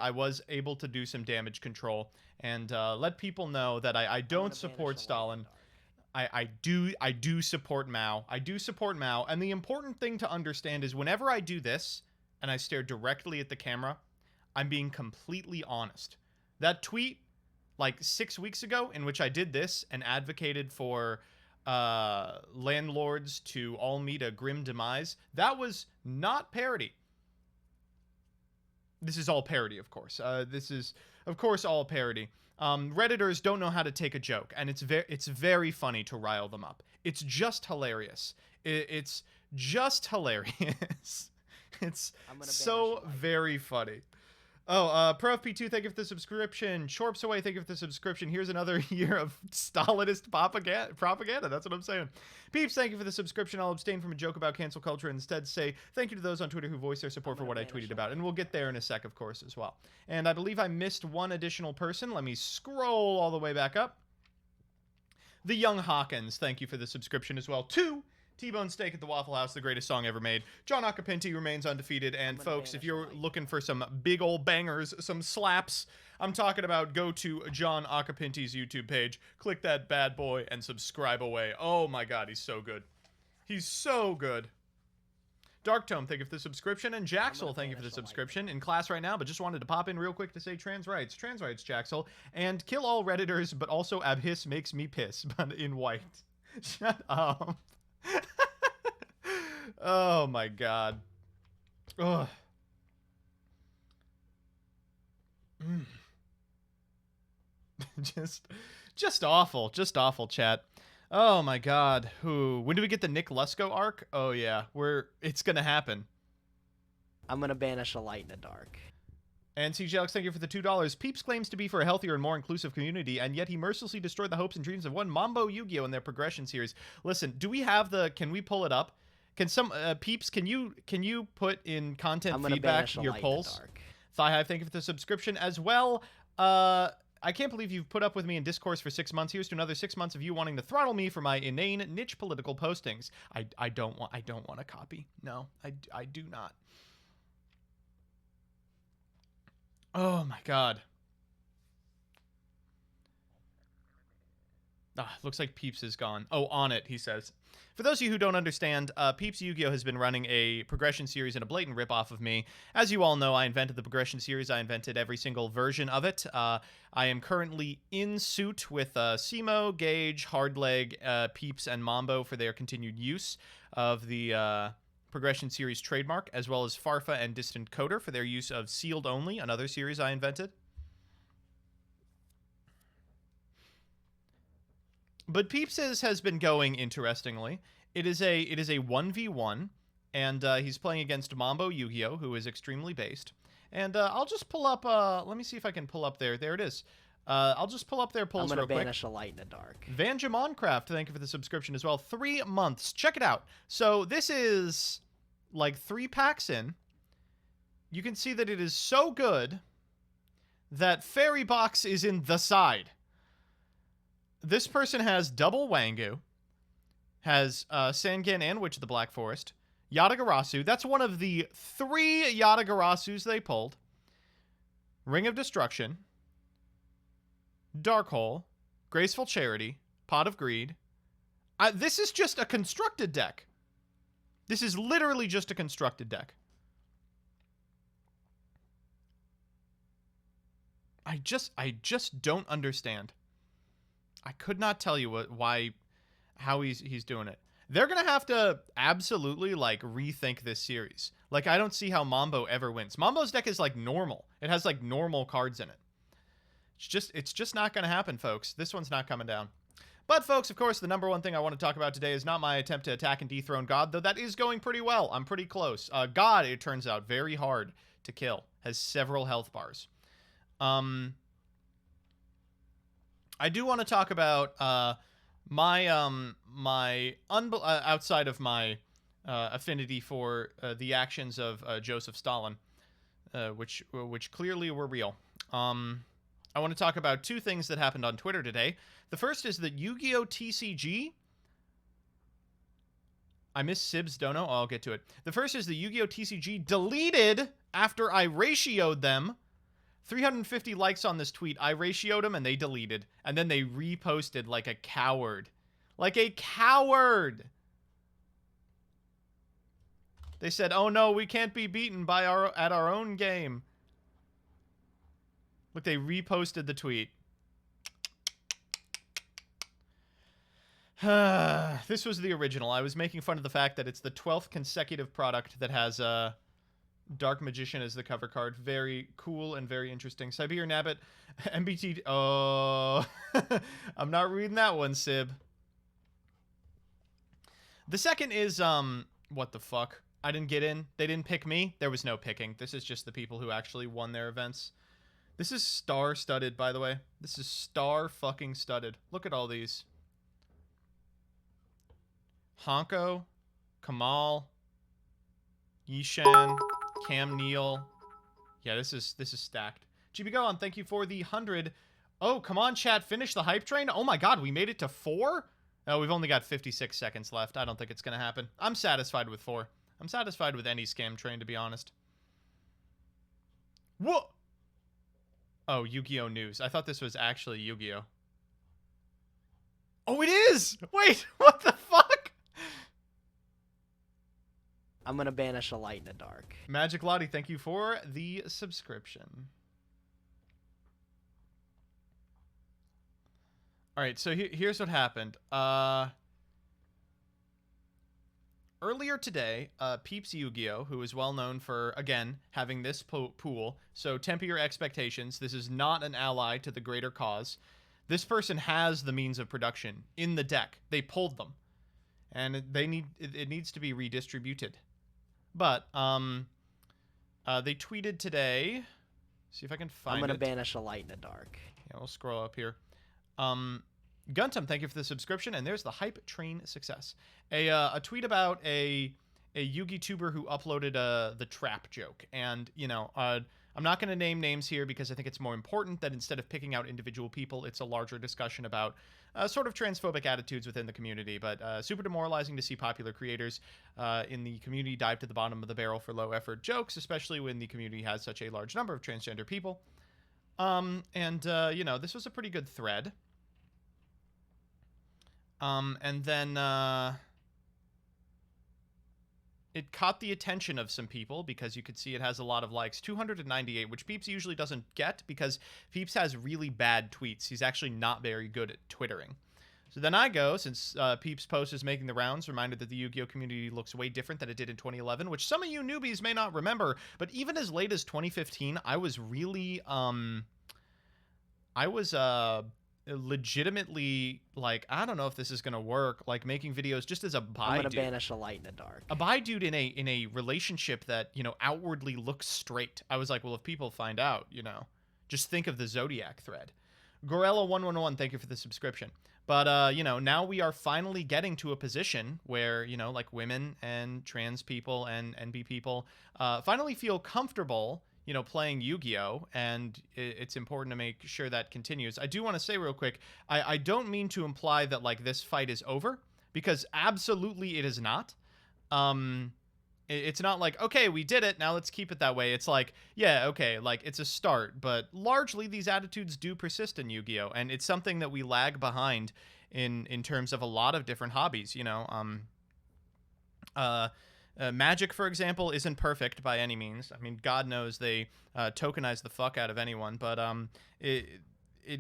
I was able to do some damage control and let people know that I don't support Stalin. I do support Mao. I do support Mao. And the important thing to understand is whenever I do this and I stare directly at the camera, I'm being completely honest. That tweet like 6 weeks ago in which I did this and advocated for landlords to all meet a grim demise, that was not parody. This is all parody, of course. This is, of course, all parody. Redditors don't know how to take a joke, and it's very funny to rile them up. It's just hilarious. It's just hilarious. It's so very funny. Oh, ProFP2, thank you for the subscription. Shorps Away, thank you for the subscription. Here's another year of Stalinist propaganda. That's what I'm saying. Peeps, thank you for the subscription. I'll abstain from a joke about cancel culture and instead say thank you to those on Twitter who voiced their support for what I tweeted about. And we'll get there in a sec, of course, as well. And I believe I missed one additional person. Let me scroll all the way back up. The Young Hawkins, thank you for the subscription as well. T-Bone Steak at the Waffle House, the greatest song ever made. John Acapinti remains undefeated. And folks, if you're looking for some big old bangers, some slaps, I'm talking about go to John Acapinti's YouTube page, click that bad boy, and subscribe away. Oh my god, he's so good. He's so good. Dark Tome, thank you for the subscription. And Jaxel, thank you for the subscription. In class right now, but just wanted to pop in real quick to say trans rights. Trans rights, Jaxel. And kill all Redditors, but also Abhiss makes me piss, but in white. Shut up. Oh my god. Ugh. Just awful. Just awful, chat. Oh my god. When do we get the Nick Lusko arc? Oh yeah. It's gonna happen. I'm gonna banish a light in the dark. And CJ Alex, thank you for the $2. Peeps claims to be for a healthier and more inclusive community, and yet he mercilessly destroyed the hopes and dreams of one MBT Yu-Gi-Oh in their progression series. Listen, do we have can we pull it up? Can some, Peeps, can you put in content feedback your polls? Thigh Hive, thank you for the subscription as well. I can't believe you've put up with me in discourse for 6 months. Here's to another 6 months of you wanting to throttle me for my inane niche political postings. I don't want a copy. No, I do not. Oh my god. Looks like Peeps is gone. Oh, on it, he says. For those of you who don't understand, Peeps Yu-Gi-Oh has been running a progression series and a blatant ripoff of me. As you all know, I invented the progression series. I invented every single version of it. I am currently in suit with Simo, Gage, Hardleg, Peeps, and Mambo for their continued use of the progression series trademark, as well as Farfa and Distant Coder for their use of Sealed Only, another series I invented. But Peeps has been going interestingly. It is a 1v1, and he's playing against Mambo Yu-Gi-Oh, who is extremely based. And I'll just pull up, let me see if I can pull up there it is. I'll just pull up their polls real quick. I'm gonna banish a light in the dark. Vanjamoncraft, thank you for the subscription as well. 3 months. Check it out. So this is like 3 packs in. You can see that it is so good that Fairy Box is in the side. This person has double Wangu, has Sangan and Witch of the Black Forest, Yatagarasu. That's one of the 3 Yatagarasus they pulled. Ring of Destruction, Dark Hole, Graceful Charity, Pot of Greed. This is just a constructed deck. This is literally just a constructed deck. I just don't understand. I could not tell you how he's doing it. They're gonna have to absolutely like rethink this series. Like I don't see how Mambo ever wins. Mambo's deck is like normal. It has like normal cards in it. It's just not gonna happen, folks. This one's not coming down. But folks, of course, the number one thing I want to talk about today is not my attempt to attack and dethrone God, though that is going pretty well. I'm pretty close. God, it turns out, very hard to kill. Has several health bars. I do want to talk about outside of my affinity for the actions of Joseph Stalin, which clearly were real. I want to talk about 2 things that happened on Twitter today. The first is that Yu-Gi-Oh TCG. I miss Sibs Dono. I'll get to it. The first is the Yu-Gi-Oh TCG deleted after I ratioed them 350 likes on this tweet. I ratioed them and they deleted. And then they reposted like a coward. Like a coward! They said, oh no, we can't be beaten by at our own game. Look, they reposted the tweet. This was the original. I was making fun of the fact that it's the 12th consecutive product that has Dark Magician as the cover card. Very cool and very interesting. Siberian Nabbit, MBT... Oh, I'm not reading that one, Sib. The second is, what the fuck? I didn't get in. They didn't pick me. There was no picking. This is just the people who actually won their events. This is star-studded, by the way. This is star-fucking-studded. Look at all these. Honko, Kamal, Yishan, Cam Neal. Yeah, this is stacked. GB Gohan, thank you for the 100. Oh, come on, chat. Finish the hype train. Oh my god, we made it to 4? Oh, we've only got 56 seconds left. I don't think it's going to happen. I'm satisfied with 4. I'm satisfied with any scam train, to be honest. Whoa! Oh, Yu-Gi-Oh! News. I thought this was actually Yu-Gi-Oh! Oh, it is! Wait, what the fuck? I'm gonna banish a light in the dark. Magic Lottie, thank you for the subscription. Alright, so here's what happened. Earlier today, Peeps Yu-Gi-Oh!, who is well known for, again, having this pool, so temper your expectations. This is not an ally to the greater cause. This person has the means of production in the deck. They pulled them. And it needs to be redistributed. But, they tweeted today. See if I can find it. I'm gonna banish a light in the dark. Yeah, we'll scroll up here. Guntum, thank you for the subscription, and there's the hype train success. A tweet about a Yugi tuber who uploaded the trap joke, and you know, I'm not going to name names here because I think it's more important that instead of picking out individual people, it's a larger discussion about sort of transphobic attitudes within the community. But super demoralizing to see popular creators in the community dive to the bottom of the barrel for low effort jokes, especially when the community has such a large number of transgender people. You know, this was a pretty good thread. And then, it caught the attention of some people because you could see it has a lot of likes. 298, which Peeps usually doesn't get because Peeps has really bad tweets. He's actually not very good at twittering. So then I go, since Peeps' post is making the rounds, reminded that the Yu-Gi-Oh! Community looks way different than it did in 2011, which some of you newbies may not remember, but even as late as 2015, I was really, legitimately, like, I don't know if this is gonna work, like making videos just as a bi I'm gonna dude. banish a light in the dark. A bi dude in a relationship that, you know, outwardly looks straight. I was like, well, if people find out, you know, just think of the Zodiac thread. Gorilla111, thank you for the subscription. But you know, now we are finally getting to a position where, you know, like women and trans people and NB people finally feel comfortable, you know, playing Yu-Gi-Oh! And it's important to make sure that continues. I do want to say real quick, I don't mean to imply that, like, this fight is over, because absolutely it is not. It's not like, okay, we did it, now let's keep it that way. It's like, yeah, okay, like, it's a start, but largely these attitudes do persist in Yu-Gi-Oh! And it's something that we lag behind in terms of a lot of different hobbies, you know. Magic, for example, isn't perfect by any means. I mean, God knows they tokenize the fuck out of anyone, but it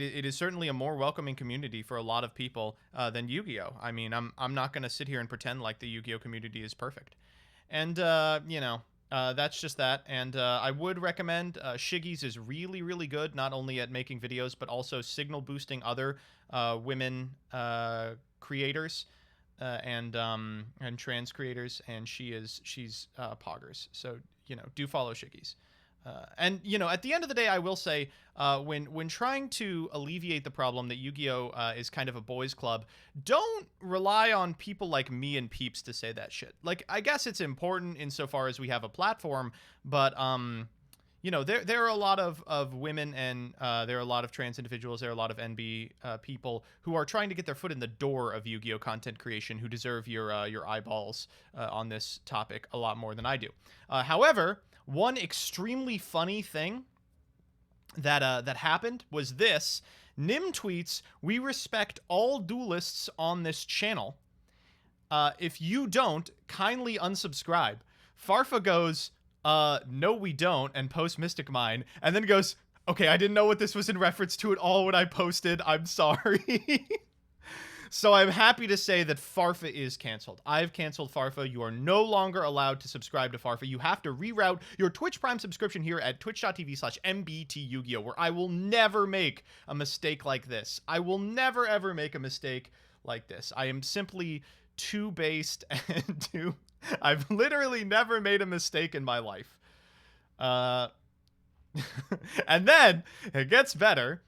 is certainly a more welcoming community for a lot of people than Yu-Gi-Oh! I mean, I'm not going to sit here and pretend like the Yu-Gi-Oh! Community is perfect. And, you know, that's just that. And I would recommend Shiggy's is really, really good, not only at making videos, but also signal boosting other women creators. And trans creators, and she's poggers. So, you know, do follow Shiggy's. And, you know, at the end of the day, I will say, when trying to alleviate the problem that Yu-Gi-Oh! Is kind of a boys' club, don't rely on people like me and Peeps to say that shit. Like, I guess it's important insofar as we have a platform, but, you know, there are a lot of women, and there are a lot of trans individuals, there are a lot of NB people who are trying to get their foot in the door of Yu-Gi-Oh! Content creation, who deserve your eyeballs on this topic a lot more than I do. However, one extremely funny thing that happened was this. Nim tweets, "We respect all duelists on this channel. If you don't, kindly unsubscribe." Farfa goes, "No, we don't," and posts Mystic Mine, and then goes, "Okay, I didn't know what this was in reference to at all when I posted. I'm sorry." So I'm happy to say that Farfa is canceled. I've canceled Farfa. You are no longer allowed to subscribe to Farfa. You have to reroute your Twitch Prime subscription here at twitch.tv/MBT Yu-Gi-Oh, where I will never make a mistake like this. I will never, ever make a mistake like this. I am simply too based and too... I've literally never made a mistake in my life. And then, it gets better.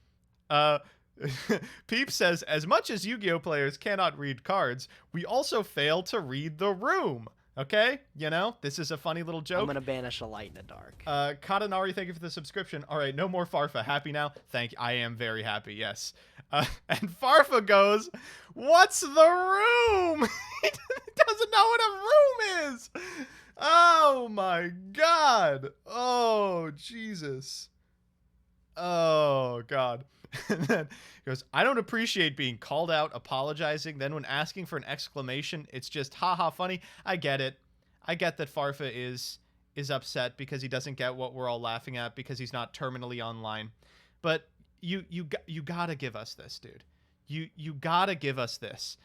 Peep says, "As much as Yu-Gi-Oh players cannot read cards, we also fail to read the room." Okay? You know, this is a funny little joke. I'm gonna banish a light in the dark. Katanari, thank you for the subscription. All right, no more Farfa. Happy now? Thank you. I am very happy, yes. And Farfa goes, "What's the room?" He doesn't know what a room is. Oh my god. Oh, Jesus. Oh, God. And then he goes, "I don't appreciate being called out, apologizing. Then when asking for an exclamation, it's just haha funny." I get it. I get that Farfa is upset because he doesn't get what we're all laughing at because he's not terminally online. But you gotta give us this, dude. You gotta give us this.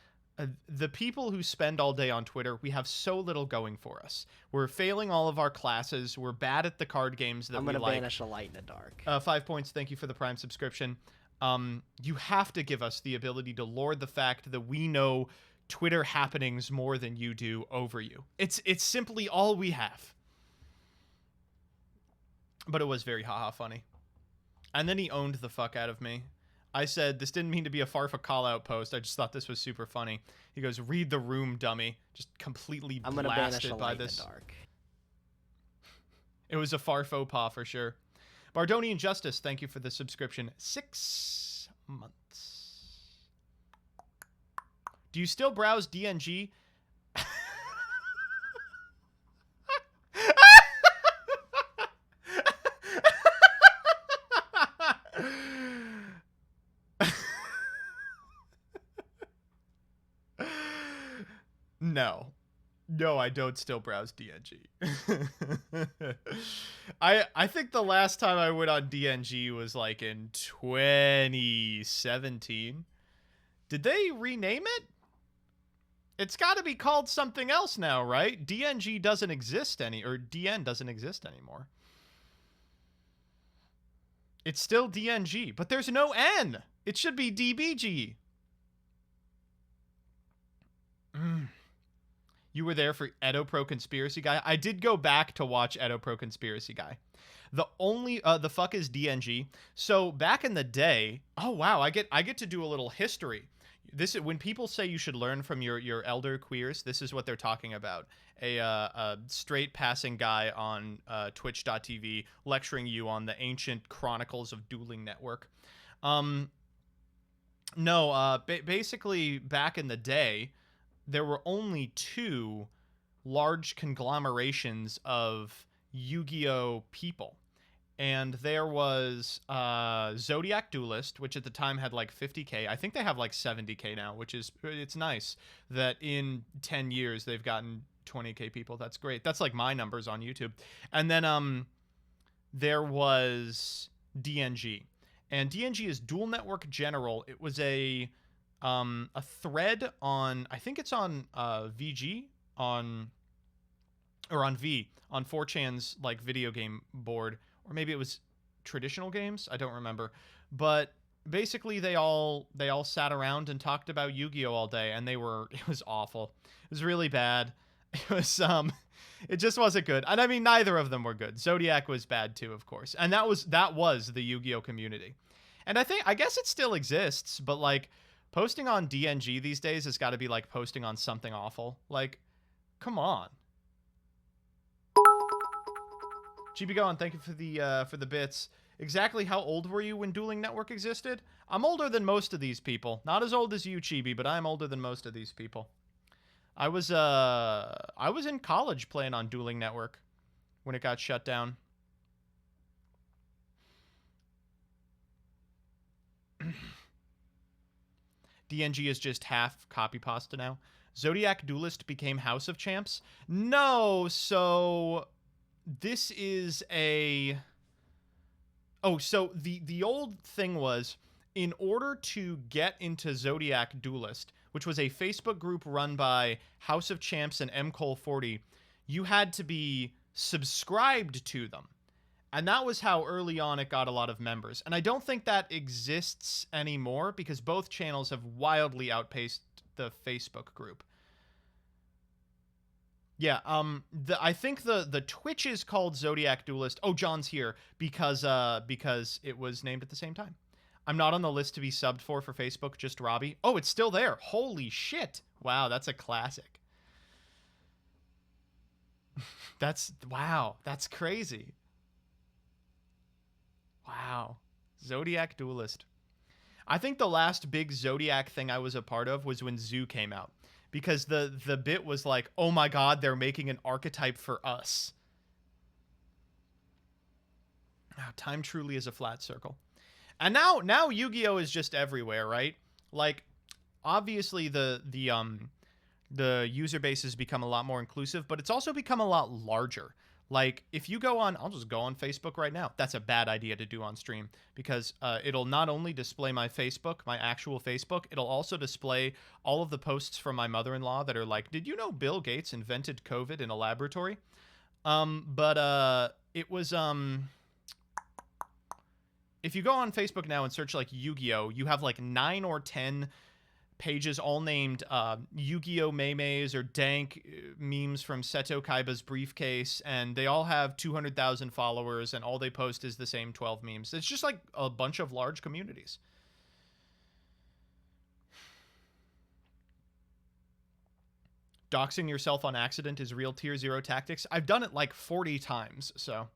The people who spend all day on Twitter, we have so little going for us. We're failing all of our classes. We're bad at the card games that we like. I'm gonna banish a light in the dark. 5 points. Thank you for the Prime subscription. You have to give us the ability to lord the fact that we know Twitter happenings more than you do over you. It's simply all we have. But it was very haha funny. And then he owned the fuck out of me. I said, "This didn't mean to be a Farfa call-out post. I just thought this was super funny." He goes, "Read the room, dummy." Just completely I'm gonna banish blasted a by light this. in the dark. It was a Farfo paw for sure. Bardonian Justice, thank you for the subscription. 6 months. Do you still browse DNG? No. No, I don't still browse DNG. I think the last time I went on DNG was like in 2017. Did they rename it? It's got to be called something else now, right? DNG doesn't exist or DN doesn't exist anymore. It's still DNG, but there's no N. It should be DBG. You were there for Edo Pro Conspiracy Guy. I did go back to watch Edo Pro Conspiracy Guy. The fuck is DNG. So back in the day, oh wow, I get to do a little history. This is when people say you should learn from your elder queers. This is what they're talking about. A straight passing guy on Twitch.tv lecturing you on the ancient chronicles of Dueling Network. Basically back in the day, there were only 2 large conglomerations of Yu-Gi-Oh people. And there was Zodiac Duelist, which at the time had like 50K. I think they have like 70K now, it's nice that in 10 years they've gotten 20K people. That's great. That's like my numbers on YouTube. And then there was DNG. And DNG is Duel Network General. It was a thread on, I think it's on VG on 4chan's like video game board, or maybe it was traditional games. I don't remember, but basically they all sat around and talked about Yu-Gi-Oh all day, and it was awful. It was really bad. It was it just wasn't good. And I mean, neither of them were good. Zodiac was bad too, of course, and that was the Yu-Gi-Oh community. And I guess it still exists, but like posting on DNG these days has got to be like posting on something awful. Like, come on. GB Gone, thank you for the bits. Exactly how old were you when Dueling Network existed? I'm older than most of these people. Not as old as you, Chibi, but I'm older than most of these people. I was in college playing on Dueling Network when it got shut down. DNG is just half copy pasta now. Zodiac Duelist became House of Champs. No, so this is a... Oh, so the old thing was, in order to get into Zodiac Duelist, which was a Facebook group run by House of Champs and MCole40, you had to be subscribed to them. And that was how early on it got a lot of members. And I don't think that exists anymore because both channels have wildly outpaced the Facebook group. Yeah, I think the Twitch is called Zodiac Duelist. Oh, John's here because it was named at the same time. I'm not on the list to be subbed for Facebook, just Robbie. Oh, it's still there. Holy shit. Wow, that's a classic. Wow, that's crazy. Wow. Zodiac Duelist. I think the last big Zodiac thing I was a part of was when Zoo came out. Because the bit was like, oh my god, they're making an archetype for us. Oh, time truly is a flat circle. And now Yu-Gi-Oh is just everywhere, right? Like, obviously the user base has become a lot more inclusive, but it's also become a lot larger. Like, if you go on, I'll just go on Facebook right now. That's a bad idea to do on stream because it'll not only display my Facebook, my actual Facebook, it'll also display all of the posts from my mother-in-law that are like, did you know Bill Gates invented COVID in a laboratory? It was, if you go on Facebook now and search like Yu-Gi-Oh, you have like 9 or 10 pages all named Yu-Gi-Oh memes or dank memes from Seto Kaiba's briefcase, and they all have 200,000 followers, and all they post is the same 12 memes. It's just like a bunch of large communities. Doxing yourself on accident is real tier 0 tactics. I've done it like 40 times, so.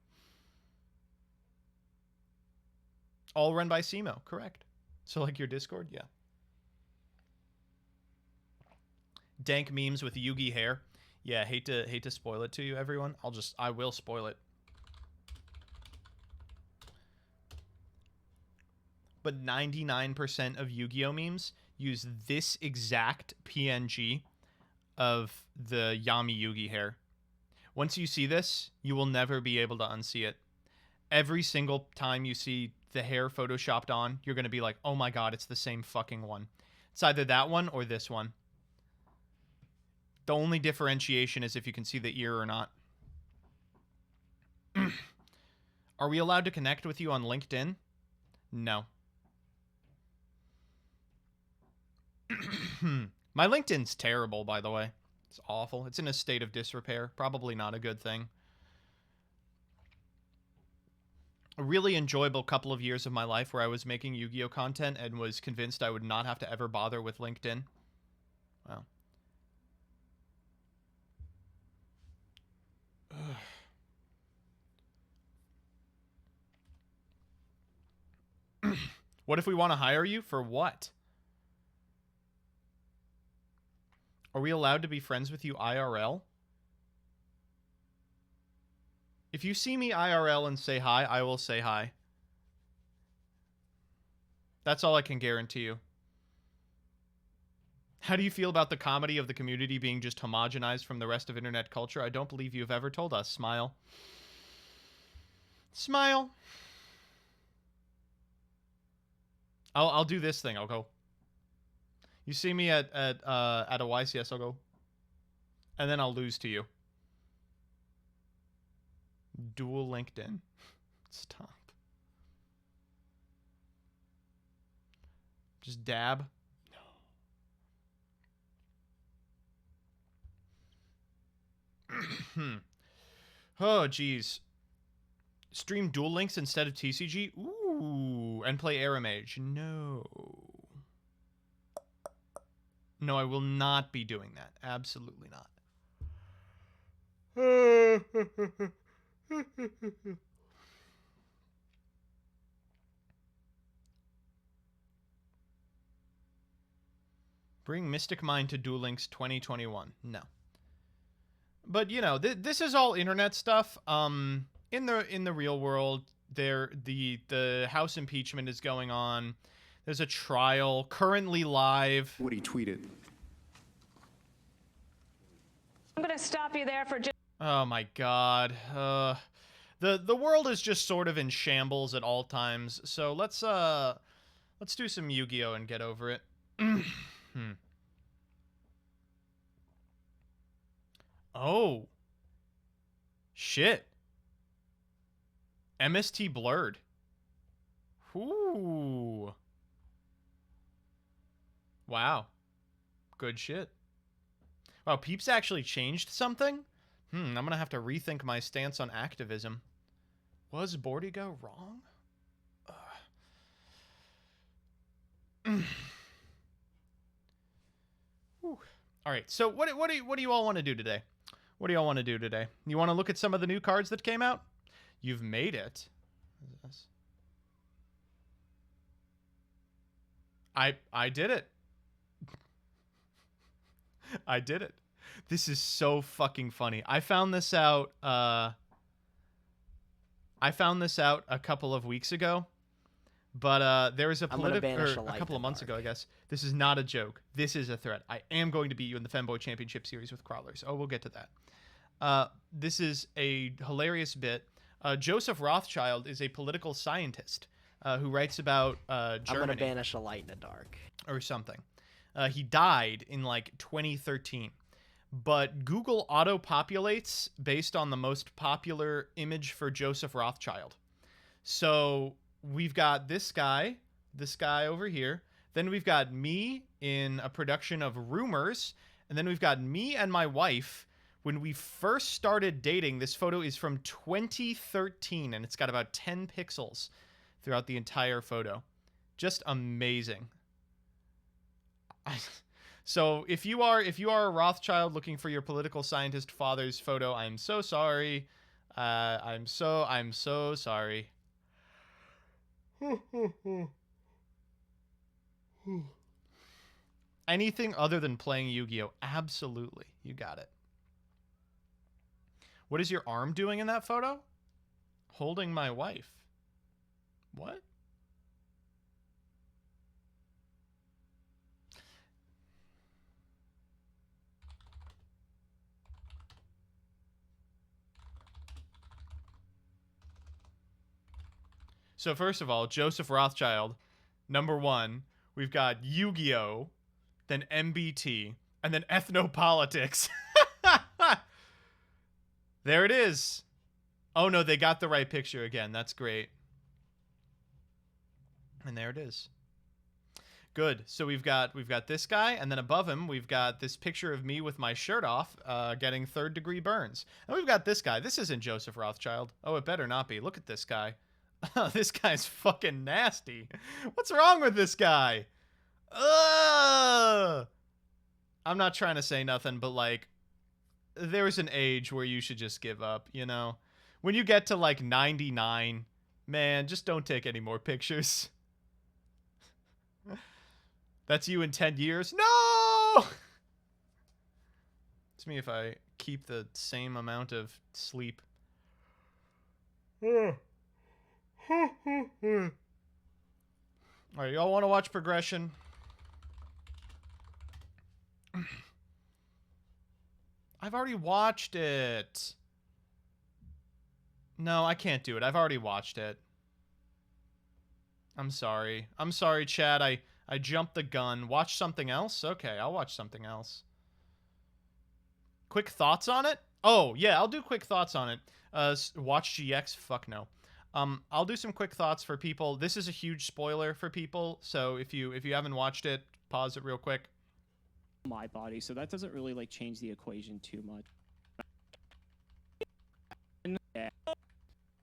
All run by Simo, correct. So like your Discord, yeah. Dank memes with Yugi hair. Yeah, hate to spoil it to you, everyone. I will spoil it. But 99% of Yu-Gi-Oh memes use this exact PNG of the Yami Yugi hair. Once you see this, you will never be able to unsee it. Every single time you see the hair photoshopped on, you're going to be like, oh my god, it's the same fucking one. It's either that one or this one. The only differentiation is if you can see the ear or not. Are we allowed to connect with you on LinkedIn? No. My LinkedIn's terrible, by the way. It's awful. It's in a state of disrepair. Probably not a good thing. A really enjoyable couple of years of my life where I was making Yu-Gi-Oh content and was convinced I would not have to ever bother with LinkedIn. Wow. What if we want to hire you? For what? Are we allowed to be friends with you IRL? If you see me IRL and say hi, I will say hi. That's all I can guarantee you. How do you feel about the comedy of the community being just homogenized from the rest of internet culture? I don't believe you've ever told us. Smile. Smile. I'll do this thing. I'll go. You see me at a YCS, I'll go. And then I'll lose to you. Dual LinkedIn. Stop. Just dab. No. Oh, geez. Stream Duel Links instead of TCG? Ooh. And play Aramage? No. No, I will not be doing that. Absolutely not. Bring Mystic Mind to Duel Links 2021. No. But, you know, this is all internet stuff. In the real world, the House impeachment is going on. There's a trial currently live. What he tweeted. I'm gonna stop you there for just. Oh my god. The world is just sort of in shambles at all times. So let's do some Yu-Gi-Oh and get over it. Oh. Shit. MST blurred. Ooh. Wow. Good shit. Wow, Peeps actually changed something? I'm gonna have to rethink my stance on activism. Was Bordigo wrong? Alright, so what do you all want to do today? What do y'all want to do today? You want to look at some of the new cards that came out? You've made it. I did it. I did it. This is so fucking funny. I found this out a couple of weeks ago. But there was a couple of months ago, I guess. This is not a joke. This is a threat. I am going to beat you in the Femboy Championship Series with Crawlers. Oh, we'll get to that. This is a hilarious bit. Joseph Rothschild is a political scientist who writes about Germany. I'm going to banish a light in the dark. Or something. He died in like 2013. But Google auto-populates based on the most popular image for Joseph Rothschild. So we've got this guy over here. Then we've got me in a production of Rumors. And then we've got me and my wife when we first started dating. This photo is from 2013, and it's got about 10 pixels throughout the entire photo. Just amazing. So if you are a Rothschild looking for your political scientist father's photo, I'm so sorry. I'm so sorry. Anything other than playing Yu-Gi-Oh? Absolutely. You got it. What is your arm doing in that photo? Holding my wife. What? So first of all, Joseph Rothschild, number one. We've got Yu-Gi-Oh, then MBT, and then ethnopolitics. There it is. Oh no, they got the right picture again. That's great. And there it is. Good. So we've got this guy, and then above him we've got this picture of me with my shirt off, getting third-degree burns. And we've got this guy. This isn't Joseph Rothschild. Oh, it better not be. Look at this guy. This guy's fucking nasty. What's wrong with this guy? Ugh! I'm not trying to say nothing, but like, there's an age where you should just give up, you know? When you get to like 99, man, just don't take any more pictures. That's you in 10 years? No! It's me if I keep the same amount of sleep. Alright, y'all want to watch progression? I've already watched it. No, I can't do it. I've already watched it. I'm sorry. I'm sorry, Chad. I jumped the gun. Watch something else? Okay, I'll watch something else. Quick thoughts on it? Oh, yeah, I'll do quick thoughts on it. Watch GX? Fuck no. I'll do some quick thoughts for people. This is a huge spoiler for people, so if you haven't watched it, pause it real quick. My body, so that doesn't really like change the equation too much.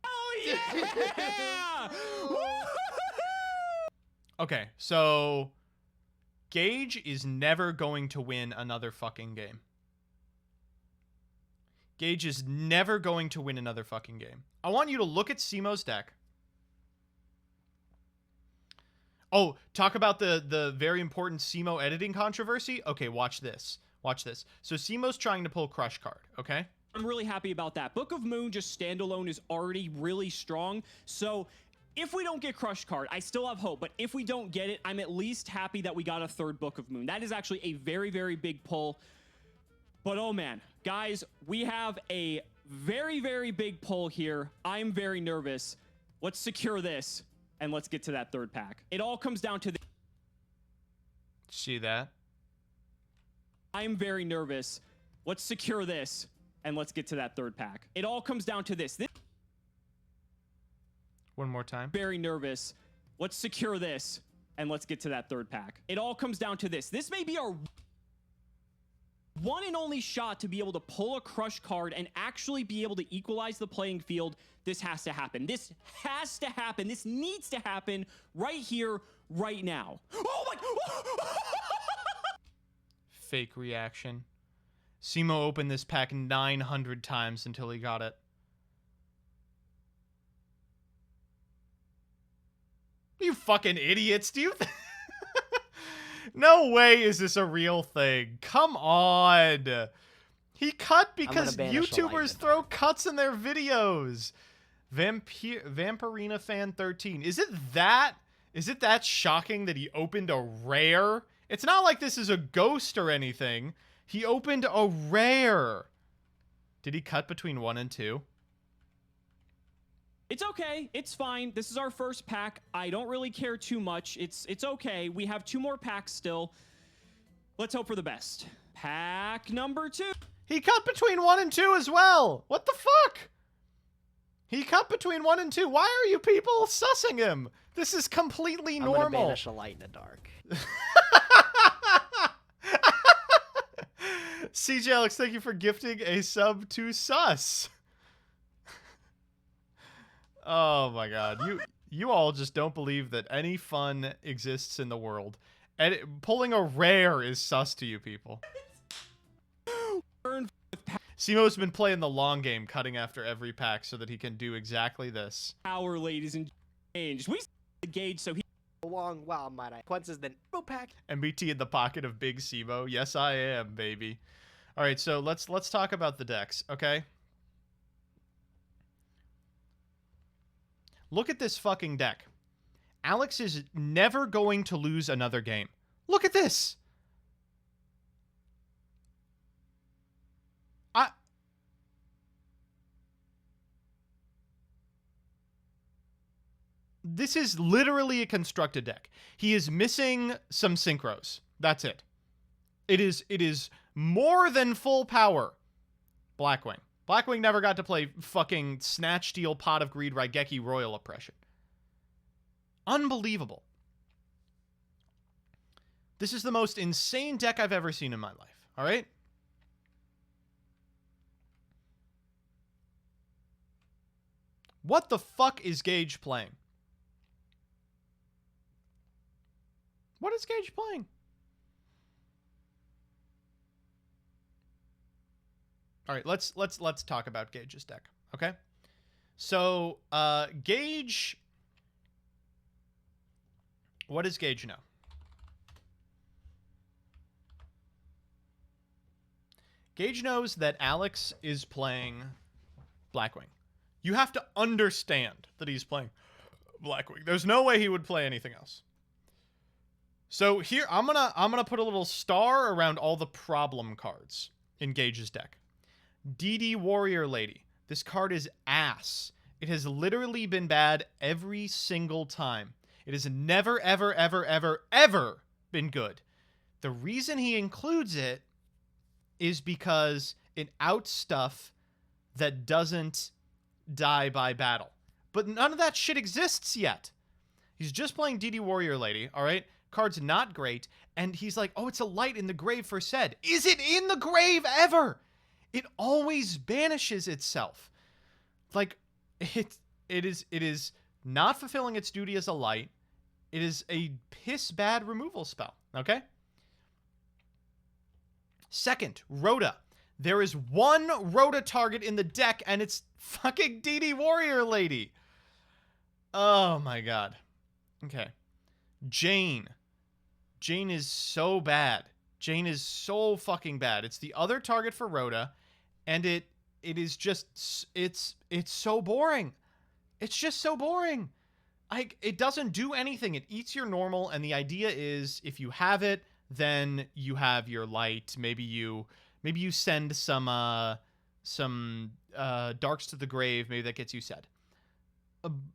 Oh yeah! Okay, so Gage is never going to win another fucking game. Gage is never going to win another fucking game. I want you to look at Simo's deck. Oh, talk about the very important Simo editing controversy? Okay, watch this. Watch this. So Simo's trying to pull Crush card, okay? I'm really happy about that. Book of Moon just standalone is already really strong. So If we don't get Crush Card, I still have hope, but if we don't get it, I'm at least happy that we got a third Book of Moon. That is actually a very, very big pull. But oh man, guys, we have a very, very big pull here. I'm very nervous. Let's secure this, and let's get to that third pack. It all comes down to See that? I'm very nervous. Let's secure this, and let's get to that third pack. It all comes down to this. One more time. Very nervous. Let's secure this, and let's get to that third pack. It all comes down to this. This may be our one and only shot to be able to pull a Crush Card and actually be able to equalize the playing field. This has to happen. This has to happen. This needs to happen right here, right now. Oh my! Fake reaction. Simo opened this pack 900 times until he got it. You fucking idiots. Do you No way is this a real thing. Come on. He cut because YouTubers throw cuts in their videos. Vampirina Fan 13. Is it that shocking that he opened a rare? It's not like this is a ghost or anything. He opened a rare. Did he cut between 1 and 2? It's okay. It's fine. This is our first pack. I don't really care too much. It's okay. We have 2 more packs still. Let's hope for the best. Pack number 2. He cut between 1 and 2 as well. What the fuck? He cut between 1 and 2. Why are you people sussing him? This is completely normal. I'm gonna banish a light in the dark. CJ Alex, thank you for gifting a sub to Sus. Oh my god. You all just don't believe that any fun exists in the world. And pulling a rare is sus to you people. Simo's been playing the long game, cutting after every pack so that he can do exactly this. Power, ladies and gentlemen. We the gauge so he Long wow, might I? Consequences then pack. MBT in the pocket of Big Simo. Yes, I am, baby. All right, so let's talk about the decks, okay? Look at this fucking deck. Alex is never going to lose another game. Look at this. This is literally a constructed deck. He is missing some synchros. That's it. It is more than full power. Blackwing. Blackwing never got to play fucking Snatch Steal, Pot of Greed, Raigeki, Royal Oppression. Unbelievable. This is the most insane deck I've ever seen in my life. All right? What the fuck is Gage playing? What is Gage playing? All right, let's talk about Gage's deck, okay? So, Gage, what does Gage know? Gage knows that Alex is playing Blackwing. You have to understand that he's playing Blackwing. There's no way he would play anything else. So here, I'm gonna put a little star around all the problem cards in Gage's deck. DD Warrior Lady. This card is ass. It has literally been bad every single time. It has never, ever, ever, ever, ever been good. The reason he includes it is because it outs stuff that doesn't die by battle. But none of that shit exists yet. He's just playing DD Warrior Lady, all right? Card's not great, and he's like, oh, it's a light in the grave for Sed. Is it in the grave ever? It always banishes itself. Like, it is not fulfilling its duty as a light. It is a piss-bad removal spell, okay? Second, Rhoda. There is one Rhoda target in the deck, and it's fucking DD Warrior Lady. Oh, my God. Okay. Jane. Jane is so bad. Jane is so fucking bad. It's the other target for Rhoda, and it is just, it's so boring. It's just so boring. It doesn't do anything. It eats your normal, and the idea is if you have it, then you have your light. Maybe you send some darks to the grave. Maybe that gets you said.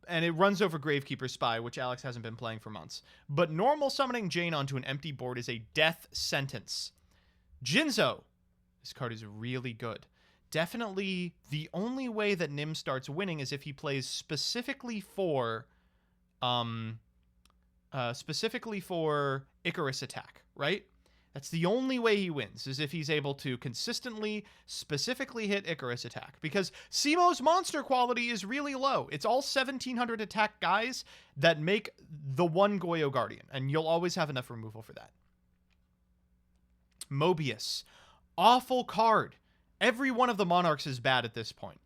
And it runs over Gravekeeper's Spy, which Alex hasn't been playing for months. But normal summoning Jane onto an empty board is a death sentence. Jinzo. This card is really good. Definitely the only way that Nim starts winning is if he plays specifically for Icarus attack, right? That's the only way he wins, is if he's able to consistently, specifically hit Icarus attack. Because Simo's monster quality is really low. It's all 1700 attack guys that make the one Goyo Guardian, and you'll always have enough removal for that. Mobius. Awful card. Every one of the Monarchs is bad at this point.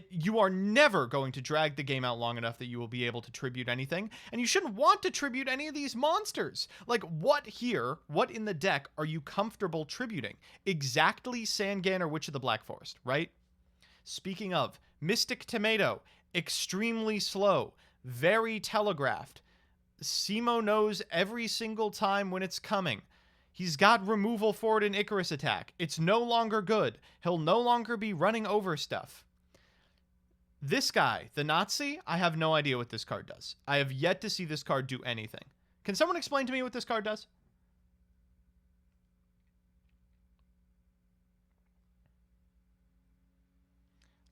You are never going to drag the game out long enough that you will be able to tribute anything, and you shouldn't want to tribute any of these monsters. Like, what in the deck are you comfortable tributing? Exactly Sangan or Witch of the Black Forest, right? Speaking of, Mystic Tomato, extremely slow, very telegraphed. Simo knows every single time when it's coming. He's got removal for it in Icarus attack. It's no longer good. He'll no longer be running over stuff. This guy, the Nazi, I have no idea what this card does. I have yet to see this card do anything. Can someone explain to me what this card does?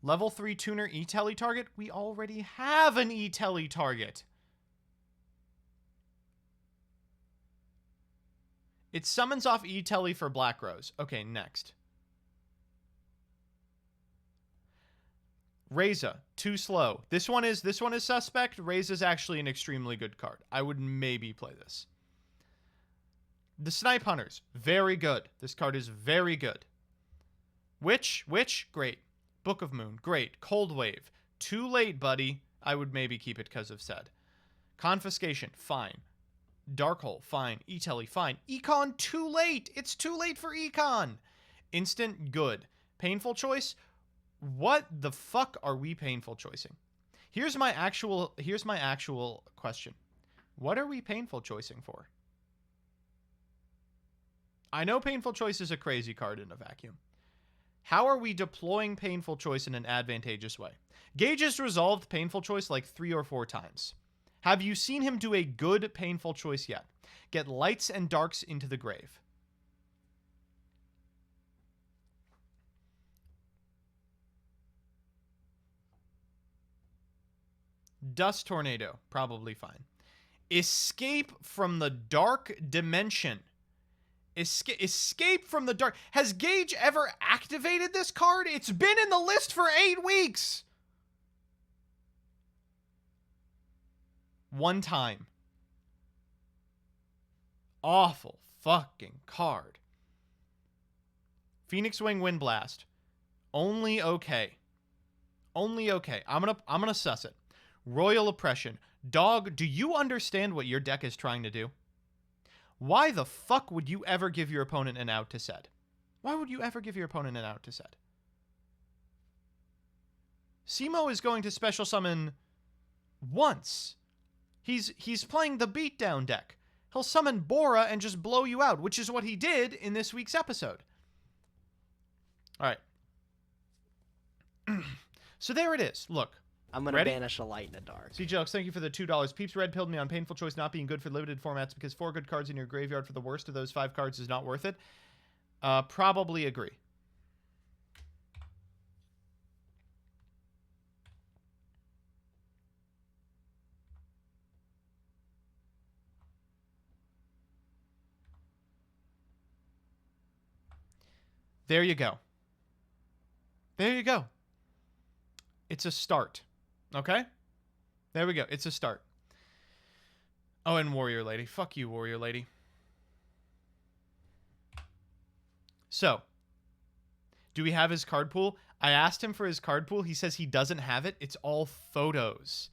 Level 3 tuner E-Telly target? We already have an E-Telly target. It summons off E-Telly for Black Rose. Okay, next. Reza, too slow. This one is suspect. Reza's actually an extremely good card. I would maybe play this. The Snipe Hunters, very good. This card is very good. Witch, great. Book of Moon, great. Cold Wave, too late, buddy. I would maybe keep it because of said. Confiscation, fine. Darkhole, fine. E-Telly, fine. Econ, too late. It's too late for Econ. Instant, good. Painful choice. What the fuck are we painful choicing? Here's my actual question. What are we painful choicing for? I know painful choice is a crazy card in a vacuum. How are we deploying painful choice in an advantageous way? Gage has resolved painful choice like 3 or 4 times. Have you seen him do a good painful choice yet? Get lights and darks into the grave. Dust Tornado, probably fine. Escape from the Dark Dimension. Escape from the Dark. Has Gage ever activated this card? It's been in the list for 8 weeks. One time. Awful fucking card. Phoenix Wing Wind Blast. Only okay. Only okay. I'm gonna suss it. Royal Oppression. Dog, do you understand what your deck is trying to do? Why the fuck would you ever give your opponent an out to set? Why would you ever give your opponent an out to set? Simo is going to special summon once. He's playing the beatdown deck. He'll summon Bora and just blow you out, which is what he did in this week's episode. All right. So there it is. Look. I'm going to banish a light in the dark. C Jokes, thank you for the $2. Peeps red pilled me on painful choice not being good for limited formats because 4 good cards in your graveyard for the worst of those 5 cards is not worth it. Probably agree. There you go. There you go. It's a start. Okay? There we go. It's a start. Oh, and Warrior Lady. Fuck you, Warrior Lady. So, do we have his card pool? I asked him for his card pool. He says he doesn't have it. It's all photos.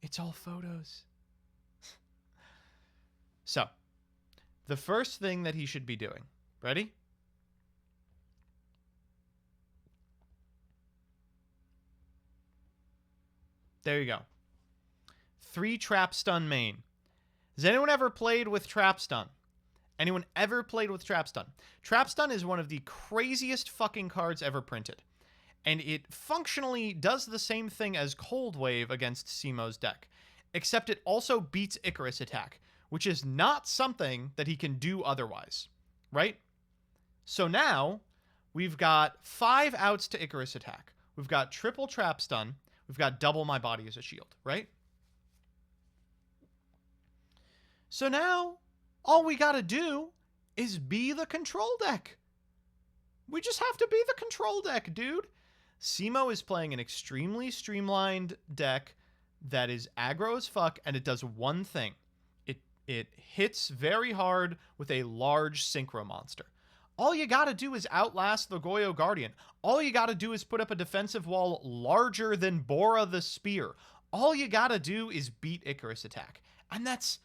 It's all photos. So, the first thing that he should be doing. Ready? There you go. 3 trap stun main. Has anyone ever played with trap stun? Anyone ever played with trap stun? Trap stun is one of the craziest fucking cards ever printed. And it functionally does the same thing as Cold Wave against Simo's deck, except it also beats Icarus attack, which is not something that he can do otherwise, right? So now we've got 5 outs to Icarus attack. We've got triple trap stun. We've got double my body as a shield, right? So now all we got to do is be the control deck. We just have to be the control deck, dude. Simo is playing an extremely streamlined deck that is aggro as fuck, and it does one thing. It hits very hard with a large synchro monster. All you gotta do is outlast the Goyo Guardian. All you gotta do is put up a defensive wall larger than Bora the Spear. All you gotta do is beat Icarus attack. And that's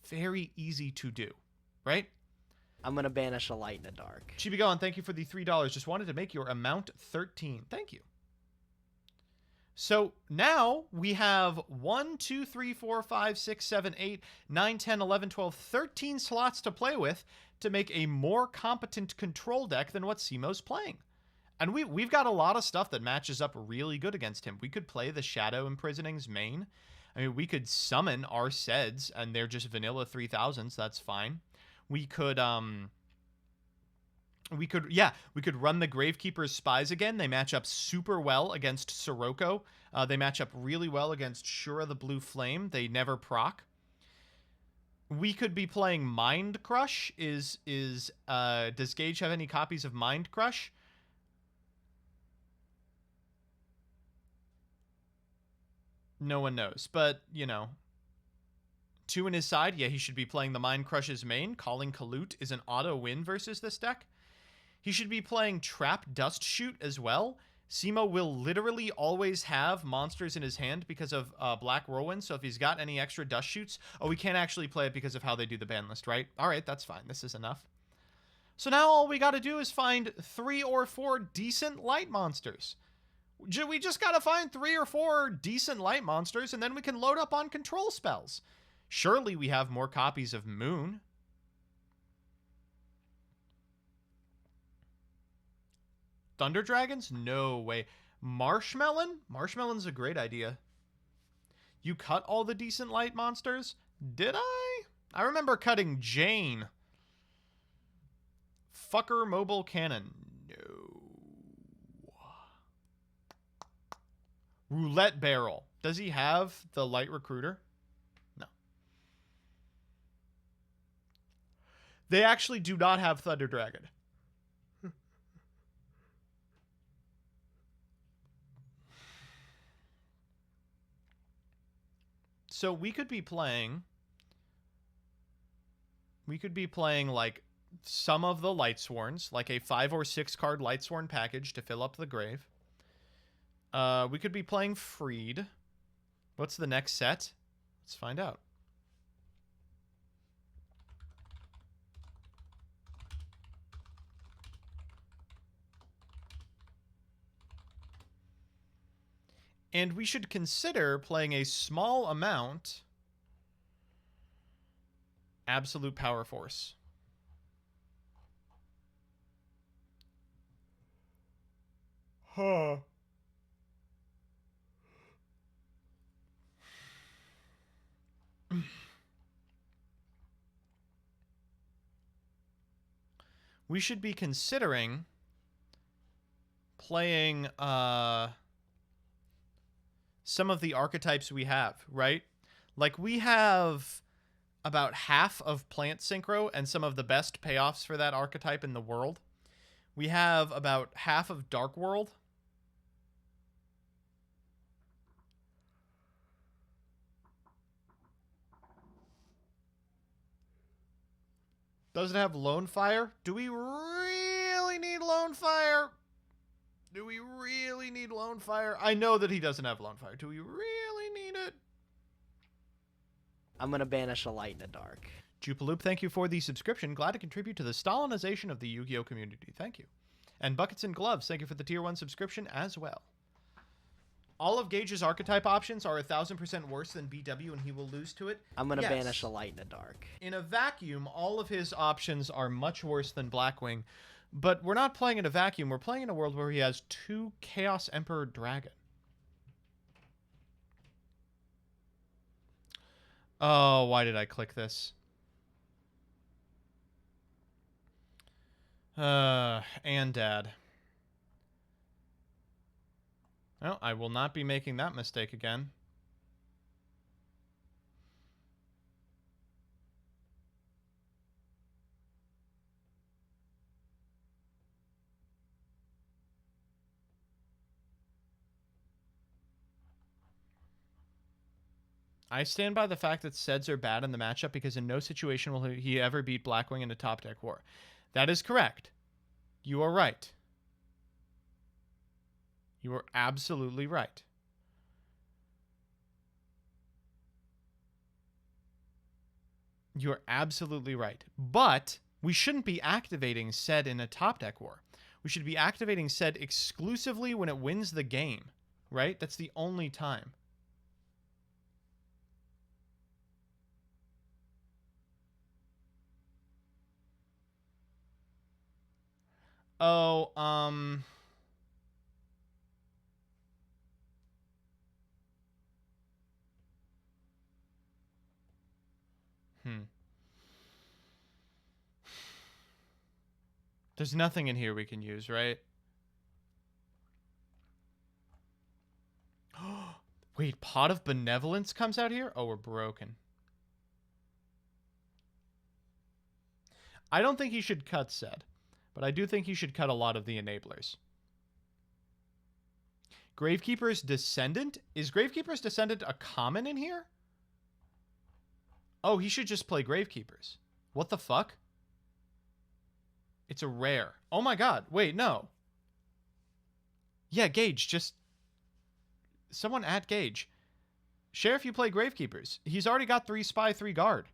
very easy to do, right? I'm going to banish a light in the dark. Chibigon, thank you for the $3. Just wanted to make your amount 13. Thank you. So now we have 1, 2, 3, 4, 5, 6, 7, 8, 9, 10, 11, 12, 13 slots to play with to make a more competent control deck than what Simo's playing. And we've got a lot of stuff that matches up really good against him. We could play the Shadow Imprisoning's main. I mean, we could summon our Seds, and they're just vanilla 3000s. That's fine. We could run the Gravekeeper's Spies again. They match up super well against Sirocco. They match up really well against Shura the Blue Flame. They never proc. We could be playing Mind Crush. Does Gage have any copies of Mind Crush? No one knows, but, you know. 2 in his side, yeah, he should be playing the Mind Crush's main. Calling Kalut is an auto win versus this deck. He should be playing Trap Dust Shoot as well. Simo will literally always have monsters in his hand because of Black Whirlwind, so if he's got any extra Dust Shoots... Oh, we can't actually play it because of how they do the ban list, right? Alright, that's fine. This is enough. So now all we gotta do is find 3 or 4 decent light monsters. We just gotta find 3 or 4 decent light monsters, and then we can load up on control spells. Surely we have more copies of Moon. Thunder Dragons? No way. Marshmelon? Marshmelon's a great idea. You cut all the decent light monsters? Did I? I remember cutting Jane. Fucker Mobile Cannon. No. Roulette Barrel. Does he have the Light Recruiter? No. They actually do not have Thunder Dragon. So we could be playing like some of the Lightsworns, like a 5 or 6 card Lightsworn package to fill up the grave. We could be playing Freed. What's the next set? Let's find out. And we should consider playing a small amount Absolute Power Force. Huh. We should be considering playing some of the archetypes we have, right? Like, we have about half of Plant Synchro and some of the best payoffs for that archetype in the world. We have about half of Dark World. Does it have Lone Fire? Do we really need Lone Fire? Do we really need Lone Fire? I know that he doesn't have Lone Fire. Do we really need it? I'm going to banish a light in the dark. Jupaloop, thank you for the subscription. Glad to contribute to the Stalinization of the Yu-Gi-Oh community. Thank you. And Buckets and Gloves, thank you for the Tier 1 subscription as well. all of Gage's archetype options are 1,000% worse than BW, and he will lose to it. I'm gonna Yes. banish a light in the dark. In a vacuum, all of his options are much worse than Blackwing, but we're not playing in a vacuum. We're playing in a world where he has 2 Chaos Emperor Dragon. Oh, why did I click this? And Dad. No, I will not be making that mistake again. I stand by the fact that Seds are bad in the matchup because in no situation will he ever beat Blackwing in a top deck war. That is correct. You are right. You are absolutely right. You are absolutely right. But we shouldn't be activating Sed in a top deck war. We should be activating Sed exclusively when it wins the game, right? That's the only time. Oh, There's nothing in here we can use, right? Wait, Pot of Benevolence comes out here? Oh, we're broken. I don't think he should cut Sed, but I do think he should cut a lot of the enablers. Gravekeeper's Descendant? Is Gravekeeper's Descendant a common in here? Oh, he should just play Gravekeepers. What the fuck? It's a rare. Oh my god. Wait, no. Yeah, Gage, just... Someone at Gage. Sheriff, you play Gravekeepers. He's already got 3 Spy, 3 Guard.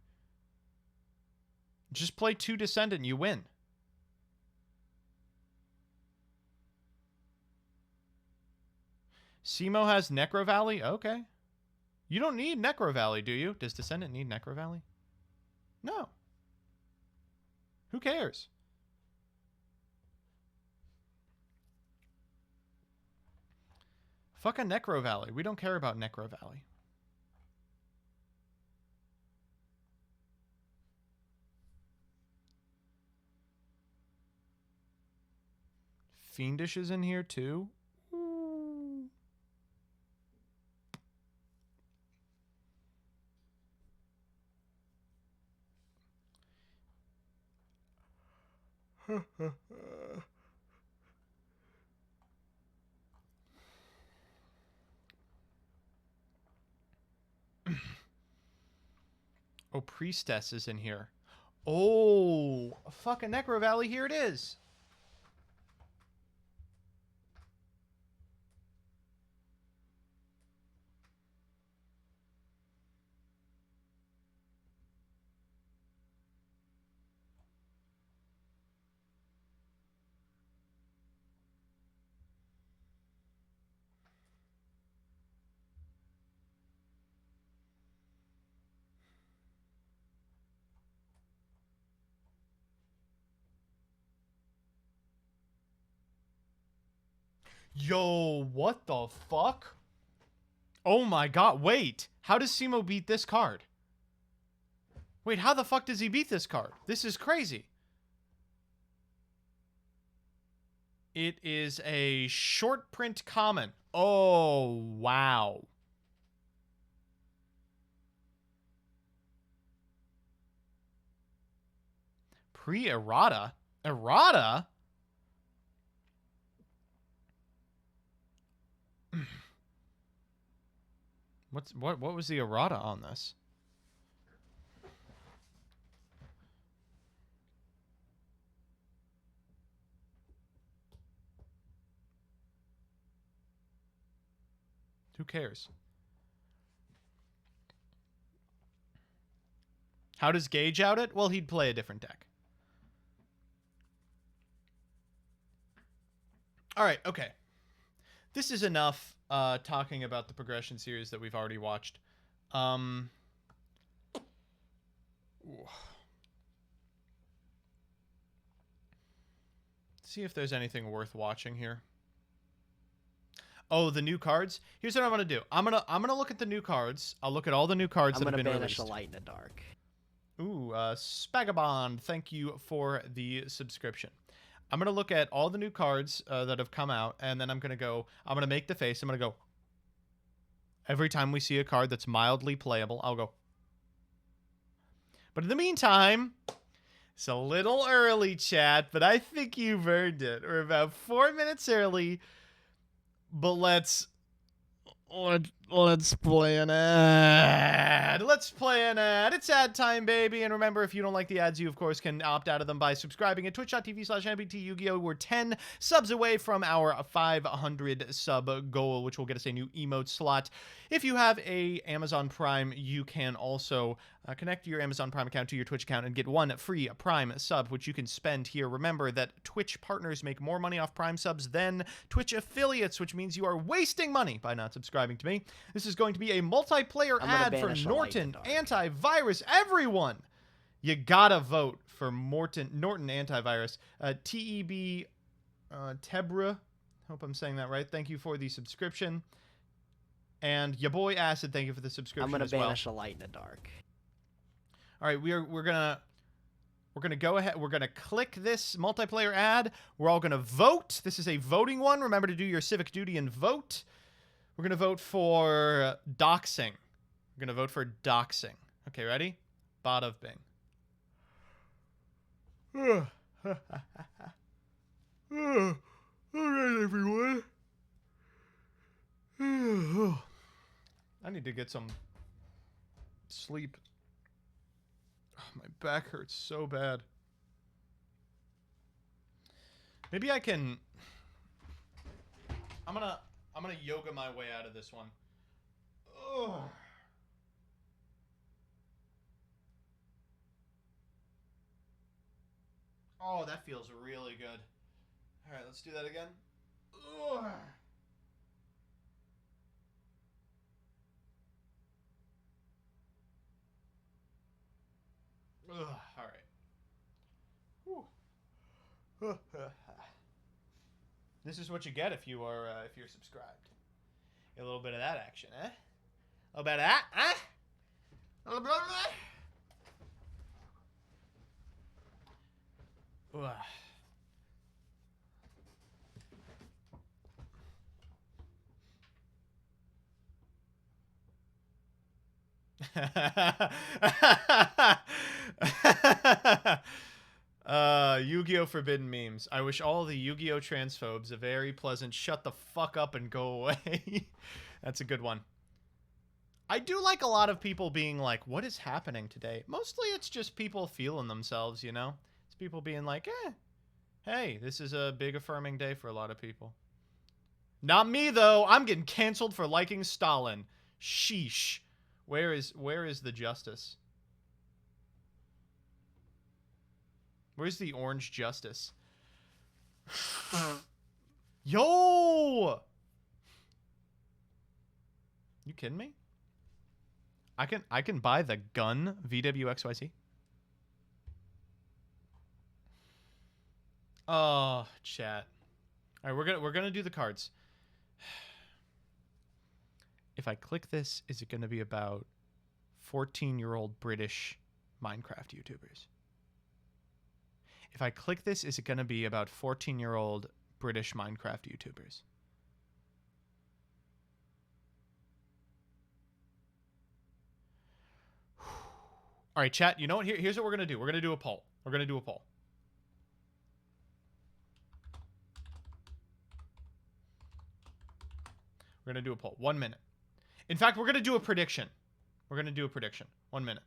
Just play 2 Descendant, you win. Simo has Necro Valley? Okay. You don't need Necro Valley, do you? Does Descendant need Necro Valley? No. Who cares? Fuck a Necro Valley. We don't care about Necro Valley. Fiendish is in here too. Ooh. Oh, Priestess is in here. Oh, fucking Necro Valley, here it is. Yo, what the fuck? Oh my god, wait. How does Simo beat this card? Wait, how the fuck does he beat this card? This is crazy. It is a short print common. Oh, wow. Pre-errata? Errata? What was the errata on this? Who cares? How does Gage out it? Well, he'd play a different deck. All right, okay. This is enough talking about the progression series that we've already watched. See if there's anything worth watching here. Oh, the new cards. Here's what I'm gonna do. I'm gonna look at the new cards. I'll look at all the new cards that have been released. I'm gonna banish a light in the dark. Ooh, Spagabond, thank you for the subscription. I'm gonna look at all the new cards that have come out, and then I'm gonna make the face. I'm gonna go. Every time we see a card that's mildly playable, I'll go. But in the meantime, it's a little early, chat, but I think you've earned it. We're about 4 minutes early, but let's play an ad. Let's play an ad. It's ad time, baby. And remember, if you don't like the ads, you, of course, can opt out of them by subscribing at twitch.tv/MBT Yu-Gi-Oh! We're 10 subs away from our 500 sub goal, which will get us a new emote slot. If you have a Amazon Prime, you can also connect your Amazon Prime account to your Twitch account and get one free Prime sub, which you can spend here. Remember that Twitch partners make more money off Prime subs than Twitch affiliates, which means you are wasting money by not subscribing to me. This is going to be a multiplayer ad for Norton Antivirus. Everyone, you gotta vote for Norton Antivirus. TEB Tebra, hope I'm saying that right. Thank you for the subscription. And your boy Acid, thank you for the subscription. I'm gonna banish a light in the dark. All right, we're gonna go ahead. We're gonna click this multiplayer ad. We're all gonna vote. This is a voting one. Remember to do your civic duty and vote. We're gonna vote for doxing. We're gonna vote for doxing. Okay, ready? Bada bing. All right, everyone. I need to get some sleep. Oh, my back hurts so bad. Maybe I can. I'm gonna yoga my way out of this one. Ugh. Oh, that feels really good. All right, let's do that again. Ugh. Ugh, all right. Whew. This is what you get if you're subscribed. A little bit of that action, eh? A little bit of that, eh? A little bit of that. Ugh. Yu-Gi-Oh! Forbidden memes. I wish all the Yu-Gi-Oh! Transphobes a very pleasant shut the fuck up and go away. That's a good one. I do like a lot of people being like, what is happening today? Mostly it's just people feeling themselves, you know? It's people being like, hey, this is a big affirming day for a lot of people. Not me, though. I'm getting canceled for liking Stalin. Sheesh. Where is the justice? Where's the orange justice? Yo! You kidding me? I can buy the gun VWXYZ. Oh, chat. All right, we're gonna do the cards. If I click this, is it going to be about 14-year-old British Minecraft YouTubers? If I click this, is it going to be about 14-year-old British Minecraft YouTubers? All right, chat, you know what? Here's what we're going to do. We're going to do a poll. We're going to do a poll. We're going to do a poll. 1 minute. In fact, we're going to do a prediction. We're going to do a prediction. 1 minute.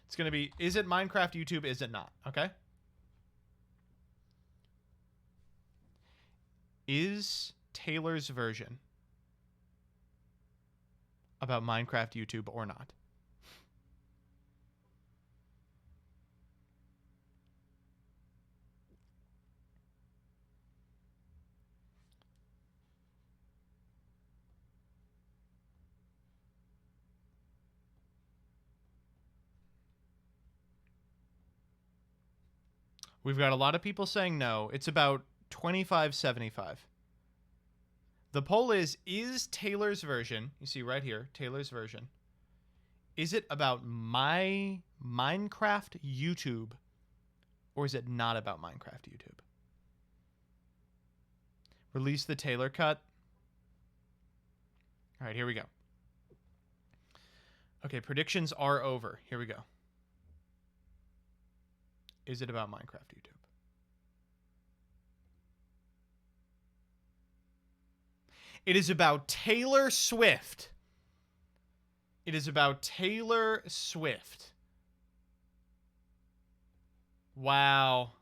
It's going to be, is it Minecraft YouTube? Is it not? Okay. Is Taylor's version about Minecraft YouTube or not? We've got a lot of people saying no. It's about 25-75. The poll is Taylor's version, you see right here, Taylor's version, is it about my Minecraft YouTube, or is it not about Minecraft YouTube? Release the Taylor cut. All right, here we go. Okay, predictions are over. Here we go. Is it about Minecraft YouTube? It is about Taylor Swift. It is about Taylor Swift. Wow.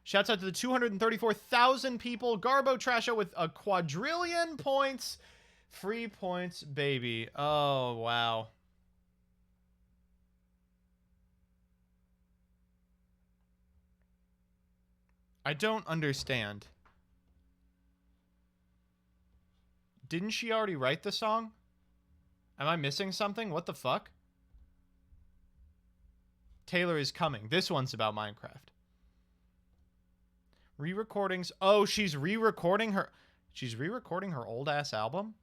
Shouts out to the 234,000 people. Garbo Trasho with a quadrillion points. Free points, baby. Oh, wow. I don't understand. Didn't she already write the song? Am I missing something? What the fuck? Taylor is coming. This one's about Minecraft. Re-recordings. Oh, she's re-recording her... She's re-recording her old-ass album?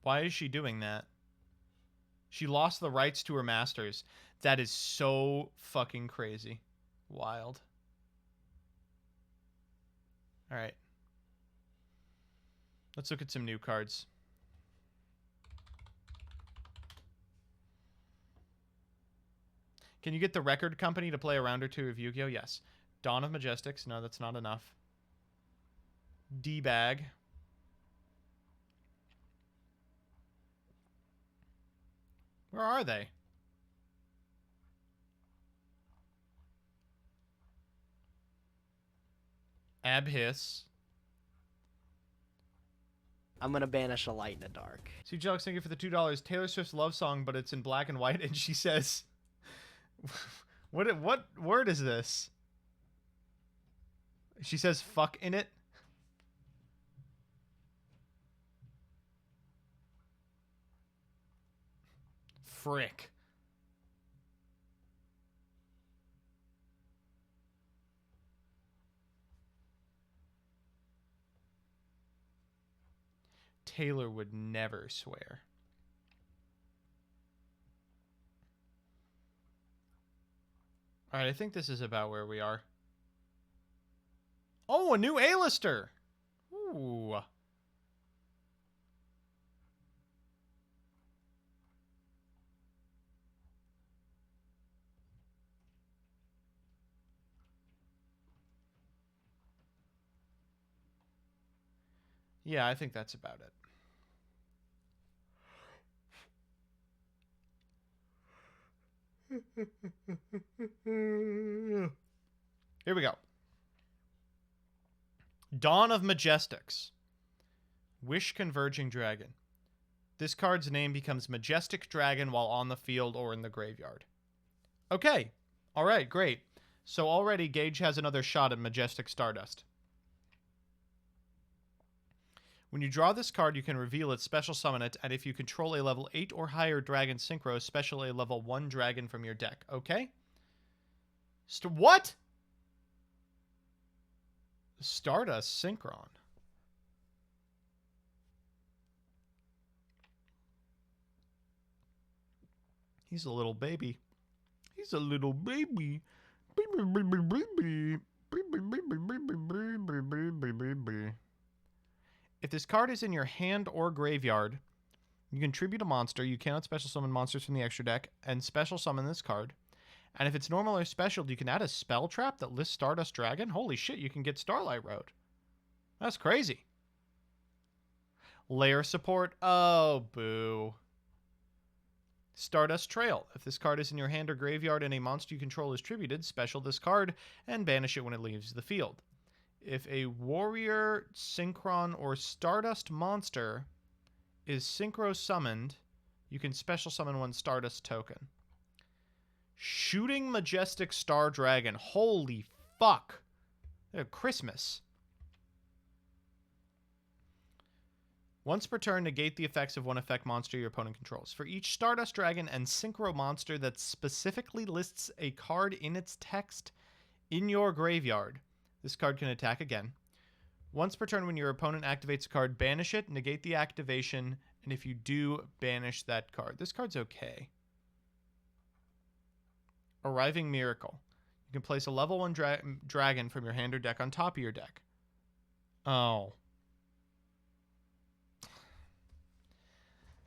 Why is she doing that? She lost the rights to her masters. That is so fucking crazy. Wild. All right. Let's look at some new cards. Can you get the record company to play a round or two of Yu-Gi-Oh? Yes. Dawn of Majestics. No, that's not enough. D-Bag. Where are they? Abhiss. I'm gonna banish a light in the dark. See, Jelix, thank you for the $2. Taylor Swift's love song, but it's in black and white, and she says, "What word is this?" She says "fuck" in it. Frick. Taylor would never swear. All right, I think this is about where we are. Oh, a new A-lister. Ooh. Yeah, I think that's about it. Here we go. Dawn of Majestics. Wish Converging Dragon. This card's name becomes Majestic Dragon while on the field or in the graveyard. Okay. All right, great. So already Gage has another shot at Majestic Stardust. When you draw this card, you can reveal it, special summon it, and if you control a level 8 or higher dragon synchro, special a level 1 dragon from your deck. Okay? What? Stardust Synchron. He's a little baby. He's a little baby. If this card is in your hand or graveyard, you can tribute a monster. You cannot special summon monsters from the extra deck and special summon this card. And if it's normal or special, you can add a spell trap that lists Stardust Dragon. Holy shit, you can get Starlight Road. That's crazy. Lair support. Oh, boo. Stardust Trail. If this card is in your hand or graveyard and a monster you control is tributed, special this card and banish it when it leaves the field. If a warrior, synchron, or Stardust monster is synchro summoned, you can special summon one Stardust token. Shooting Majestic Star Dragon. Holy fuck. Christmas. Once per turn, negate the effects of one effect monster your opponent controls. For each Stardust Dragon and Synchro monster that specifically lists a card in its text in your graveyard, this card can attack again. Once per turn, when your opponent activates a card, banish it, negate the activation, and if you do, banish that card. This card's okay. Arriving Miracle. You can place a level 1 dragon from your hand or deck on top of your deck. Oh.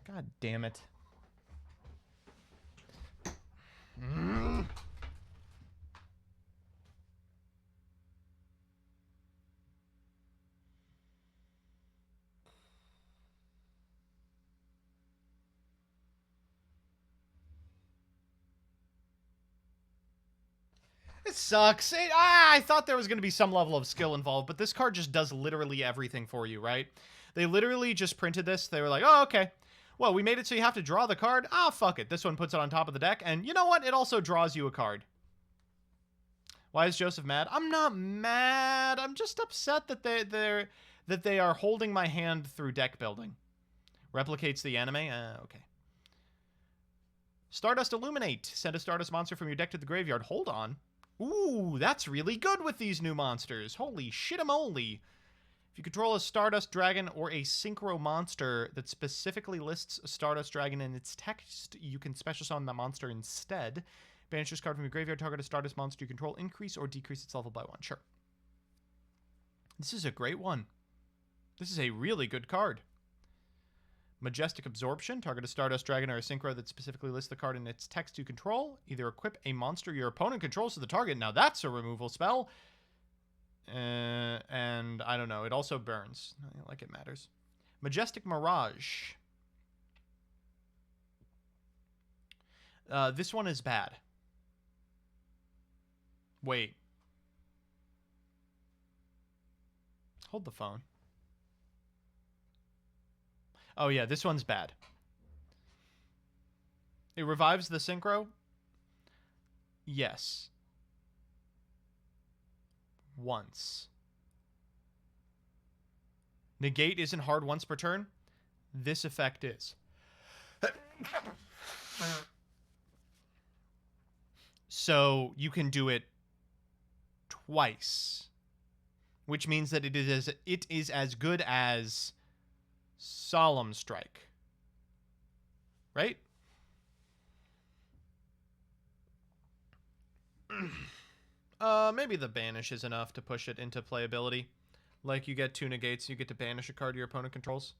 God damn it. It sucks. I thought there was going to be some level of skill involved, but this card just does literally everything for you, right? They literally just printed this. They were like, oh, okay. Well, we made it so you have to draw the card. Ah, fuck it. This one puts it on top of the deck, and you know what? It also draws you a card. Why is Joseph mad? I'm not mad. I'm just upset that they are holding my hand through deck building. Replicates the anime? Okay. Stardust Illuminate. Send a Stardust monster from your deck to the graveyard. Hold on. Ooh, that's really good with these new monsters. Holy shit-a-moly. If you control a Stardust Dragon or a Synchro monster that specifically lists a Stardust Dragon in its text, you can special summon that monster instead. Banish this card from your graveyard. Target a Stardust monster you control. Increase or decrease its level by 1. Sure. This is a great one. This is a really good card. Majestic Absorption. Target a Stardust Dragon or a Synchro that specifically lists the card in its text you control. Either equip a monster your opponent controls to the target. Now that's a removal spell. And I don't know. It also burns. Like it matters. Majestic Mirage. This one is bad. Wait. Hold the phone. Oh, yeah, this one's bad. It revives the Synchro? Yes. Once. Negate isn't hard once per turn. This effect is. So you can do it twice. Which means that it is as good as Solemn Strike. Right? Maybe the banish is enough to push it into playability. Like you get 2 negates, you get to banish a card your opponent controls.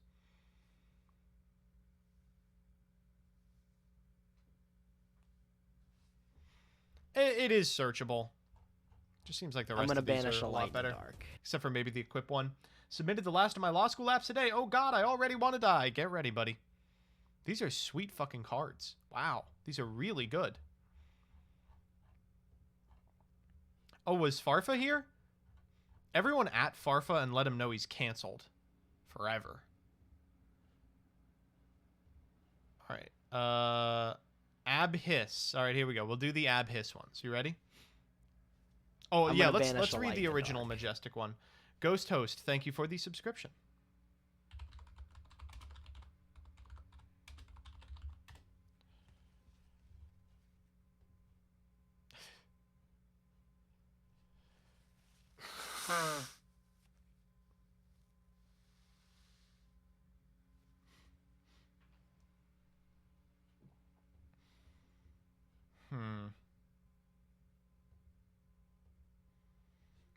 It is searchable. Just seems like the rest of these are a lot better. Except for maybe the equip one. Submitted the last of my law school apps today. Oh god, I already want to die. Get ready, buddy. These are sweet fucking cards. Wow. These are really good. Oh, was Farfa here? Everyone at Farfa and let him know he's canceled. Forever. Alright. Ab Hiss. Alright, here we go. We'll do the Ab Hiss ones. You ready? Oh, yeah, let's read the original Majestic one. Ghost Host, thank you for the subscription.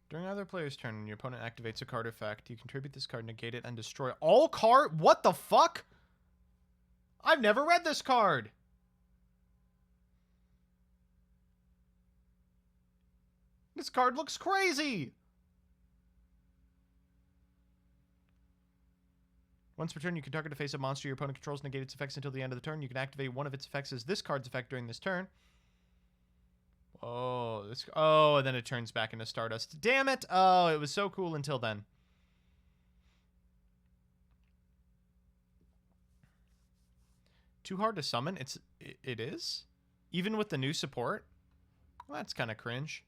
During either player's turn, when your opponent activates a card effect, you contribute this card, negate it, and destroy all card. What the fuck? I've never read this card. This card looks crazy. Once per turn, you can target a face-up monster your opponent controls, negate its effects until the end of the turn. You can activate one of its effects as this card's effect during this turn. Oh, and then it turns back into Stardust. Damn it! Oh, it was so cool until then. Too hard to summon? It is? Even with the new support? Well, that's kind of cringe.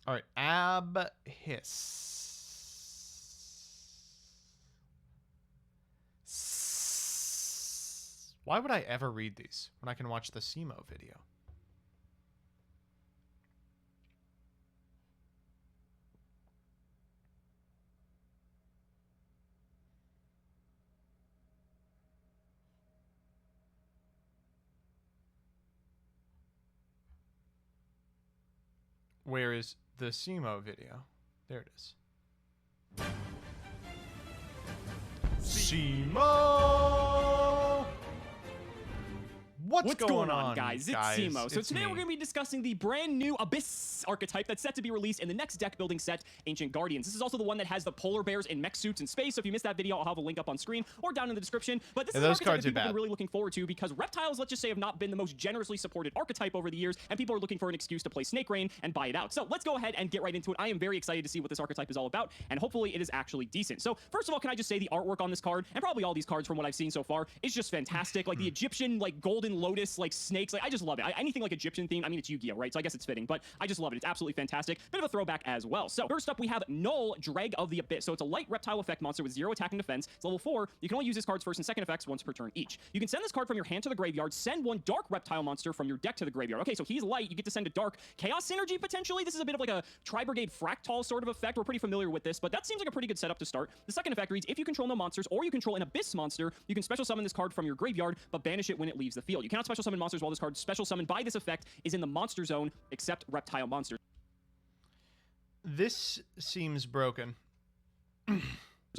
All right, Abhiss. Why would I ever read these when I can watch the SEMO video? Where is the SEMO video? There it is. SEMO! What's going on, guys? It's SEMO. So today we're going to be discussing the brand new Abyss archetype that's set to be released in the next deck building set, Ancient Guardians. This is also the one that has the polar bears in mech suits in space. So if you missed that video, I'll have a link up on screen or down in the description. But this is an archetype that people have been really looking forward to because reptiles, let's just say, have not been the most generously supported archetype over the years, and people are looking for an excuse to play Snake Rain and buy it out. So let's go ahead and get right into it. I am very excited to see what this archetype is all about, and hopefully it is actually decent. So first of all, can I just say the artwork on this card, and probably all these cards from what I've seen so far, is just fantastic. Like the Egyptian, like golden lotus, like snakes. Like I just love it. Anything like Egyptian theme. I mean, it's Yu-Gi-Oh, right? So I guess it's fitting, but I just love it. It's absolutely fantastic. Bit of a throwback as well. So first up, we have Null, Dreg of the Abyss. So it's a light reptile effect monster with 0 attack and defense. It's level 4. You can only use this card's first and second effects once per turn each. You can send this card from your hand to the graveyard. Send one dark reptile monster from your deck to the graveyard. Okay, so he's light. You get to send a dark chaos synergy potentially. This is a bit of like a Tri-Brigade Fractal sort of effect. We're pretty familiar with this, but that seems like a pretty good setup to start. The second effect reads, if you control no monsters or you control an Abyss monster, you can special summon this card from your graveyard, but banish it when it leaves the field. You cannot special summon monsters while this card special summoned by this effect is in the monster zone, except reptile monsters. This seems broken.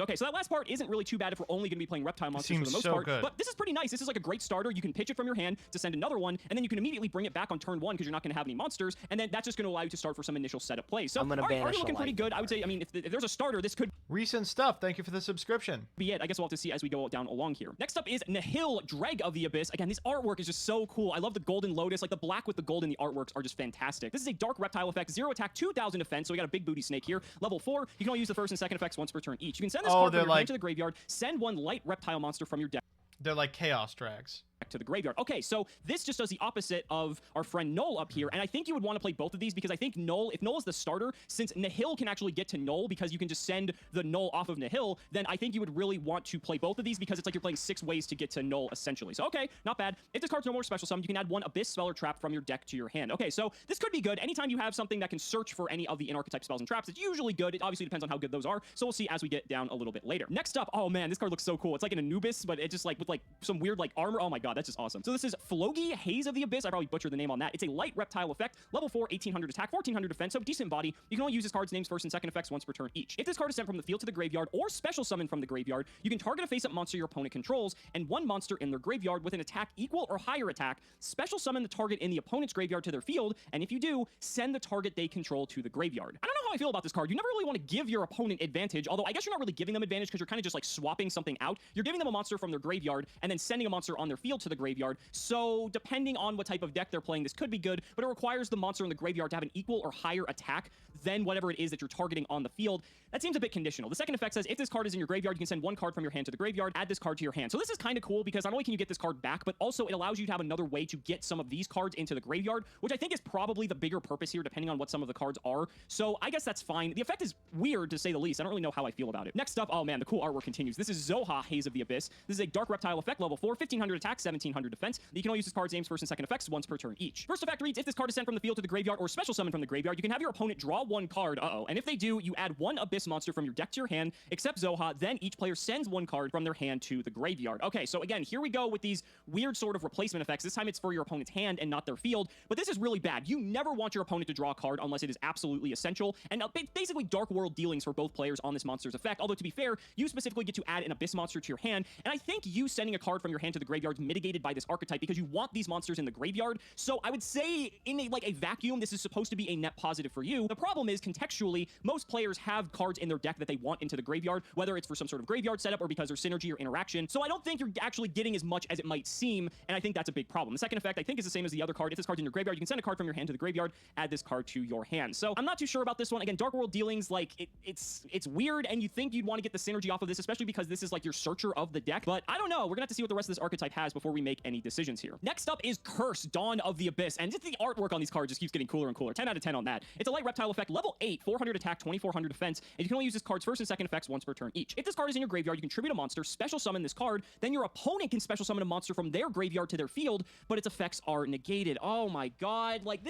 Okay, so that last part isn't really too bad if we're only going to be playing reptile monsters for the most part. But this is pretty nice. This is like a great starter. You can pitch it from your hand to send another one, and then you can immediately bring it back on turn 1 because you're not going to have any monsters, and then that's just going to allow you to start for some initial setup plays. So already looking pretty good. I would say, I mean, if there's a starter, this could recent stuff. Thank you for the subscription. Be it. I guess we'll have to see as we go down along here. Next up is Nihil, Dreg of the Abyss. Again, this artwork is just so cool. I love the golden lotus. Like the black with the gold in the artworks are just fantastic. This is a dark reptile effect, 0 attack, 2,000 defense. So we got a big booty snake here. Level 4. You can only use the first and second effects once per turn each. You can send this card from your hand to the graveyard. Send one light reptile monster from your deck. They're like chaos drags. To the graveyard. Okay, so this just does the opposite of our friend Null up here, and I think you would want to play both of these because I think Null, if Null is the starter, since Nihil can actually get to Null because you can just send the Null off of Nihil, then I think you would really want to play both of these because it's like you're playing 6 ways to get to Null, essentially. So, okay, not bad. If this card's no more special summon, you can add one Abyss spell or trap from your deck to your hand. Okay, so this could be good. Anytime you have something that can search for any of the in-archetype spells and traps, it's usually good. It obviously depends on how good those are, so we'll see as we get down a little bit later. Next up, oh man, this card looks so cool. It's like an Anubis, but it just like with like some weird like armor. Oh my god, that's just awesome. So this is Flogi, Haze of the Abyss. I probably butchered the name on that. It's a light reptile effect, level 4, 1800 attack, 1400 defense, so decent body. You can only use this card's name's first and second effects once per turn each. If this card is sent from the field to the graveyard or special summon from the graveyard, you can target a face-up monster your opponent controls and one monster in their graveyard with an attack equal or higher attack, special summon the target in the opponent's graveyard to their field, and if you do, send the target they control to the graveyard. I don't know how I feel about this card. You never really want to give your opponent advantage, although I guess you're not really giving them advantage because you're kind of just like swapping something out. You're giving them a monster from their graveyard and then sending a monster on their field to the graveyard, so depending on what type of deck they're playing, this could be good, but it requires the monster in the graveyard to have an equal or higher attack than whatever it is that you're targeting on the field. That seems a bit conditional. The second effect says, if this card is in your graveyard, you can send one card from your hand to the graveyard, add this card to your hand. So this is kind of cool because not only can you get this card back, but also it allows you to have another way to get some of these cards into the graveyard, which I think is probably the bigger purpose here, depending on what some of the cards are. So I guess that's fine. The effect is weird, to say the least. I don't really know how I feel about it. Next up, oh man, the cool artwork continues. This is Zoha, Haze of the Abyss. This is a dark reptile effect, level 4, 1500 attack, 1700 defense. You can only use this card's name's first and second effects once per turn each. First effect reads, if this card is sent from the field to the graveyard or special summon from the graveyard, you can have your opponent draw one card, and if they do, you add one Abyss monster from your deck to your hand, except Zoha, then each player sends one card from their hand to the graveyard. Okay, so again, here we go with these weird sort of replacement effects. This time it's for your opponent's hand and not their field, but this is really bad. You never want your opponent to draw a card unless it is absolutely essential, and basically Dark World dealings for both players on this monster's effect, although to be fair, you specifically get to add an Abyss monster to your hand, and I think you sending a card from your hand to the graveyard is mitigated by this archetype because you want these monsters in the graveyard, so I would say in a vacuum, this is supposed to be a net positive for you. The problem is, contextually, most players have cards in their deck that they want into the graveyard, whether it's for some sort of graveyard setup or because there's synergy or interaction, so I don't think you're actually getting as much as it might seem, and I think that's a big problem. The second effect, I think, is the same as the other card. If this card's in your graveyard, you can send a card from your hand to the graveyard, add this card to your hand. So I'm not too sure about this one. Again, Dark World dealings, like, it's weird, and you think you'd want to get the synergy off of this, especially because this is like your searcher of the deck, but I don't know. We're gonna have to see what the rest of this archetype has before before we make any decisions here. Next up is Curse, Dawn of the Abyss, and just the artwork on these cards just keeps getting cooler and cooler. 10 out of 10 on that. It's a light reptile effect, level 8, 400 attack, 2400 defense, and you can only use this card's first and second effects once per turn each. If this card is in your graveyard, you contribute a monster, special summon this card, then your opponent can special summon a monster from their graveyard to their field, but its effects are negated. Oh my god, like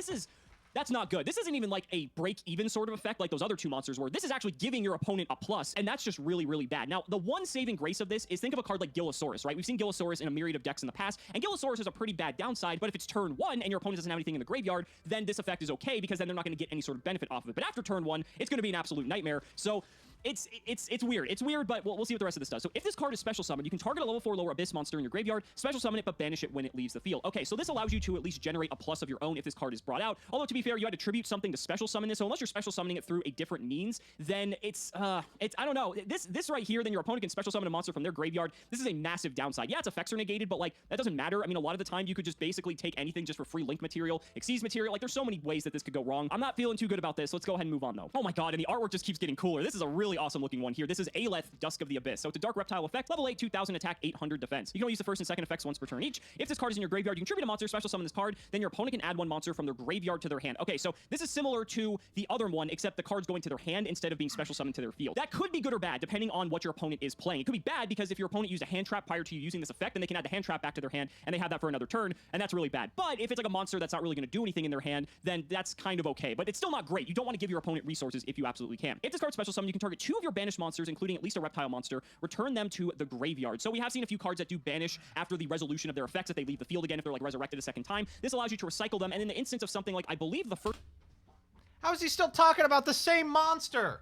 that's not good. This isn't even like a break-even sort of effect like those other two monsters were. This is actually giving your opponent a plus, and that's just really, really bad. Now, the one saving grace of this is think of a card like Gillosaurus, right? We've seen Gillosaurus in a myriad of decks in the past, and Gillosaurus has a pretty bad downside, but if it's turn 1 and your opponent doesn't have anything in the graveyard, then this effect is okay because then they're not going to get any sort of benefit off of it. But after turn 1, it's going to be an absolute nightmare. So it's weird. It's weird, but we'll see what the rest of this does. So if this card is special summoned, you can target a level 4 lower abyss monster in your graveyard, special summon it, but banish it when it leaves the field. Okay, so this allows you to at least generate a plus of your own if this card is brought out. Although, to be fair, you had to tribute something to special summon this, so unless you're special summoning it through a different means, then it's I don't know. This right here, then your opponent can special summon a monster from their graveyard. This is a massive downside. Yeah, its effects are negated, but like that doesn't matter. I mean, a lot of the time you could just basically take anything just for free link material, Xyz material. Like there's so many ways that this could go wrong. I'm not feeling too good about this. Let's go ahead and move on though. Oh my god, and the artwork just keeps getting cooler. This is a really awesome looking one here. This is Aleph, Dusk of the Abyss. So it's a dark reptile effect, level 8, 2000 attack, 800 defense. You can only use the first and second effects once per turn each. If this card is in your graveyard, you contribute a monster, special summon this card, then your opponent can add one monster from their graveyard to their hand. Okay, so this is similar to the other one, except the card's going to their hand instead of being special summoned to their field. That could be good or bad, depending on what your opponent is playing. It could be bad because if your opponent used a hand trap prior to you using this effect, then they can add the hand trap back to their hand, and they have that for another turn, and that's really bad. But if it's like a monster that's not really going to do anything in their hand, then that's kind of okay. But it's still not great. You don't want to give your opponent resources if you absolutely can. If this card's special summon, you can target 2 of your banished monsters, including at least a reptile monster, return them to the graveyard. So we have seen a few cards that do banish after the resolution of their effects if they leave the field again, if they're like resurrected a second time. This allows you to recycle them, and in the instance of something like, I believe the first How is he still talking about the same monster?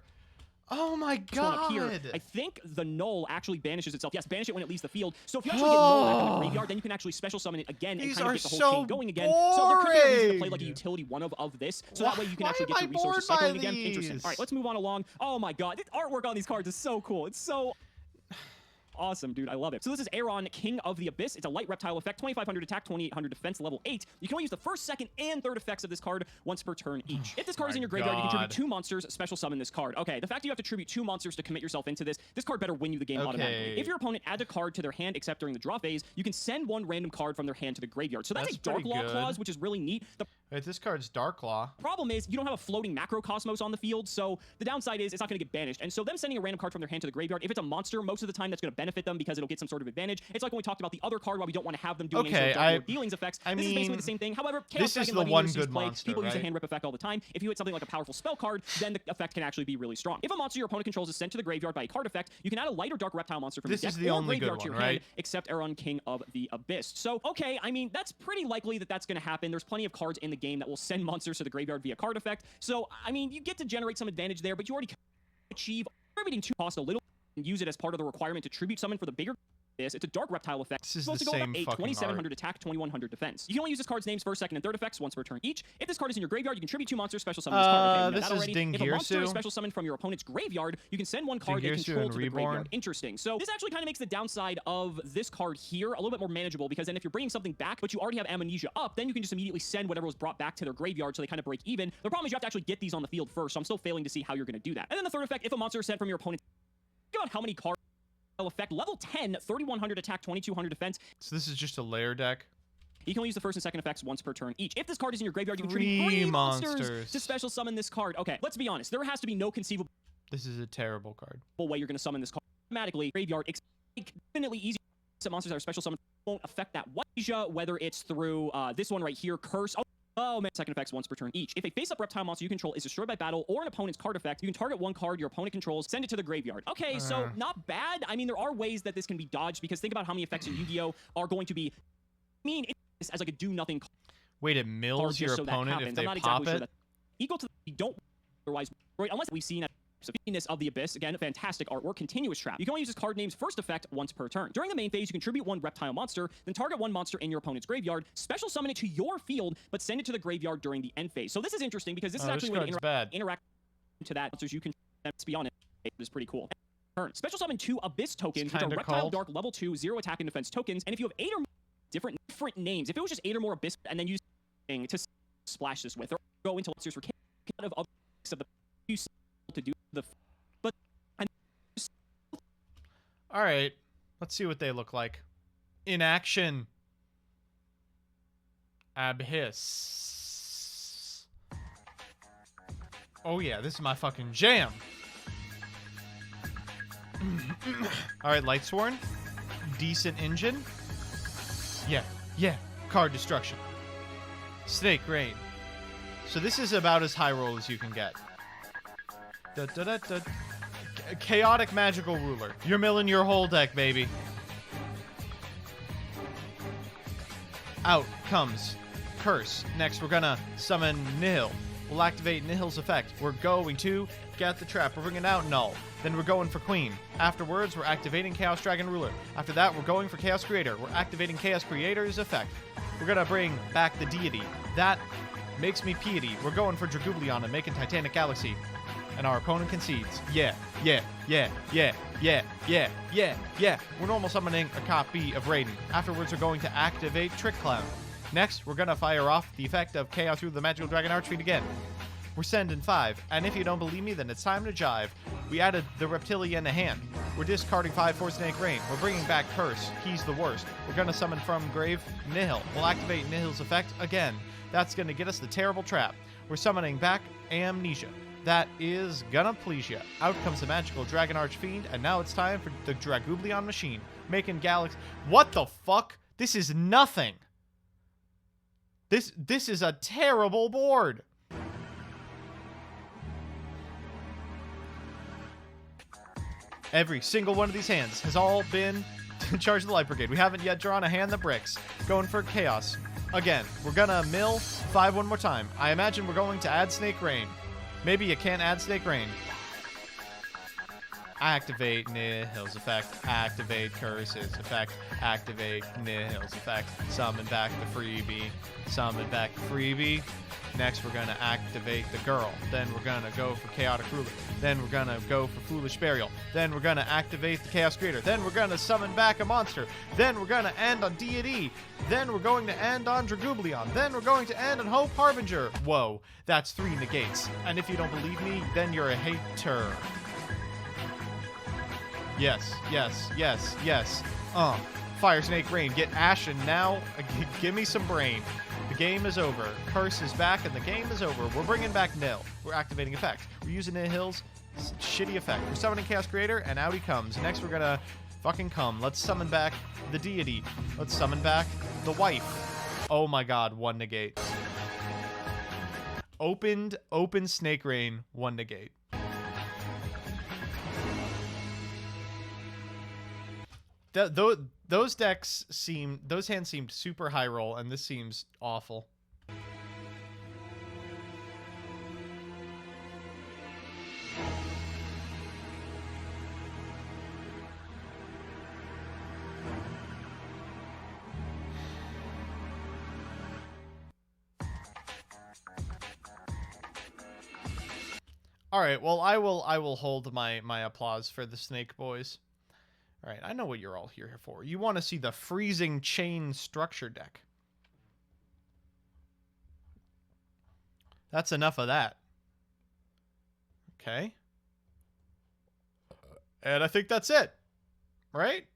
Oh my god. one up here, I think the null actually banishes itself. Yes, banish it when it leaves the field. So if you actually get null back in the graveyard, then you can actually special summon it again and kind of get the whole chain going again. So there could be a reason to play like a utility one of this, so that way you can actually get your resources cycling again. Interesting. All right, let's move on along. Oh my god, the artwork on these cards is so cool. It's so awesome, dude. I love it. So this is Aaron, King of the Abyss. It's a light reptile effect, 2500 attack, 2800 defense, level 8. You can only use the first, second, and third effects of this card once per turn each. If this card is in your graveyard, you can tribute 2 monsters, special summon this card. Okay, the fact that you have to tribute 2 monsters to commit yourself into this card better win you the game automatically. If your opponent adds a card to their hand except during the draw phase, you can send 1 random card from their hand to the graveyard. So that's a Dark Law clause, which is really neat. Wait, this card's Dark Law. Problem is, you don't have a floating macrocosmos on the field, so the downside is it's not going to get banished. And so them sending a random card from their hand to the graveyard, if it's a monster, most of the time that's going to benefit them because it'll get some sort of advantage. It's like when we talked about the other card why we don't want to have them doing any sort of Dark Lord dealings effects. This is basically the same thing. However, Chaos this is Dragon the one Gladiator good play. monster, People use the right? hand rip effect all the time. If you hit something like a powerful spell card, then the effect can actually be really strong. If a monster your opponent controls is sent to the graveyard by a card effect, you can add a light or dark reptile monster from This your is deck the or only graveyard good to your one, hand, right? except Aaron, King of the Abyss. So, okay, I mean, that's pretty likely that that's going to happen. There's plenty of cards in the game that will send monsters to the graveyard via card effect. So, I mean, you get to generate some advantage there, but you already achieve contributing 2 cost a little and use it as part of the requirement to tribute summon for the bigger. It's a dark reptile effect. This is supposed the to go same about 8, fucking 2700 attack, 2100 defense. You can only use this card's names first, second, and third effects once per turn each. If this card is in your graveyard, you contribute 2 monsters, special summon this card. Okay, we know this that is already. If a monster is Dingirsu. special summoned from your opponent's graveyard, you can send 1 card they Dingirsu control and to the Reborn. graveyard. Interesting. So this actually kind of makes the downside of this card here a little bit more manageable, because then if you're bringing something back, but you already have amnesia up, then you can just immediately send whatever was brought back to their graveyard, so they kind of break even. The problem is you have to actually get these on the field first, so I'm still failing to see how you're going to do that. And then the third effect, if a monster is sent from your opponent's, think about how many cards effect, level 10, 3100 attack, 2200 defense. So this is just a layer deck. You can only use the first and second effects once per turn each. If this card is in your graveyard, you can 3 tribute 3 monsters to special summon this card. Okay, let's be honest. There has to be no conceivable This is a terrible card. way you're going to summon this card automatically. Graveyard, infinitely easy. Some monsters that are special summoned won't affect that one, whether it's through this one right here, Curse. Oh man, second effects once per turn each. If a face-up reptile monster you control is destroyed by battle or an opponent's card effect, you can target 1 card your opponent controls, send it to the graveyard. Okay, so not bad. I mean, there are ways that this can be dodged, because think about how many effects in Yu-Gi-Oh are going to be. I mean, it's as like a do nothing card. Wait, it mills Just your so that opponent happens. if they I'm not pop exactly sure it? that equal to you don't otherwise, right? Unless we've seen that. So Venus of the Abyss, again, fantastic artwork, continuous trap. You can only use this card name's first effect once per turn. During the main phase, you contribute 1 reptile monster, then target 1 monster in your opponent's graveyard, special summon it to your field, but send it to the graveyard during the end phase. So this is interesting, because this is actually when interact to that monsters you can, let's be honest, it is pretty cool. Turn. Special summon 2 Abyss tokens, which are reptile cold. dark level 2, 0 attack and defense tokens, and if you have 8 or more different names, if it was just 8 or more Abyss, and then use thing to splash this with, or go into monsters for kind of other of the to do the. All right, let's see what they look like in action. Abyss. Oh yeah, this is my fucking jam. All right, Lightsworn. Decent engine. Yeah, yeah. Card destruction. Snake Rain. So this is about as high roll as you can get. Chaotic Magical Ruler. You're milling your whole deck, baby. Out comes Curse. Next, we're gonna summon Nihil. We'll activate Nihil's effect. We're going to get the trap. We're bringing out Null. Then we're going for Queen. Afterwards, we're activating Chaos Dragon Ruler. After that, we're going for Chaos Creator. We're activating Chaos Creator's effect. We're gonna bring back the Deity. That makes me Piety. We're going for Dragoublion and making Titanic Galaxy. And our opponent concedes. Yeah. We're normal summoning a copy of Raiden. Afterwards, we're going to activate Trick Clown. Next, we're gonna fire off the effect of Chaos through the Magical Dragon Archfiend again. We're sending 5, and if you don't believe me, then it's time to jive. We added the Reptilia in a hand. We're discarding 5 for Snake Rain. We're bringing back Curse. He's the worst. We're gonna summon from grave Nihil. We'll activate Nihil's effect again. That's gonna get us the terrible trap. We're summoning back Amnesia. That is gonna please ya. Out comes the Magical Dragon Archfiend, and now it's time for the Dragoublion machine. Making Galaxy... What the fuck? This is nothing. This is a terrible board. Every single one of these hands has all been to charge the Light Brigade. We haven't yet drawn a hand that bricks. Going for Chaos. Again, we're gonna mill 5 one more time. I imagine we're going to add Snake Rain. Maybe you can't add Snake Rain. Activate Nihil's effect. Activate Curse's effect. Activate Nihil's effect. Summon back the freebie. Summon back the freebie. Next, we're going to activate the girl. Then we're going to go for Chaotic Ruler. Then we're going to go for Foolish Burial. Then we're going to activate the Chaos Creator. Then we're going to summon back a monster. Then we're going to end on Deity. Then we're going to end on Dragoublion. Then we're going to end on Hope Harbinger. Whoa, that's 3 negates. And if you don't believe me, then you're a hater. Yes. Fire Snake Rain. Get Ashen now. Give me some brain. The game is over. Curse is back, and the game is over. We're bringing back Nil. We're activating effect. We're using Nihil's shitty effect. We're summoning Chaos Creator, and out he comes. Next, we're gonna fucking come. Let's summon back the Deity. Let's summon back the Wife. Oh my god, 1 negate. Open Snake Rain, 1 negate. Those hands seemed super high roll, and this seems awful. All right, well, I will hold my applause for the Snake Boys. All right, I know what you're all here for. You want to see the Freezing Chain Structure deck. That's enough of that. Okay. And I think that's it. Right?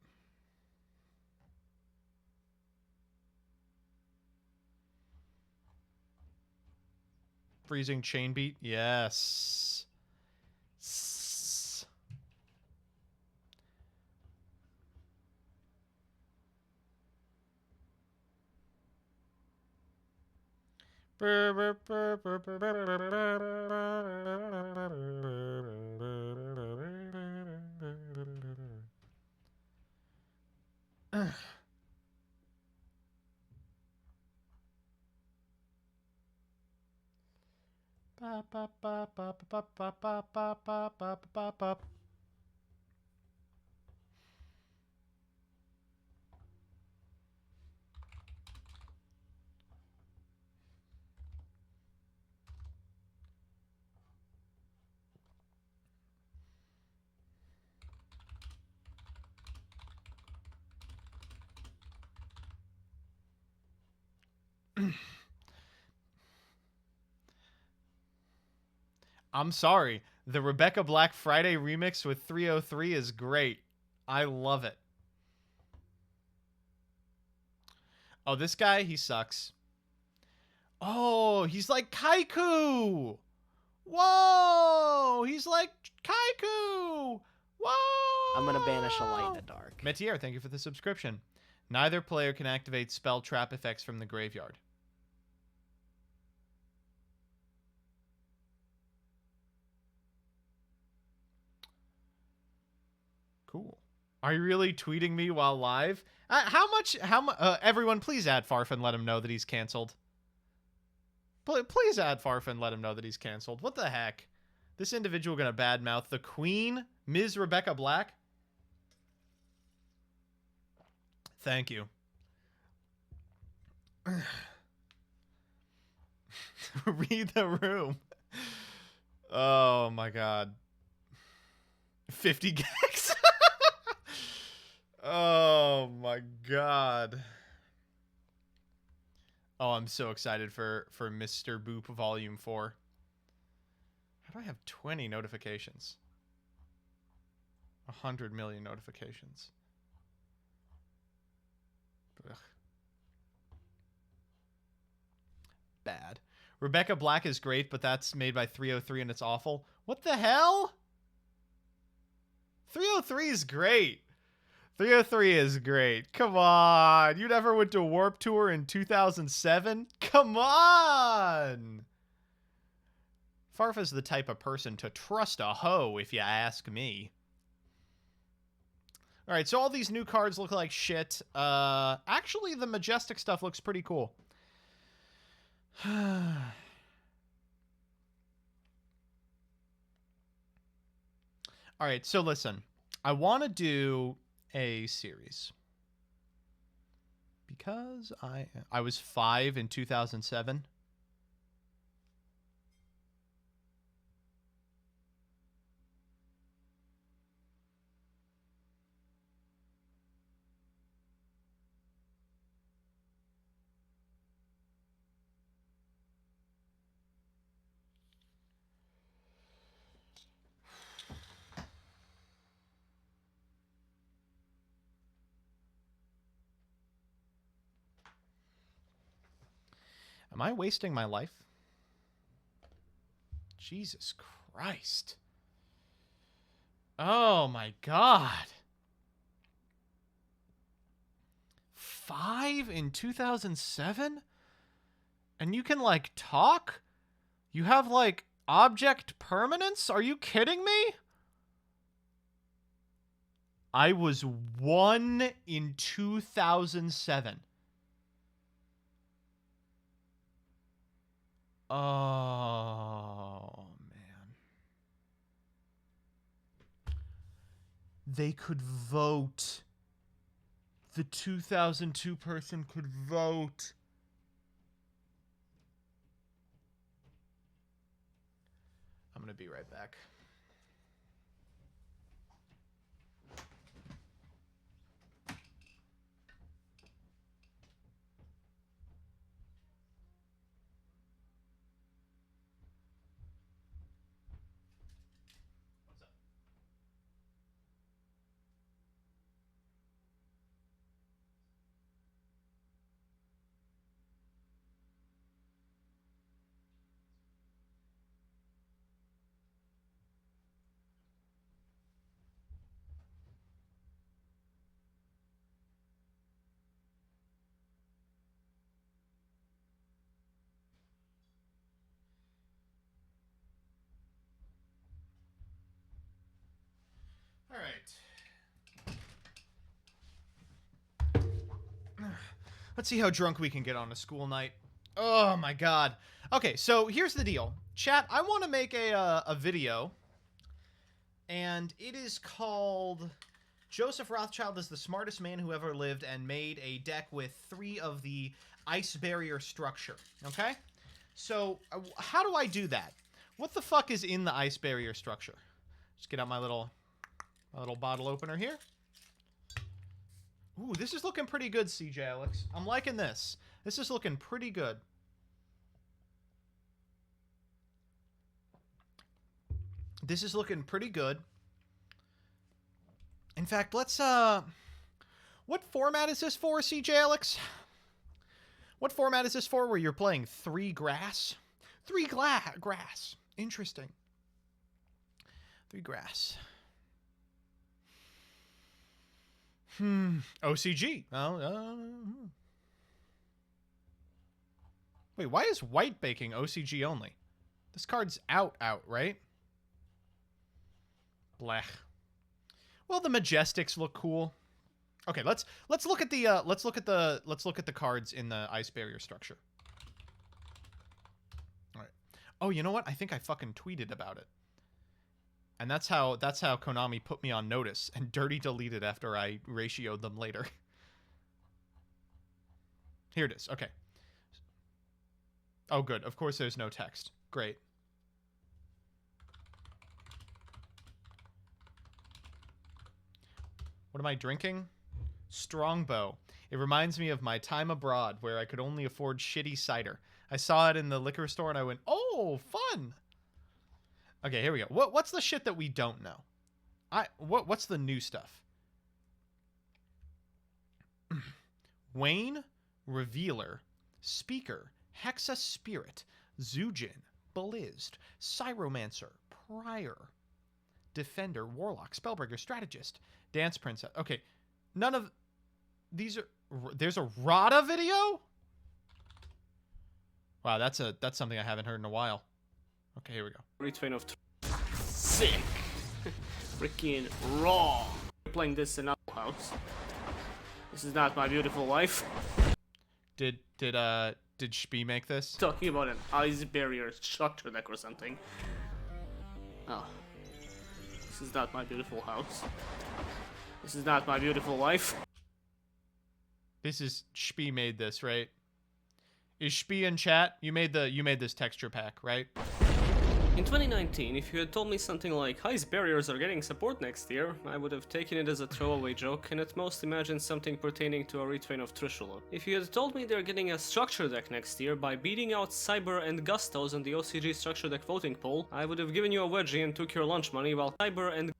Freezing Chain Beat. Yes. I'm sorry. The Rebecca Black Friday remix with 303 is great. I love it. Oh, this guy, he sucks. Oh, he's like Kaiku. Whoa, he's like Kaiku. Whoa. I'm gonna banish a light in the dark. Metier, thank you for the subscription. Neither player can activate spell trap effects from the graveyard. Cool. Are you really tweeting me while live? How much? Everyone, please add Farfa and let him know that he's canceled. Please add Farfa and let him know that he's canceled. What the heck? This individual gonna badmouth the Queen, Ms. Rebecca Black? Thank you. Read the room. Oh my god. 50 gigs. Oh my god. Oh, I'm so excited for Mr. Boop Volume 4. How do I have 20 notifications? 100 million notifications. Ugh. Bad. Rebecca Black is great, but that's made by 303 and it's awful. What the hell? 303 is great. 303 is great. Come on. You never went to Warp Tour in 2007? Come on. Farfa's the type of person to trust a hoe, if you ask me. All right, so all these new cards look like shit. Actually, the Majestic stuff looks pretty cool. All right, so listen. I want to do a series. Because I was 5 in 2007. Am I wasting my life? Jesus Christ. Oh my god. 5 in 2007? And you can, like, talk? You have, like, object permanence? Are you kidding me? I was 1 in 2007. Oh, man. They could vote. The 2002 person could vote. I'm going to be right back. All right. Let's see how drunk we can get on a school night. Oh my god. Okay, so here's the deal. Chat, I want to make a video. And it is called Joseph Rothschild is the smartest man who ever lived and made a deck with 3 of the ice barrier structure. Okay? So, how do I do that? What the fuck is in the ice barrier structure? Just get out my little bottle opener here. Ooh, this is looking pretty good, CJ Alex. I'm liking this. This is looking pretty good. This is looking pretty good. In fact, let's what format is this for, CJ Alex? What format is this for where you're playing 3 grass? 3 grass. Interesting. 3 grass. OCG. Wait, why is white baking OCG only? This card's out, right? Blech. Well, the Majestics look cool. Okay, let's look at the cards in the Ice Barrier structure. All right. Oh, you know what? I think I fucking tweeted about it. And that's how Konami put me on notice and dirty deleted after I ratioed them later. Here it is. Okay. Oh, good. Of course there's no text. Great. What am I drinking? Strongbow. It reminds me of my time abroad where I could only afford shitty cider. I saw it in the liquor store and I went, oh, fun. Okay, here we go. What's the shit that we don't know? What's the new stuff? Wayne, Revealer, Speaker, Hexa Spirit, Zujin, Belizzed, Cyromancer, Prior, Defender, Warlock, Spellbreaker, Strategist, Dance Princess. Okay, none of these are... There's a Rada video? Wow, that's something I haven't heard in a while. Okay, here we go. Retrain of sick. Freaking raw. Playing this in our house. This is not my beautiful life. Did Shpee make this? Talking about an ice barrier structure deck or something. Oh. This is not my beautiful house. This is not my beautiful life. This is Shpee made this, right? Is Shpee in chat? You made this texture pack, right? In 2019, if you had told me something like ice barriers are getting support next year, I would have taken it as a throwaway joke and at most imagined something pertaining to a retrain of Trishula. If you had told me they're getting a structure deck next year by beating out Cyber and Gustos on the OCG structure deck voting poll, I would have given you a wedgie and took your lunch money while Cyber and...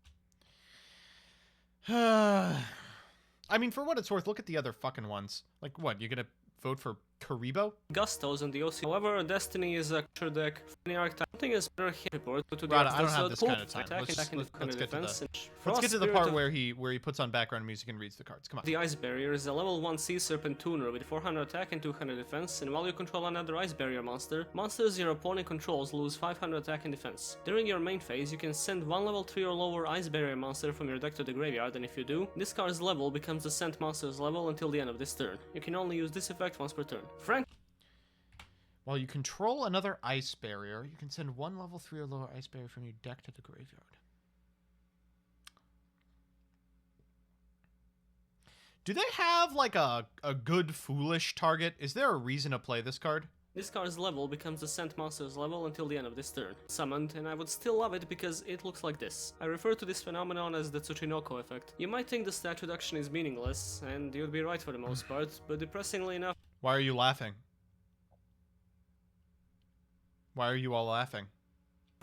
I mean, for what it's worth, look at the other fucking ones. Like, what, you gonna vote for Karibo? Gustos and the OC. However, Destiny is a structure deck. Any archetype. Something is better hit report to the Rada, I don't have this kind of time. Let's get to the part where he puts on background music and reads the cards. Come on. The Ice Barrier is a level 1 Sea Serpent Tuner with 400 attack and 200 defense, and while you control another Ice Barrier monster, monsters your opponent controls lose 500 attack and defense. During your main phase, you can send one level 3 or lower Ice Barrier monster from your deck to the graveyard, and if you do, this card's level becomes the sent monster's level until the end of this turn. You can only use this effect once per turn. While you control another Ice Barrier, you can send one level 3 or lower Ice Barrier from your deck to the graveyard. Do they have, like, a good foolish target? Is there a reason to play this card? This card's level becomes the sent monster's level until the end of this turn. Summoned, and I would still love it because it looks like this. I refer to this phenomenon as the Tsuchinoko effect. You might think the stat reduction is meaningless, and you'd be right for the most part, but depressingly enough... Why are you laughing? Why are you all laughing?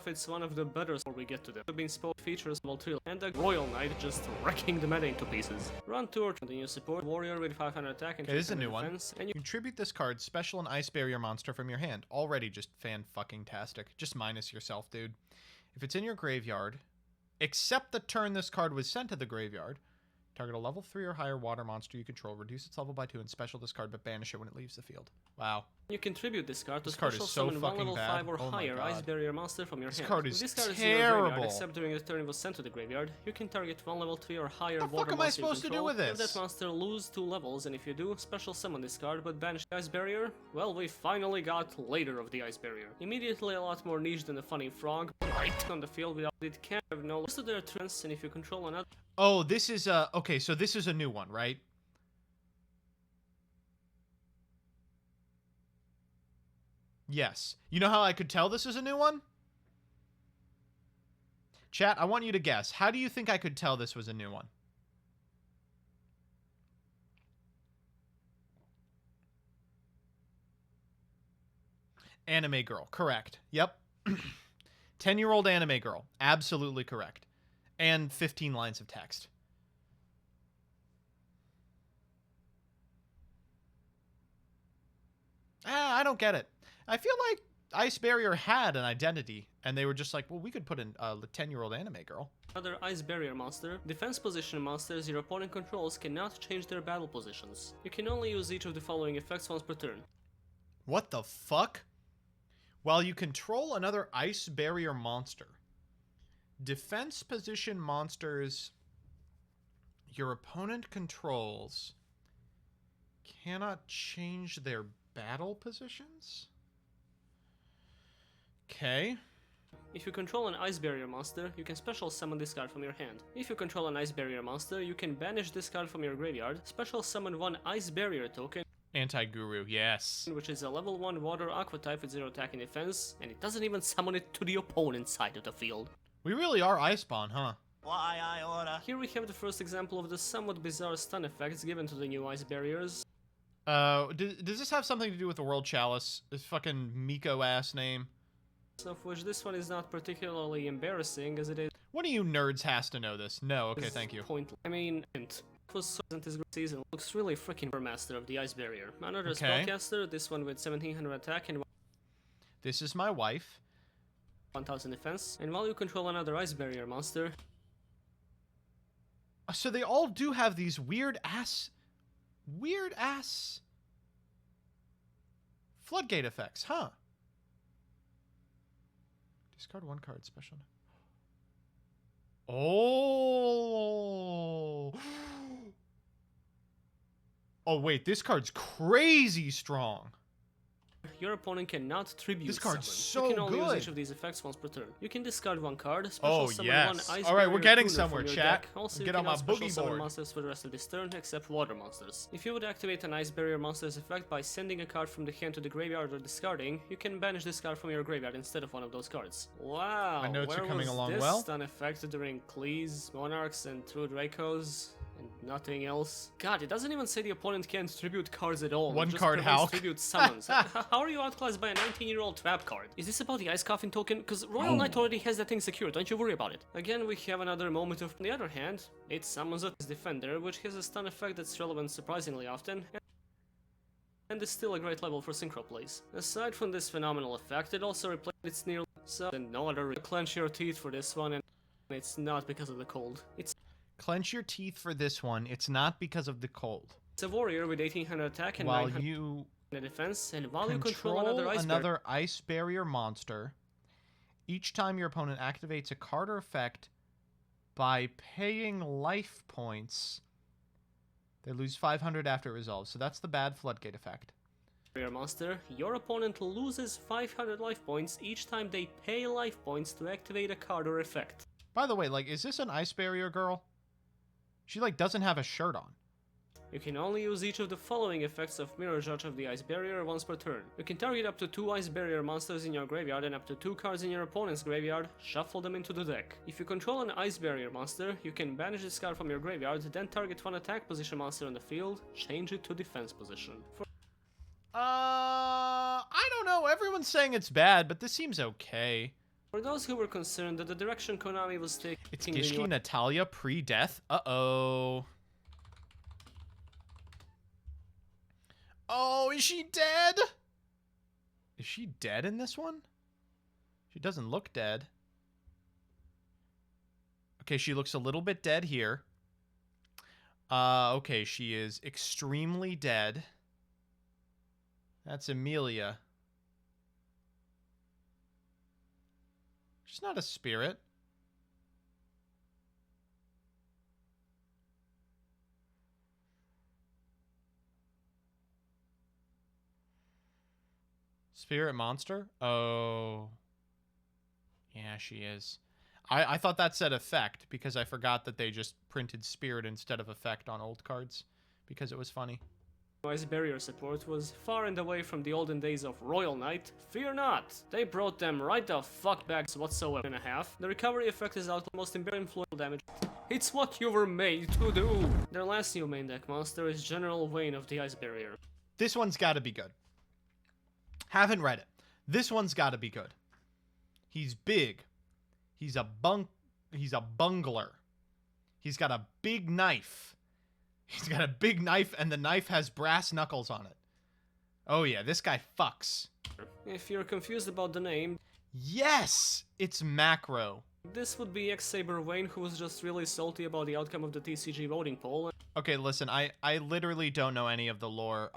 It's one of the better before we get to them. Been spoke features level 3 and a Royal Knight just wrecking the meta into pieces. Run 2 or continue support Warrior with 500 attack and this is a new defense, one. And you contribute this card, special and Ice Barrier monster from your hand. Already just fan-fucking-tastic. Just minus yourself, dude. If it's in your graveyard, except the turn this card was sent to the graveyard, target a level 3 or higher water monster you control, reduce its level by 2 and special this card, but banish it when it leaves the field. Wow. You contribute this card to this card special is so summon one level bad. 5 or higher Ice Barrier monster from your hand. Card is this card terrible. Is in your graveyard, except during the turn it was sent to the graveyard, you can target one level 3 or higher What the water fuck am I monster supposed to do with this? If that monster lose 2 levels, and if you do, special summon this card, but banish the Ice Barrier. Well, we finally got Later of the Ice Barrier. Immediately a lot more niche than the funny frog. Right on the field without it can have no rest of their turns, and if you control another... Oh, this is okay, so this is a new one, right? Yes. You know how I could tell this is a new one? Chat, I want you to guess. How do you think I could tell this was a new one? Anime girl. Correct. Yep. 10-year-old anime girl. Absolutely correct. And 15 lines of text. I don't get it. I feel like Ice Barrier had an identity, and they were just like, well, we could put in a 10-year-old anime girl. Another Ice Barrier monster. Defense position monsters your opponent controls cannot change their battle positions. You can only use each of the following effects once per turn. What the fuck? While you control another Ice Barrier monster, defense position monsters your opponent controls cannot change their battle positions? Okay. If you control an Ice Barrier monster, you can special summon this card from your hand. If you control an Ice Barrier monster, you can banish this card from your graveyard, special summon one Ice Barrier token, Anti-Guru, yes. which is a level 1 water aqua type with 0 attack and defense, and it doesn't even summon it to the opponent's side of the field. We really are Iceborne, huh? Why I order? Here we have the first example of the somewhat bizarre stun effects given to the new Ice Barriers. Does this have something to do with the World Chalice? This fucking Miko ass name? Of which this one is not particularly embarrassing, as it is One of you nerds has to know this. No, okay, thank you. pointless. I mean, it was this season looks really freaking master of the Ice Barrier. Another Okay. spellcaster, this one with 1700 attack and This is my wife. 1000 defense. And while you control another Ice Barrier monster, So they all do have these weird ass floodgate effects, huh? Discard one card, special. Oh. Oh wait, this card's crazy strong. your opponent cannot tribute This card's summon. so You can only good. use each of these effects once per turn. You can discard one card, special Oh, summon yes. one Ice All right, we're Barrier getting tuner somewhere, from your chat. deck. Also, Get you on cannot my special boogie summon board. monsters for the rest of this turn, except water monsters. If you would activate an Ice Barrier monster's effect by sending a card from the hand to the graveyard or discarding, you can banish this card from your graveyard instead of one of those cards. Wow, My notes are where coming was along this well. stun effect during Cleese, Monarchs, and True Dracos? And nothing else. God, it doesn't even say the opponent can't tribute cards at all. One It just card prevents Hulk. tribute summons. How are you outclassed by a 19-year-old trap card? Is this about the Ice Coffin token? Because Royal Knight already has that thing secured, don't you worry about it. Again, we have another moment of... On the other hand, it summons a Defender, which has a stun effect that's relevant surprisingly often, and is still a great level for synchro plays. Aside from this phenomenal effect, it also replaced its near... So, and no other... Clench your teeth for this one, and it's not because of the cold. It's Clench your teeth for this one. It's not because of the cold. a warrior with 1800 attack and While 900 you defense, and while you control control another ice barrier monster, each time your opponent activates a card or effect by paying life points, they lose 500 after it resolves. So that's the bad floodgate effect. barrier monster, your opponent loses 500 life points each time they pay life points to activate a card or effect. By the way, like, is this an ice barrier girl? She, like, doesn't have a shirt on. You can only use each of the following effects of Mirror Judge of the Ice Barrier once per turn. You can target up to 2 Ice Barrier monsters in your graveyard and up to 2 cards in your opponent's graveyard, shuffle them into the deck. If you control an Ice Barrier monster, you can banish this card from your graveyard, then target one attack position monster on the field, change it to defense position. I don't know. Everyone's saying it's bad, but this seems okay. For those who were concerned that the direction Konami was taking... It's the Gishki new- Natalia pre-death. Uh-oh. Oh, is she dead? Is she dead in this one? She doesn't look dead. Okay, she looks a little bit dead here. Okay, she is extremely dead. That's Amelia. She's not a spirit. Spirit monster? Oh. Yeah, she is. I thought that said effect because I forgot that they just printed spirit instead of effect on old cards because it was funny. Ice Barrier support was far and away from the olden days of Royal Knight. Fear not! They brought them right the fuck back whatsoever and a half. The recovery effect is almost influential damage. It's what you were made to do! Their last new main deck monster is General Wayne of the Ice Barrier. This one's got to be good. Haven't read it. This one's got to be good. He's big. He's a bungler. He's got a big knife. He's got a big knife, and the knife has brass knuckles on it. Oh yeah, this guy fucks. If you're confused about the name, Yes! It's Macro. this would be ex-Saber Wayne, who was just really salty about the outcome of the TCG voting poll. Okay, listen, I literally don't know any of the lore.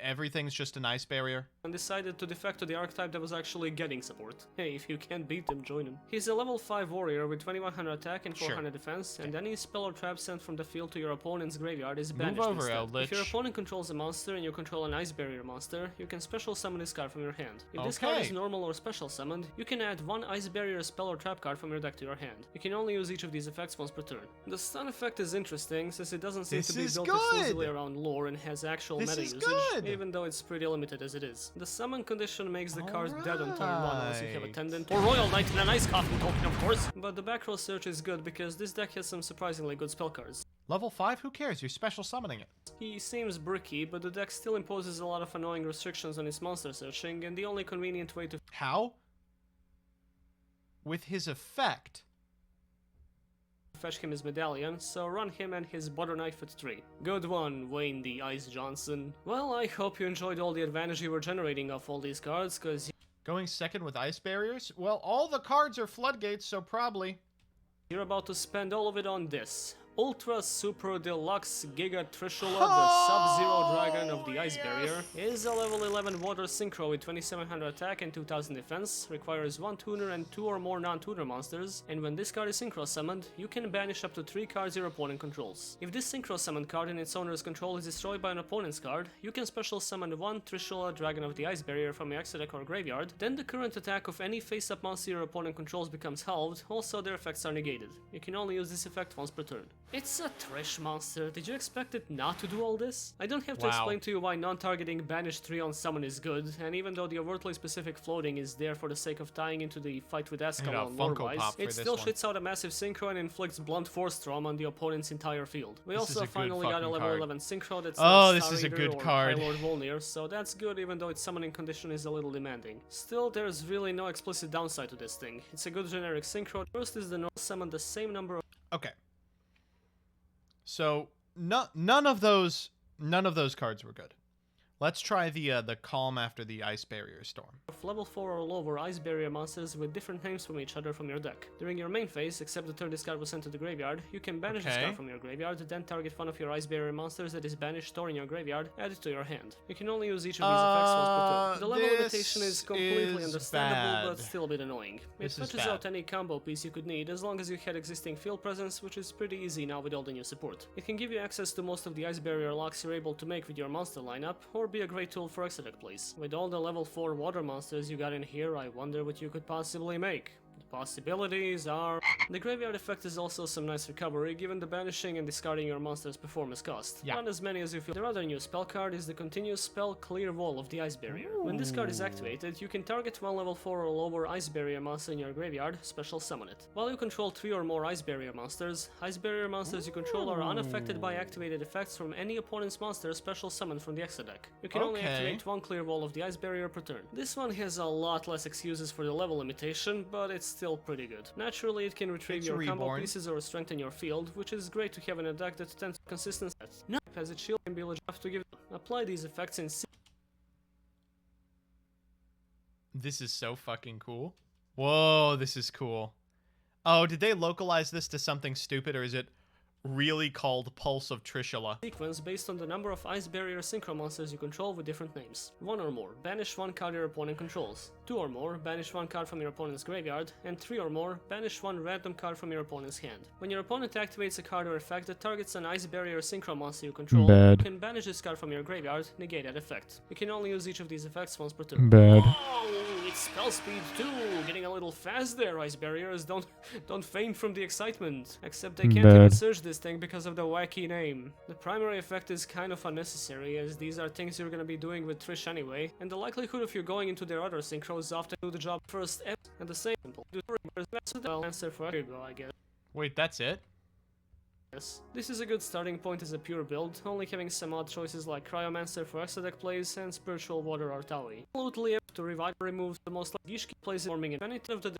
Everything's just an ice barrier? And decided to defect to the archetype that was actually getting support. Hey, if you can't beat him, join him. He's a level 5 warrior with 2100 attack and 400 defense, and any spell or trap sent from the field to your opponent's graveyard is banished Move over, instead. Eldritch. If your opponent controls a monster and you control an ice barrier monster, you can special summon this card from your hand. If this card is normal or special summoned, you can add one ice barrier spell or trap card from your deck to your hand. You can only use each of these effects once per turn. The stun effect is interesting, since it doesn't seem to be built exclusively around lore and has actual meta usage, even though it's pretty limited as it is. The summon condition makes the card dead on turn 1 unless you have Attendant or Royal Knight in an Ice Coffin token, of course. But the back row search is good because this deck has some surprisingly good spell cards. Level 5? Who cares? You're special summoning it. He seems bricky, but the deck still imposes a lot of annoying restrictions on its monster searching, and the only convenient way to How? With his effect. fetch him his medallion, so run him and his butter knife at 3. Good one, Wayne the Ice Johnson. Well, I hope you enjoyed all the advantage you were generating off all these cards, cause Going second with ice barriers? Well, all the cards are floodgates, so probably. you're about to spend all of it on this. Ultra Super Deluxe Giga Trishula, the Sub-Zero Dragon of the Ice Barrier, is a level 11 water synchro with 2700 attack and 2000 defense, requires 1 tuner and 2 or more non-tuner monsters, and when this card is synchro summoned, you can banish up to 3 cards your opponent controls. If this synchro summoned card in its owner's control is destroyed by an opponent's card, you can special summon 1 Trishula Dragon of the Ice Barrier from your extra deck or graveyard, then the current attack of any face-up monster your opponent controls becomes halved, also their effects are negated. You can only use this effect once per turn. It's a Trish monster, did you expect it not to do all this? I don't have to explain to you why non-targeting Banish 3 on summon is good, and even though the overtly specific floating is there for the sake of tying into the fight with Escalon lore-wise, it still shits out a massive synchro and inflicts blunt force trauma on the opponent's entire field. We also finally got a level 11 synchro that's this is a good card. Lord Volnir, so that's good even though its summoning condition is a little demanding. Still, there's really no explicit downside to this thing. It's a good generic synchro. First is the no summon the same number of Okay. So none of those cards were good. Let's try the calm after the ice barrier storm. level 4 or lower ice barrier monsters with different names from each other from your deck. During your main phase, except the turn this card was sent to the graveyard, you can banish this card from your graveyard, then target one of your ice barrier monsters that is banished or in your graveyard, add it to your hand. You can only use each of these effects once per turn. The level limitation is completely understandable, but still a bit annoying. It touches out any combo piece you could need as long as you had existing field presence, which is pretty easy now with all the new support. It can give you access to most of the ice barrier locks you're able to make with your monster lineup, or be a great tool for extra deck plays. With all the level 4 water monsters you got in here, I wonder what you could possibly make. The possibilities are... The graveyard effect is also some nice recovery, given the banishing and discarding your monster's performance cost. Not as many as you feel. The other new spell card is the continuous spell Clear Wall of the Ice Barrier. When this card is activated, you can target one level 4 or lower Ice Barrier monster in your graveyard, special summon it. While you control 3 or more Ice Barrier monsters you control are unaffected by activated effects from any opponent's monster special summoned from the extra deck. You can only activate one Clear Wall of the Ice Barrier per turn. This one has a lot less excuses for the level limitation, but it's still pretty good. Naturally, it can retrieve your combo pieces or strengthen your field, which is great to have in a deck that tends to consistent sets. No, as its shield can be legit enough to give. Apply these effects in. This is so fucking cool. Whoa, this is cool. Oh, did they localize this to something stupid, or is it really called Pulse of Trishula? Sequence based on the number of Ice Barrier synchro monsters you control with different names. 1 or more, banish 1 card your opponent controls. 2 or more, banish 1 card from your opponent's graveyard. And 3 or more, banish 1 random card from your opponent's hand. When your opponent activates a card or effect that targets an Ice Barrier synchro monster you control, you can banish this card from your graveyard, negate that effect. You can only use each of these effects once per turn. Oh, it's spell speed too! Getting a little fast there, Ice Barriers. Don't faint from the excitement. Except they can't even search this thing because of the wacky name. The primary effect is kind of unnecessary, as these are things you're gonna be doing with Trish anyway, and the likelihood of you going into their other synchros often do the job first and the same simple. I'll answer for go, I guess. Wait, that's it? Yes. This is a good starting point as a pure build, only having some odd choices like Cryomancer for extra deck plays and Spiritual Water Artawi. Absolutely able to revive or remove the most like Gishki plays forming in any of the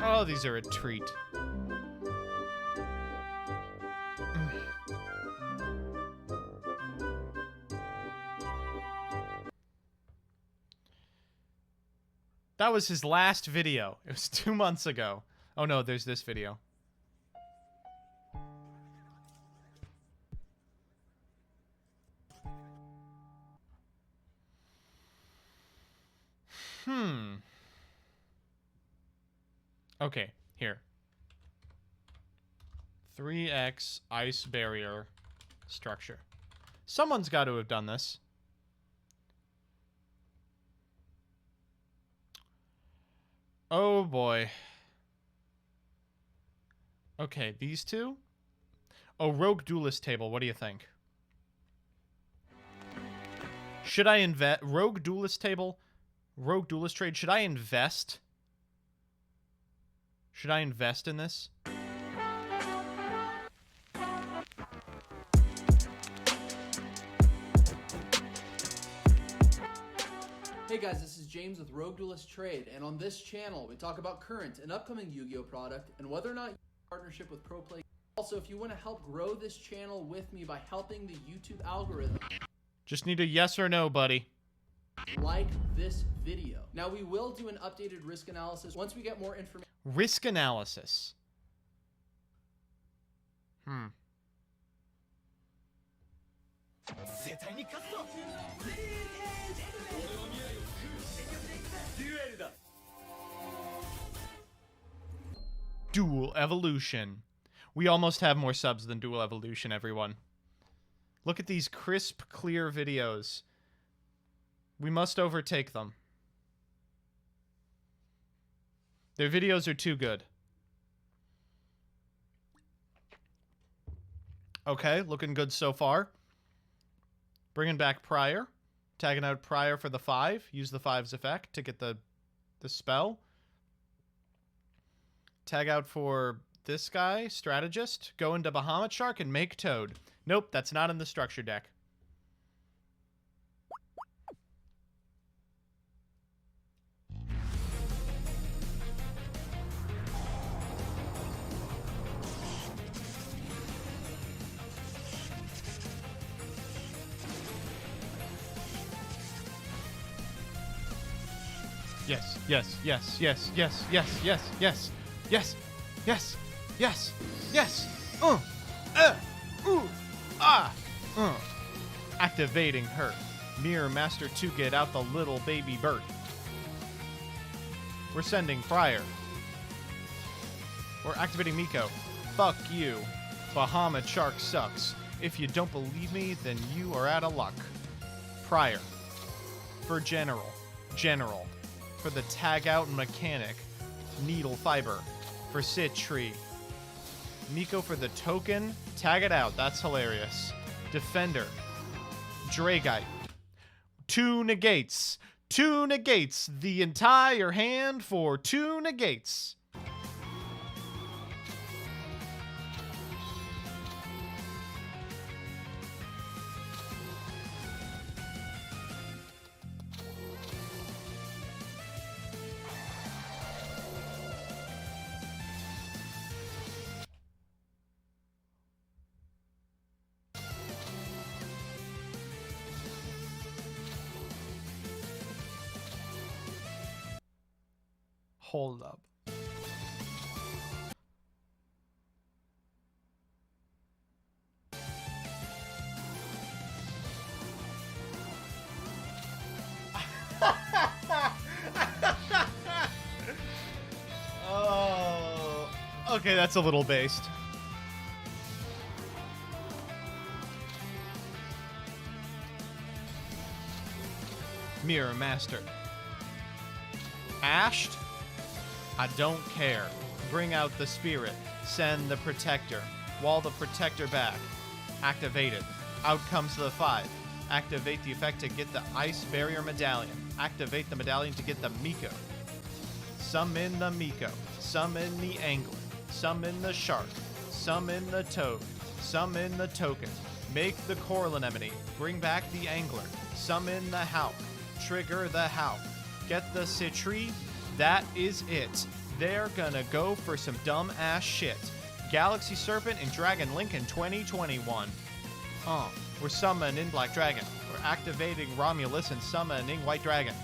Oh, these are a treat. That was his last video. It was 2 months ago. Oh no, there's this video. Okay, here. 3x ice barrier structure. Someone's got to have done this. Oh boy. Okay, these two? Oh, rogue duelist table. What do you think? Should I invest? Rogue duelist table? Rogue duelist trade? Should I invest? Should I invest in this? Hey guys, this is James with Rogue Duelist Trade, and on this channel we talk about current and upcoming Yu-Gi-Oh product and whether or not you partnership with Pro Play. Also, if you want to help grow this channel with me by helping the YouTube algorithm, Just need a yes or no, buddy. like this video. Now we will do an updated risk analysis once we get more information. Risk analysis. Dual Evolution. We almost have more subs than Dual Evolution, everyone. Look at these crisp, clear videos. We must overtake them. Their videos are too good. Okay, looking good so far. Bringing back Prior. Tagging out Prior for the 5. Use the 5's effect to get the spell. Tag out for this guy, Strategist. Go into Bahamut Shark and make Toad. Nope, that's not in the structure deck. Yes, yes, yes, yes, yes, yes, yes, yes, yes, yes, yes, yes, Activating her. Mirror Master to get out the little baby bird. We're sending Friar. We're activating Miko. Fuck you. Bahamut Shark sucks. If you don't believe me, then you are out of luck. Prior. For General. General. For the tag out mechanic. Needle Fiber. For Sit Tree. Miko for the token. Tag it out. That's hilarious. Defender. Dragite. 2 negates. 2 negates. The entire hand for 2 negates. Hold up. Oh, okay, that's a little based. Mirror Master. Ashed? I don't care. Bring out the spirit. Send the protector. Wall the protector back. Activated. Out comes the 5. Activate the effect to get the ice barrier medallion. Activate the medallion to get the Miko. Summon the Miko. Summon the angler. Summon the shark. Summon the toad. Summon the token. Make the coral anemone. Bring back the angler. Summon the hawk. Trigger the hawk. Get the citri. That is it. They're gonna go for some dumb ass shit. Galaxy Serpent and Dragon Link in 2021. We're summoning Black Dragon. We're activating Romulus and summoning White Dragon.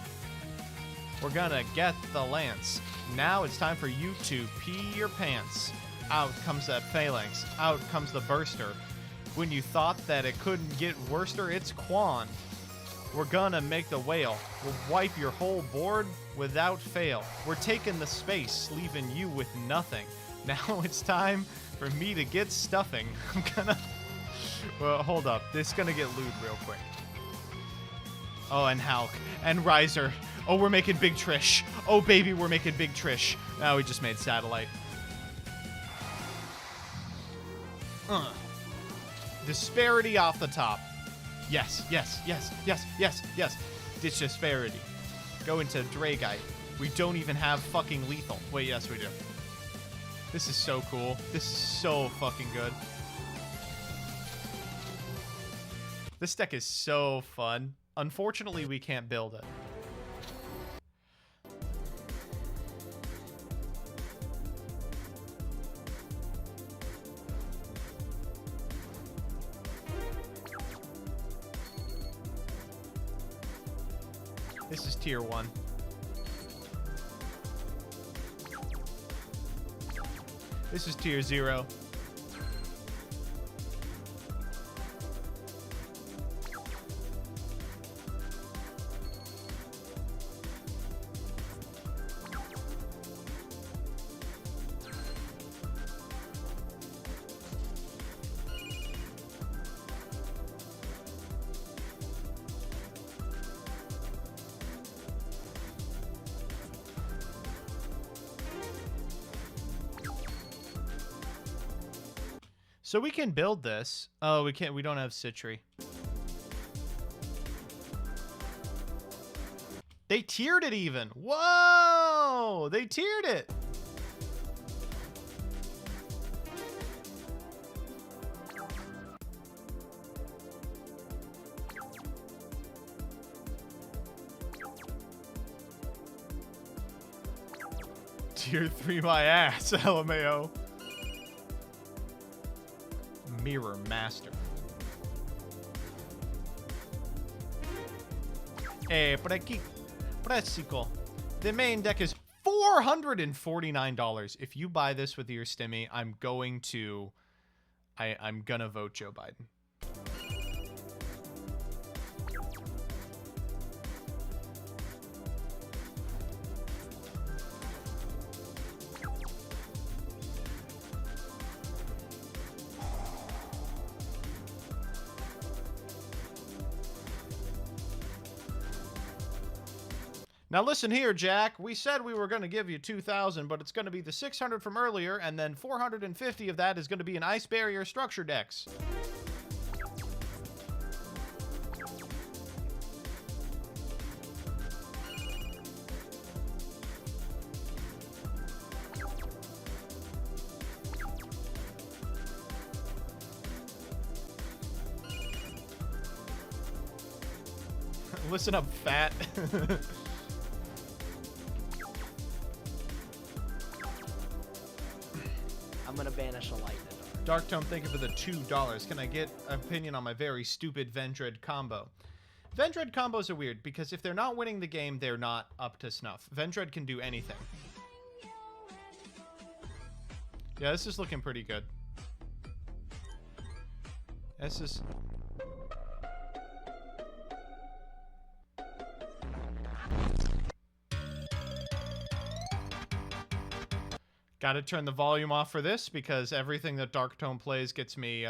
We're gonna get the lance. Now it's time for you to pee your pants. Out comes that phalanx. Out comes the burster. When you thought that it couldn't get worser, it's Quan. We're gonna make the whale. We'll wipe your whole board without fail. We're taking the space, leaving you with nothing. Now it's time for me to get stuffing. I'm gonna... Well, hold up. This is gonna get lewd real quick. Oh, and Hulk. And Riser. Oh, we're making Big Trish. Oh, baby, we're making Big Trish. Now we just made Satellite. Disparity off the top. Yes, yes, yes, yes, yes, yes. Ditch disparity. Go into Dragite. We don't even have fucking lethal. Wait, yes, we do. This is so cool. This is so fucking good. This deck is so fun. Unfortunately, we can't build it. This is tier 1. This is tier 0. So we can build this. Oh, we can't. We don't have Citri. They tiered it even. Whoa! They tiered it. Tier 3 my ass, LMAO. Mirror Master. Por aquí. Presico. The main deck is $449. If you buy this with your stimmy, I'm going to... I'm gonna vote Joe Biden. Now listen here, Jack. We said we were going to give you 2,000, but it's going to be the 600 from earlier, and then 450 of that is going to be an Ice Barrier Structure Dex. Listen up, fat. I'm gonna banish a light in the dark. Dark Tome, thank you for the $2. Can I get an opinion on my very stupid Vendread combo? Vendread combos are weird because if they're not winning the game, they're not up to snuff. Vendread can do anything. Yeah, this is looking pretty good. This is... Gotta turn the volume off for this because everything that Dark Tome plays gets me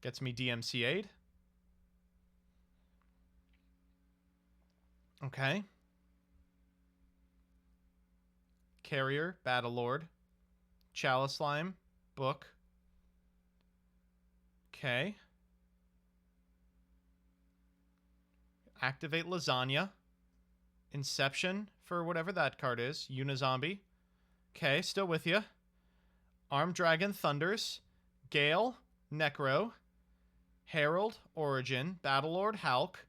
DMCA'd. Okay. Carrier, Battlelord, Chalice Slime, Book. Okay. Activate Lasagna. Inception for whatever that card is. Unizombie. Okay, still with you. Armed Dragon Thunders. Gale, Necro, Herald, Origin, Battlelord, Hulk.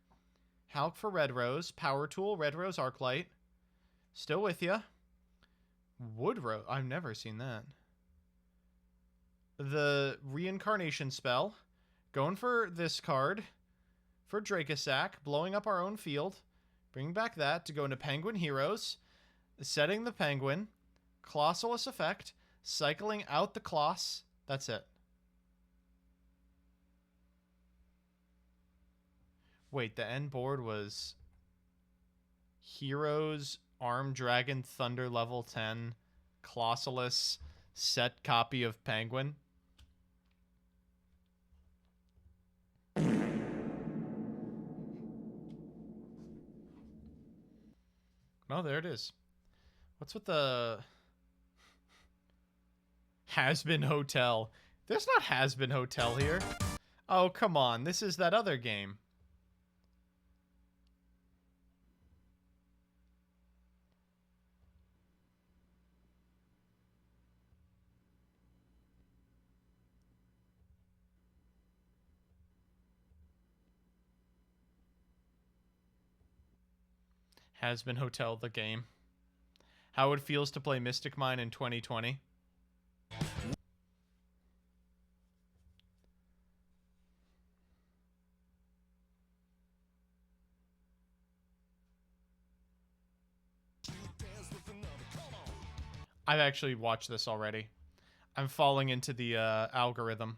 Hulk for Red Rose, Power Tool, Red Rose, Arclight. Still with ya. Wood Rose, I've never seen that. The Reincarnation spell. Going for this card. For Dracosack, blowing up our own field. Bringing back that to go into Penguin Heroes. Setting the Penguin. Colossalus effect. Cycling out the Coloss. That's it. Wait, the end board was Heroes, Armed Dragon, Thunder level 10, Colossalus, set copy of Penguin. Oh, there it is. What's with the Has-Been Hotel? There's not Has-Been Hotel here. Oh, come on. This is that other game. Has-Been Hotel, the game. How it feels to play Mystic Mine in 2020. I've actually watched this already. I'm falling into the algorithm.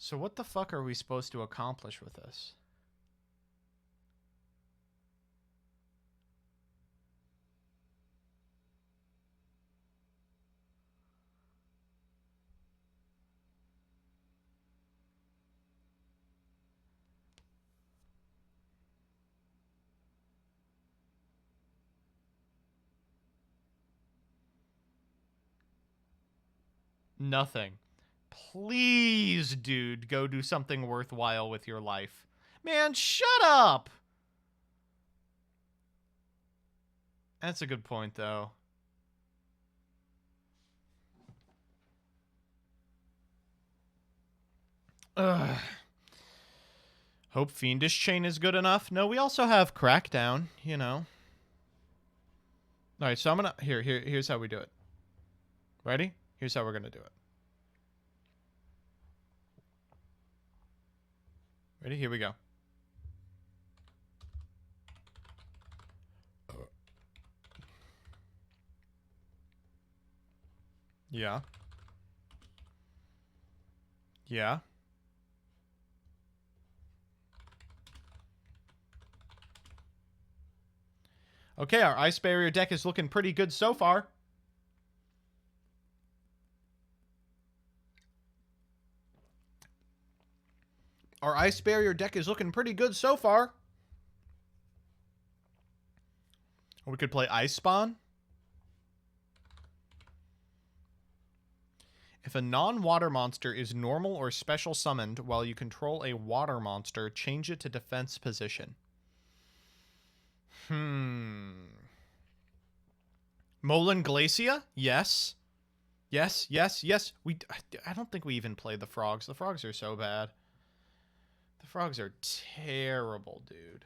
So what the fuck are we supposed to accomplish with this? Nothing. Please, dude, go do something worthwhile with your life. Man, shut up! That's a good point, though. Ugh. Hope Fiendish Chain is good enough. No, we also have Crackdown, you know. Alright, so I'm gonna... Here's how we do it. Ready? Here's how we're gonna do it. Ready? Here we go. Yeah. Yeah. Okay, our Ice Barrier deck is looking pretty good so far. Our Ice Barrier deck is looking pretty good so far. Or we could play Ice Spawn. If a non-water monster is normal or special summoned while you control a water monster, change it to defense position. Molan Glacia? Yes. Yes, yes, yes. I don't think we even play the frogs. The frogs are so bad. The frogs are terrible, dude.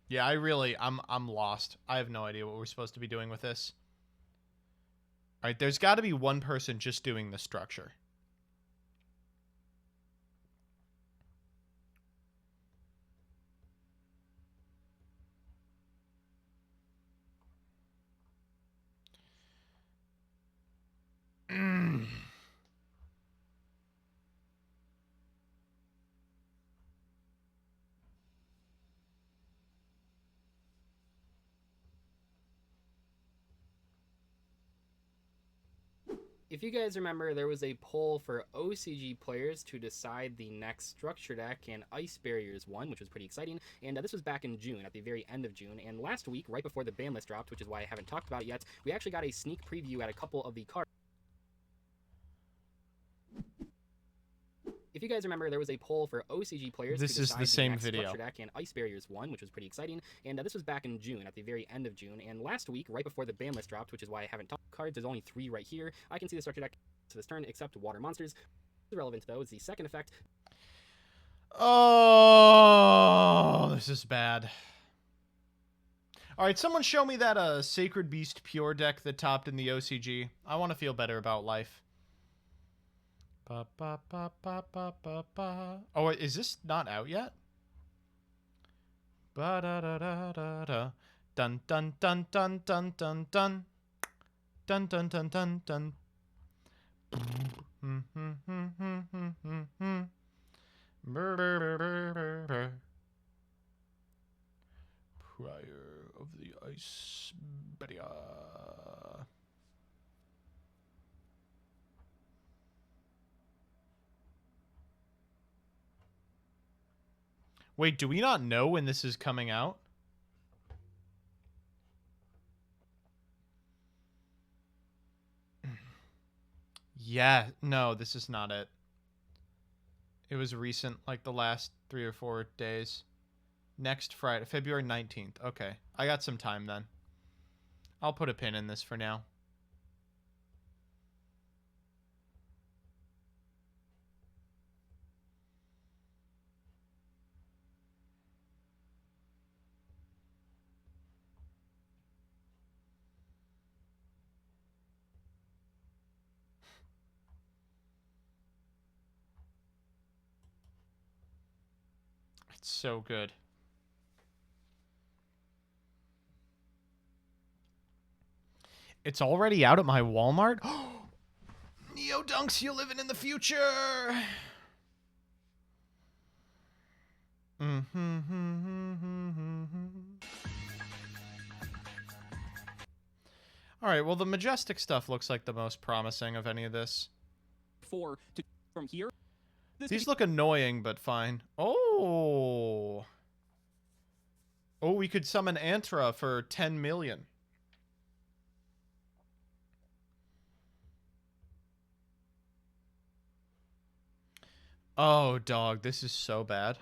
Yeah, I'm lost. I have no idea what we're supposed to be doing with this. All right, there's got to be one person just doing the structure. If you guys remember, there was a poll for OCG players to decide the next structure deck, and Ice Barriers won, which was pretty exciting. And this was back in June, at the very end of June. And last week, right before the ban list dropped, which is why I haven't talked about it yet, we actually got a sneak preview at a couple of the cards. If you guys remember, there was a poll for OCG players This to is decide the same next video. structure deck, and Ice Barriers won, which was pretty exciting. And this was back in June, at the very end of June. And last week, right before the ban list dropped, which is why I haven't talked cards, there's only 3 right here. I can see the structure deck to this turn, except water monsters. Irrelevant though is the second effect. Oh, this is bad. All right, someone show me that Sacred Beast Pure deck that topped in the OCG. I want to feel better about life. Ba, ba, ba, ba, ba, ba, ba. Oh, wait, is this not out yet? Ba da da da da da. Dun dun dun dun dun dun dun. Dun dun dun dun dun. Prior of the Ice Barrier. Wait, do we not know when this is coming out? Yeah, no, this is not it. It was recent, like the last 3 or 4 days. Next Friday, February 19th. Okay, I got some time then. I'll put a pin in this for now. It's so good. It's already out at my Walmart? Neo Dunks, you living in the future! Alright, well the Majestic stuff looks like the most promising of any of this. From here. These look annoying, but fine. Oh! Oh, we could summon Antra for 10 million. Oh, dog, this is so bad.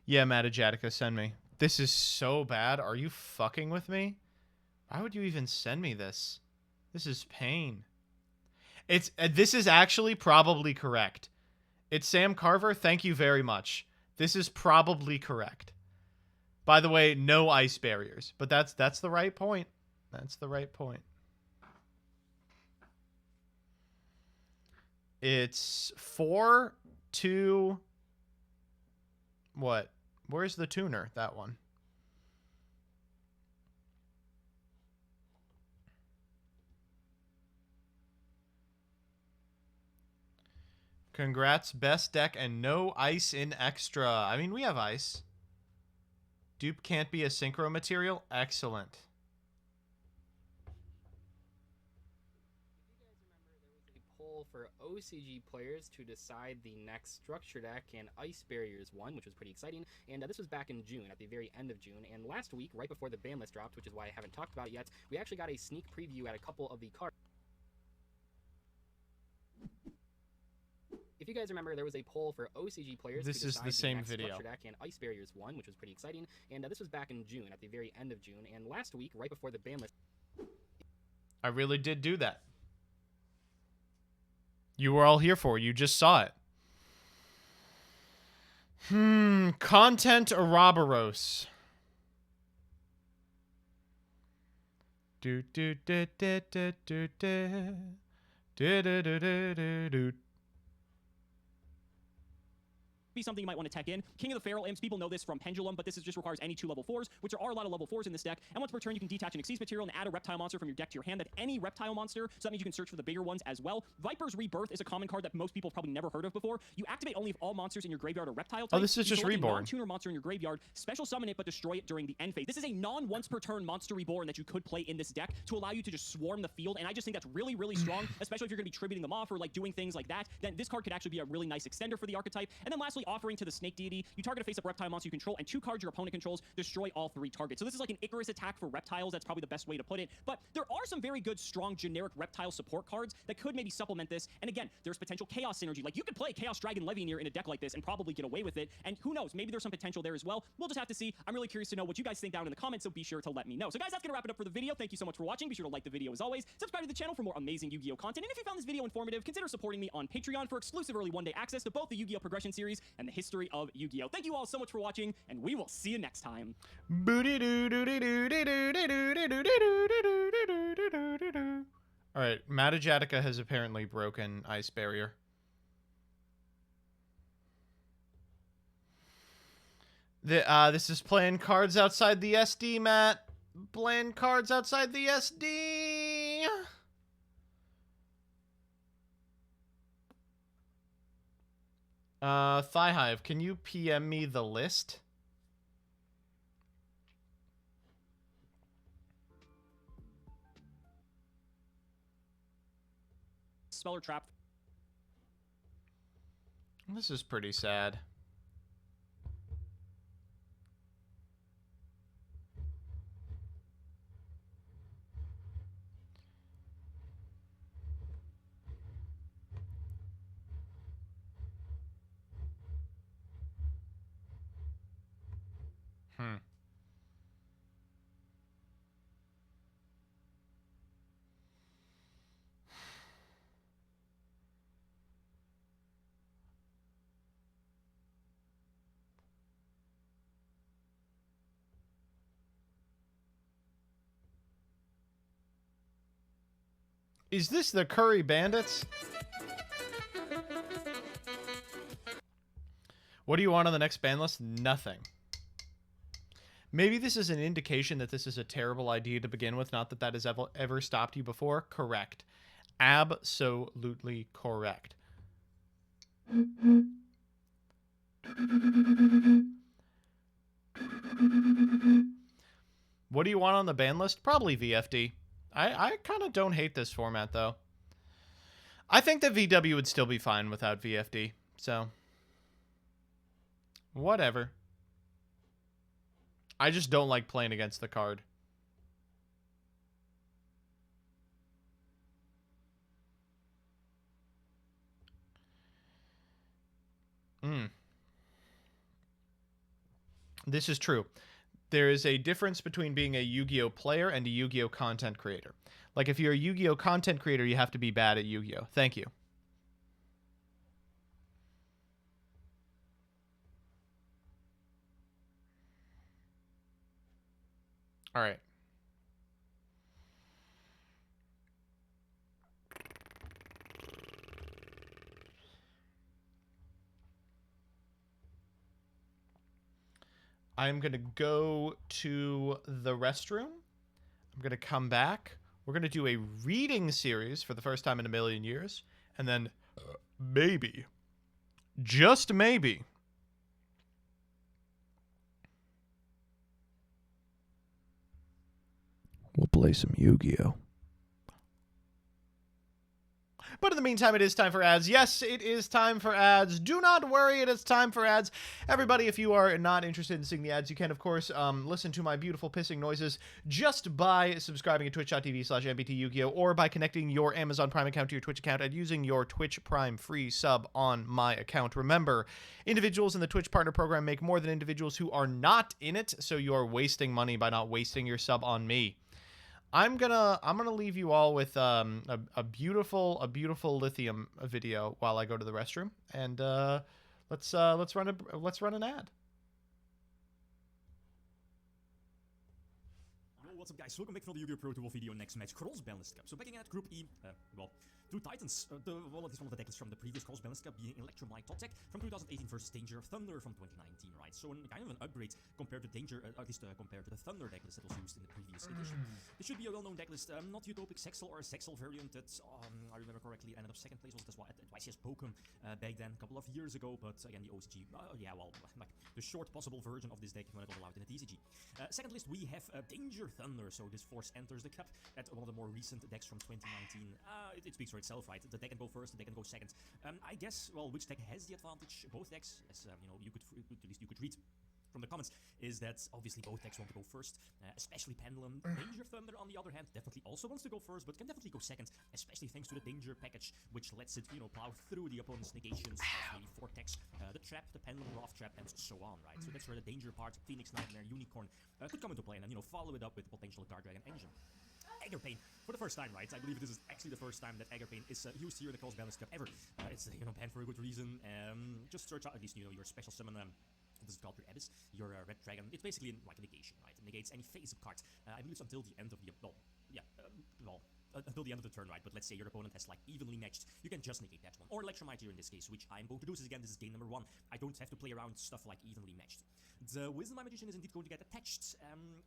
Yeah, Matajatica, send me. This is so bad. Are you fucking with me? Why would you even send me this? This is pain. It's this is actually probably correct. It's Sam Carver. Thank you very much. This is probably correct. By the way, no ice barriers, but that's the right point. That's the right point. It's 4, 2. What? Where's the tuner? That one. Congrats, best deck and no ice in extra. I mean, we have ice. Dupe can't be a synchro material. Excellent. Poll for OCG players to decide the next structure deck, and Ice Barriers won, which was pretty exciting. And this was back in June, at the very end of June. And last week, right before the ban list dropped, which is why I haven't talked about it yet, we actually got a sneak preview at a couple of the cards. If you guys remember, there was a poll for OCG players This to is decide the same next video. structure deck, and Ice Barriers won, which was pretty exciting. And this was back in June, at the very end of June. And last week, right before the ban list... I really did do that. You were all here for it. You just saw it. Content Ouroboros. Do do do do do do do do do do do do. Be something you might want to tech in. King of the Feral Imps, people know this from Pendulum, but this just requires any 2 level 4s, which there are a lot of level 4s in this deck. And once per turn, you can detach an Xyz material and add a reptile monster from your deck to your hand. That's any reptile monster, so that means you can search for the bigger ones as well. Viper's Rebirth is a common card that most people probably never heard of before. You activate only if all monsters in your graveyard are reptile type. Oh, this is You just select Reborn. a non-tuner monster in your graveyard, special summon it, but destroy it during the end phase. This is a non-once per turn monster reborn that you could play in this deck to allow you to just swarm the field, and I just think that's really, really strong, especially if you're going to be tributing them off or like doing things like that. Then this card could actually be a really nice extender for the archetype. And then lastly, offering to the snake deity. You target a face-up reptile monster you control, and 2 cards your opponent controls destroy all 3 targets. So this is like an Icarus attack for reptiles. That's probably the best way to put it. But there are some very good, strong, generic reptile support cards that could maybe supplement this. And again, there's potential chaos synergy. Like, you could play Chaos Dragon Levineer in a deck like this and probably get away with it. And who knows, maybe there's some potential there as well. We'll just have to see. I'm really curious to know what you guys think down in the comments, so be sure to let me know. So guys, that's gonna wrap it up for the video. Thank you so much for watching. Be sure to like the video as always. Subscribe to the channel for more amazing Yu-Gi-Oh content. And if you found this video informative, consider supporting me on Patreon for exclusive early one-day access to both the Yu-Gi-Oh progression series and the history of Yu-Gi-Oh. Thank you all so much for watching, and we will see you next time. All right, Matajatica has apparently broken Ice Barrier. This is playing cards outside the SD, Matt. Playing cards outside the SD. Thigh Hive, can you PM me the list? Speller Trap. This is pretty sad. Is this the Curry Bandits? What do you want on the next ban list? Nothing. Maybe this is an indication that this is a terrible idea to begin with, not that that has ever stopped you before. Correct. Absolutely correct. What do you want on the ban list? Probably VFD. I kind of don't hate this format, though. I think that VW would still be fine without VFD, so... whatever. I just don't like playing against the card. This is true. There is a difference between being a Yu-Gi-Oh player and a Yu-Gi-Oh content creator. Like, if you're a Yu-Gi-Oh content creator, you have to be bad at Yu-Gi-Oh. Thank you. All right. I'm going to go to the restroom. I'm going to come back. We're going to do a reading series for the first time in a million years. And then maybe, just maybe, we'll play some Yu-Gi-Oh! But in the meantime, it is time for ads. Yes, it is time for ads. Do not worry, it is time for ads. Everybody, if you are not interested in seeing the ads, you can, of course, listen to my beautiful pissing noises just by subscribing at twitch.tv/MBT Yu-Gi-Oh! Or by connecting your Amazon Prime account to your Twitch account and using your Twitch Prime free sub on my account. Remember, individuals in the Twitch Partner Program make more than individuals who are not in it, so you're wasting money by not wasting your sub on me. I'm gonna leave you all with a beautiful lithium video while I go to the restroom, and let's run an ad. What's up, guys? Welcome back for the Yu-Gi-Oh! Pro Tour video next match, Cross Balanced Cup. So backing at Group E, well, two Titans. It is one of the decklists from the previous Cross Balanced Cup, being Electromite Top Tech from 2018 versus Danger Thunder from 2019, right? So kind of an upgrade compared to Danger, at least compared to the Thunder decklist that was used in the previous edition. This should be a well-known decklist, not Utopic Sexel or a Sexel variant that, I remember correctly, ended up second place, was this at YCS Pokem back then, a couple of years ago, but again, the OCG, yeah, well, like the short possible version of this deck when it was allowed in the TCG. Second list, we have Danger Thunder. Thunder, so this force enters the cup. That's one of the more recent decks from 2019. It speaks for itself, right? The deck can go first, the deck can go second. I guess, well, which deck has the advantage? Both decks, as you know, at least you could read from the comments, is that obviously both decks want to go first, especially Pendulum. Danger Thunder, on the other hand, definitely also wants to go first, but can definitely go second, especially thanks to the Danger package, which lets it, you know, plow through the opponent's negations, maybe Vortex, the Trap, the Pendulum, Wrath Trap, and so on, right? So that's where the Danger part, Phoenix Nightmare, Unicorn, could come into play, and then, you know, follow it up with potential Guard Dragon Engine. Agar Pain, for the first time, right? I believe this is actually the first time that Agar Pain is used here in the Cross Balance Cup ever. It's, you know, banned for a good reason. Just search out, at least, you know, your special summon, this is called your Abyss, your Red Dragon. It's basically like a negation, right? It negates any face-up card. I believe it's until the end of the, until the end of the turn, right? But let's say your opponent has like evenly matched, you can just negate that one. Or Electromite here in this case, which I'm going to do this again. This is game number 1. I don't have to play around stuff like evenly matched. The Wisdom Magician is indeed going to get attached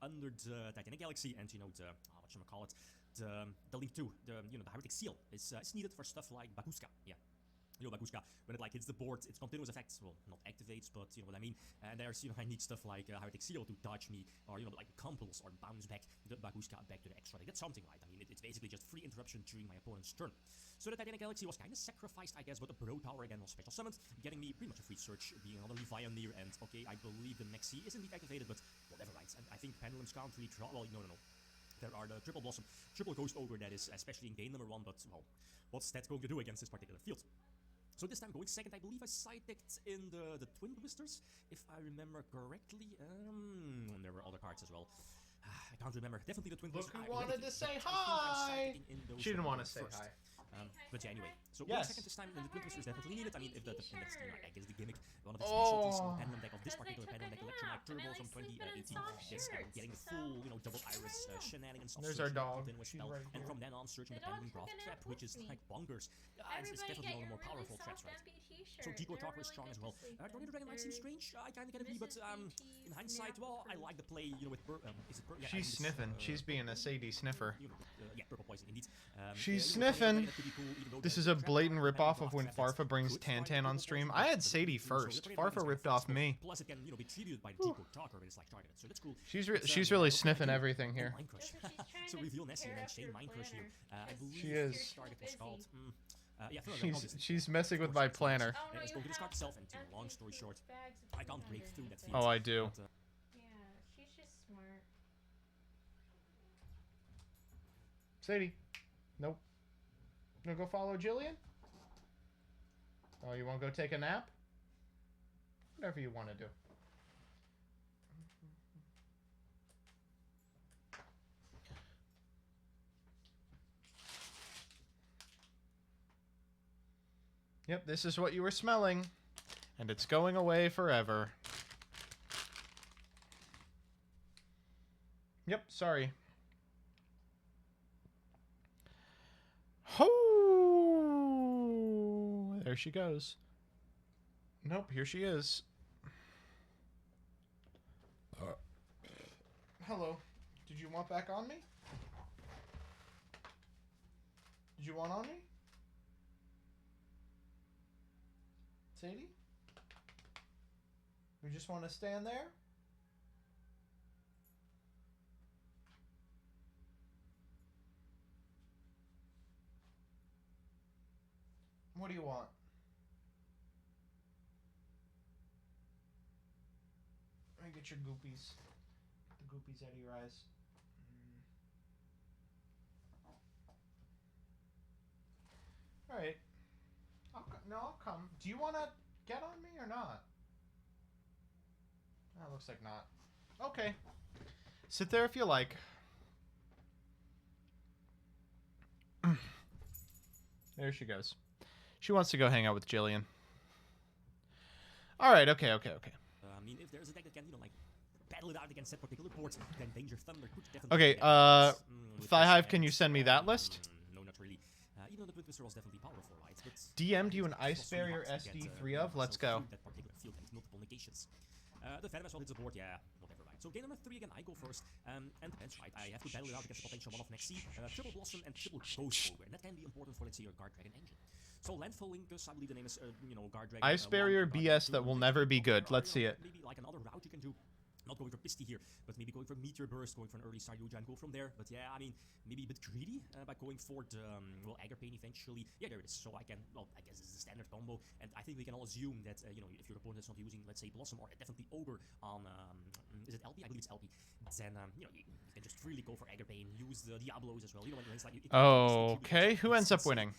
under the Titanic Galaxy, and you know the whatchamacallit, the Link 2, the Heretic Seal is needed for stuff like Bakuska. Yeah. You know, Bakuska, when it like hits the board, its continuous effects, well, not activates, but you know what I mean. And there's, you know, I need stuff like Heretic Seal to dodge me, or, you know, like compulse or bounce back the Bakuska back to the extra. That's something, right? I mean, it's basically just free interruption during my opponent's turn. So the Titanic Galaxy was kind of sacrificed, I guess, but the Bro Tower again was special summoned, getting me pretty much a free search, being another Leviathan, and okay, I believe the Maxi is indeed activated, but whatever, right? And I think Pendulum's can't really draw. Well, no. There are the Triple Blossom, Triple Ghost Ogre, that is, especially in game number 1, but well, what's that going to do against this particular field? So this time going second, I believe I side-decked in the Twin Twisters, if I remember correctly. There were other cards as well. I can't remember. Definitely the Twin Twisters. Look who wanted to say hi! She didn't want to say hi. But yeah, anyway. So yes. Second this time, the Twin Twisters definitely needed. I mean, if that's, you know, I guess the gimmick, one of the specialties in the Pendulum deck of this particular Pendulum deck, Electromite Turbo from 2018, is getting the full, you know, double Iris shenanigans. There's our dog. Spell, and from then on, searching the Pendulum Wrath Trap, which is like bonkers. It's definitely one of the more powerful traps, right? So Deco Talker is strong as well. Tornado Dragon might seem strange. I kind of get it, but in hindsight, well, I like the play, you know, with yeah, she's sniffing. She's being a Sadie sniffer. You know, yeah, purple poison indeed. She's sniffing. This is a blatant ripoff of when Farfa brings Tantan on stream. I had Sadie first. Farfa ripped off me. Plus, it can, you know, be treated by Deco Talker, but it's like targeted, so that's cool. She's really sniffing everything here. So reveal Nessie and then Shane Mind Crush here. I believe she is. Target was called. Yeah, she's messing with my planner. Let's go to this card itself, and long story short, I can't break through that field. Oh, I do. Yeah, she's just smart. Sadie. Nope. You wanna go follow Jillian? Oh, you wanna go take a nap? Whatever you wanna do. Yep, this is what you were smelling. And it's going away forever. Yep, sorry. Ho! There she goes. Nope, here she is. Hello. Did you want back on me? Did you want on me? Sadie? You just want to stand there? What do you want? Let me get your goopies. Get the goopies out of your eyes. Alright. I'll come. Do you want to get on me or not? That looks like not. Okay. Sit there if you like. There she goes. She wants to go hang out with Jillian. Alright, okay. I mean, if there's a deck that can, you know, like, battle it out against that particular board, then Danger Thunder could definitely... Okay, Thigh Hive, can you send me that list? No, not really. Even though the Twin Twister was definitely powerful, right? But DM'd you an Ice Barrier SD3 of? Let's go. That particular field and multiple negations. The Venom as well hits the board, yeah, whatever, right? So game number 3 again, I go first, and depends, right? I have to battle it out against the potential one of next seed, Triple Blossom and Triple Ghost Ogre, and that can be important for, let's say, your Guard Dragon engine. So Landfall Linkers, I believe the name is, you know, Guard Dragon. Ice Barrier BS that will never be good. Let's see it. Maybe like another route you can do. not going for Pisty here, but maybe going for Meteor Burst, going for an early Saryuja and go from there. But yeah, I mean, maybe a bit greedy by going for the, well, Agar Pain eventually. Yeah, there it is. So I can, well, I guess it's a standard combo. And I think we can all assume that, you know, if your opponent is not using, let's say, Blossom or definitely Ogre on, is it LP? I believe it's LP. Then, you know, you can just really go for Agar Pain, use the Diablos as well. You know, when it's like... Okay, who ends up winning?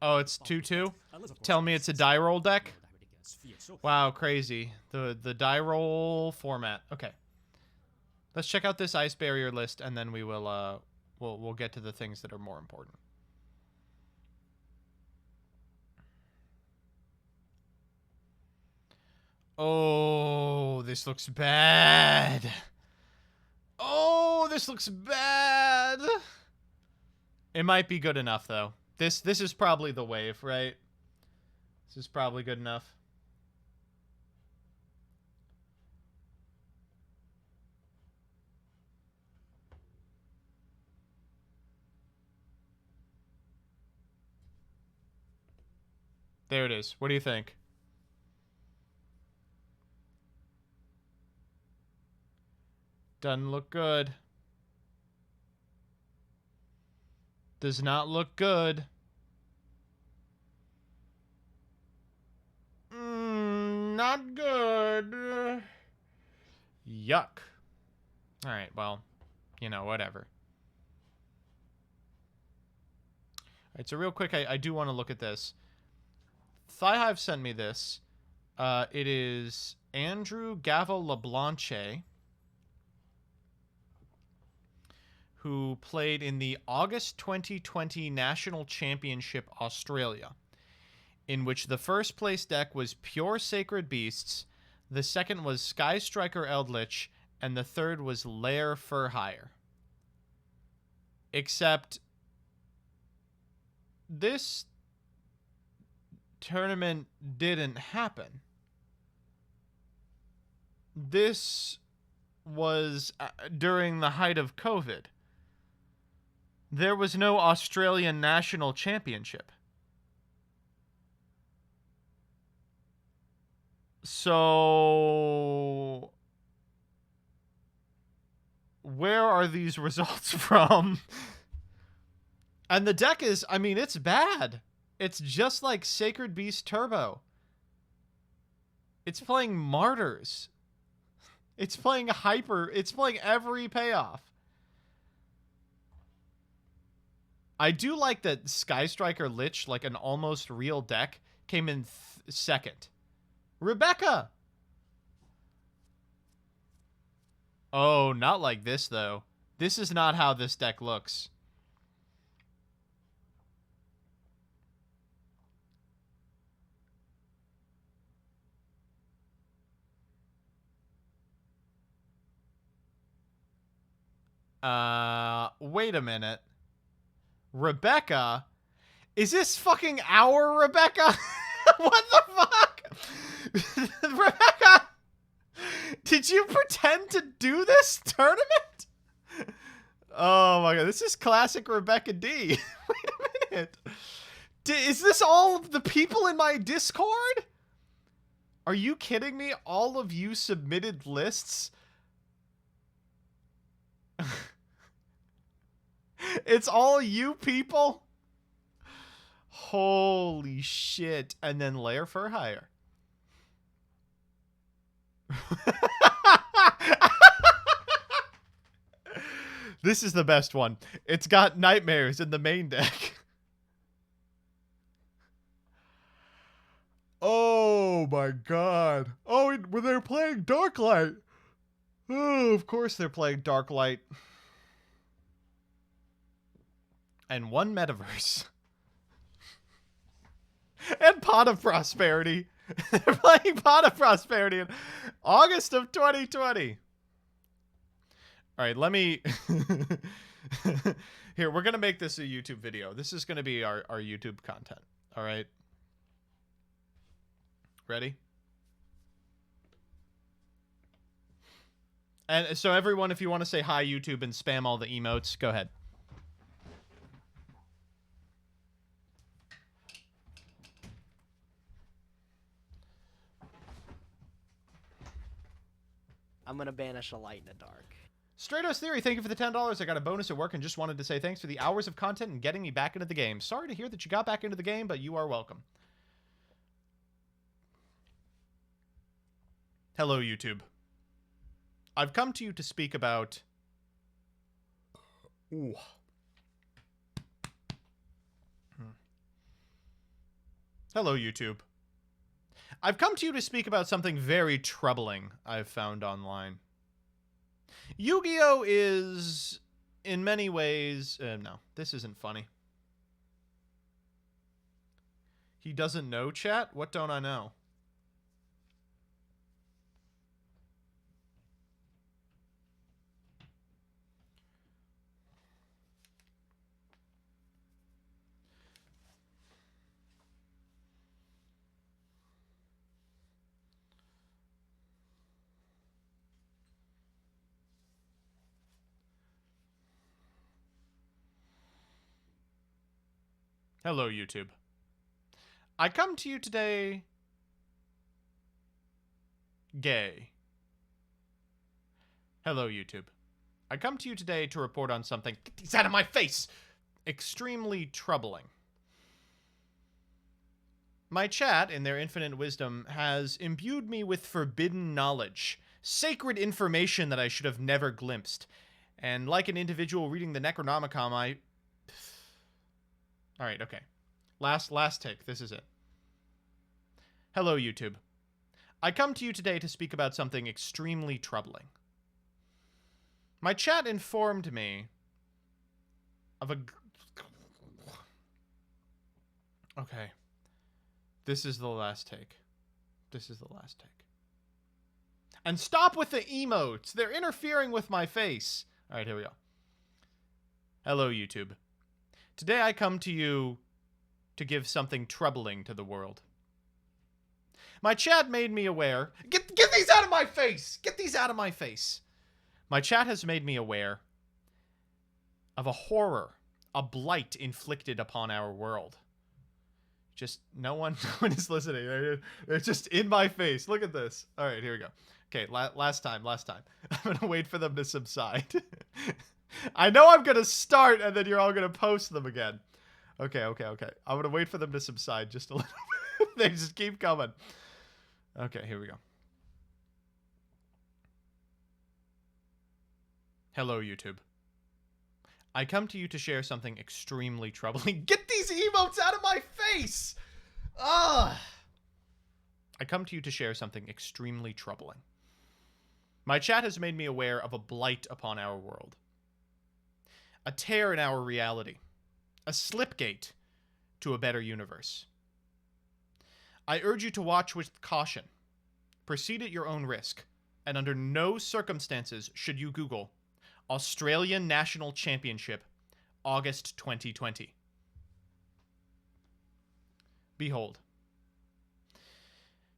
Oh, it's 2-2? Tell me it's a die roll deck? Wow, crazy. The die roll format. Okay. Let's check out this ice barrier list, and then we will we'll get to the things that are more important. Oh, this looks bad. Oh, this looks bad. It might be good enough though. This is probably the wave, right? This is probably good enough. There it is. What do you think? Doesn't look good. Does not look good. Not good. Yuck. Alright, well, you know, whatever. Alright, so real quick, I do want to look at this. ThighHive sent me this. It is Andrew Gavo LeBlanche, who played in the August 2020 National Championship Australia, in which the first place deck was Pure Sacred Beasts, the second was Sky Striker Eldritch, and the third was Lair Furhire. Except this tournament didn't happen. This was during the height of COVID. There was no Australian National Championship. So where are these results from? And the deck is, I mean, it's bad. It's just like Sacred Beast Turbo. It's playing Martyrs. It's playing Hyper. It's playing every payoff. I do like that Sky Striker Lich, like an almost real deck, came in second. Rebecca! Oh, not like this, though. This is not how this deck looks. Wait a minute. Rebecca? Is this fucking our Rebecca? What the fuck? Rebecca? Did you pretend to do this tournament? Oh my god, this is classic Rebecca D. Wait a minute. Is this all of the people in my Discord? Are you kidding me? All of you submitted lists? It's all you people? Holy shit. And then Lair Furhire. This is the best one. It's got Nightmares in the main deck. Oh my god. Oh, when they're playing Darklight. Oh, of course they're playing Darklight. And one Metaverse. And Pot of Prosperity. They're playing Pot of Prosperity in August of 2020. All right, let me... Here, we're going to make this a YouTube video. This is going to be our YouTube content. All right? Ready? And so everyone, if you want to say hi, YouTube, and spam all the emotes, go ahead. I'm gonna banish a light in the dark. Stratos Theory, thank you for the $10. I got a bonus at work and just wanted to say thanks for the hours of content and getting me back into the game. Sorry to hear that you got back into the game, but you are welcome. Hello, YouTube. I've come to you to speak about... Ooh. Hello, YouTube. I've come to you to speak about something very troubling I've found online. Yu-Gi-Oh is, in many ways... no, this isn't funny. He doesn't know, chat? What don't I know? Hello, YouTube. I come to you today... gay. Hello, YouTube. I come to you today to report on something... Get these out of my face! Extremely troubling. My chat, in their infinite wisdom, has imbued me with forbidden knowledge, sacred information that I should have never glimpsed. And like an individual reading the Necronomicon, I... Alright, okay. Last take. This is it. Hello, YouTube. I come to you today to speak about something extremely troubling. My chat informed me of a... Okay. This is the last take. This is the last take. And stop with the emotes! They're interfering with my face! Alright, here we go. Hello, YouTube. Today I come to you to give something troubling to the world. My chat made me aware... Get these out of my face! Get these out of my face! My chat has made me aware of a horror, a blight inflicted upon our world. Just no one is listening. They're just in my face. Look at this. All right, here we go. Okay, last time. I'm going to wait for them to subside. I know I'm going to start and then you're all going to post them again. Okay. I'm going to wait for them to subside just a little bit. They just keep coming. Okay, here we go. Hello, YouTube. I come to you to share something extremely troubling. Get these emotes out of my face! Ugh! I come to you to share something extremely troubling. My chat has made me aware of a blight upon our world. A tear in our reality. A slipgate to a better universe. I urge you to watch with caution. Proceed at your own risk, and under no circumstances should you Google Australian National Championship, August 2020. Behold.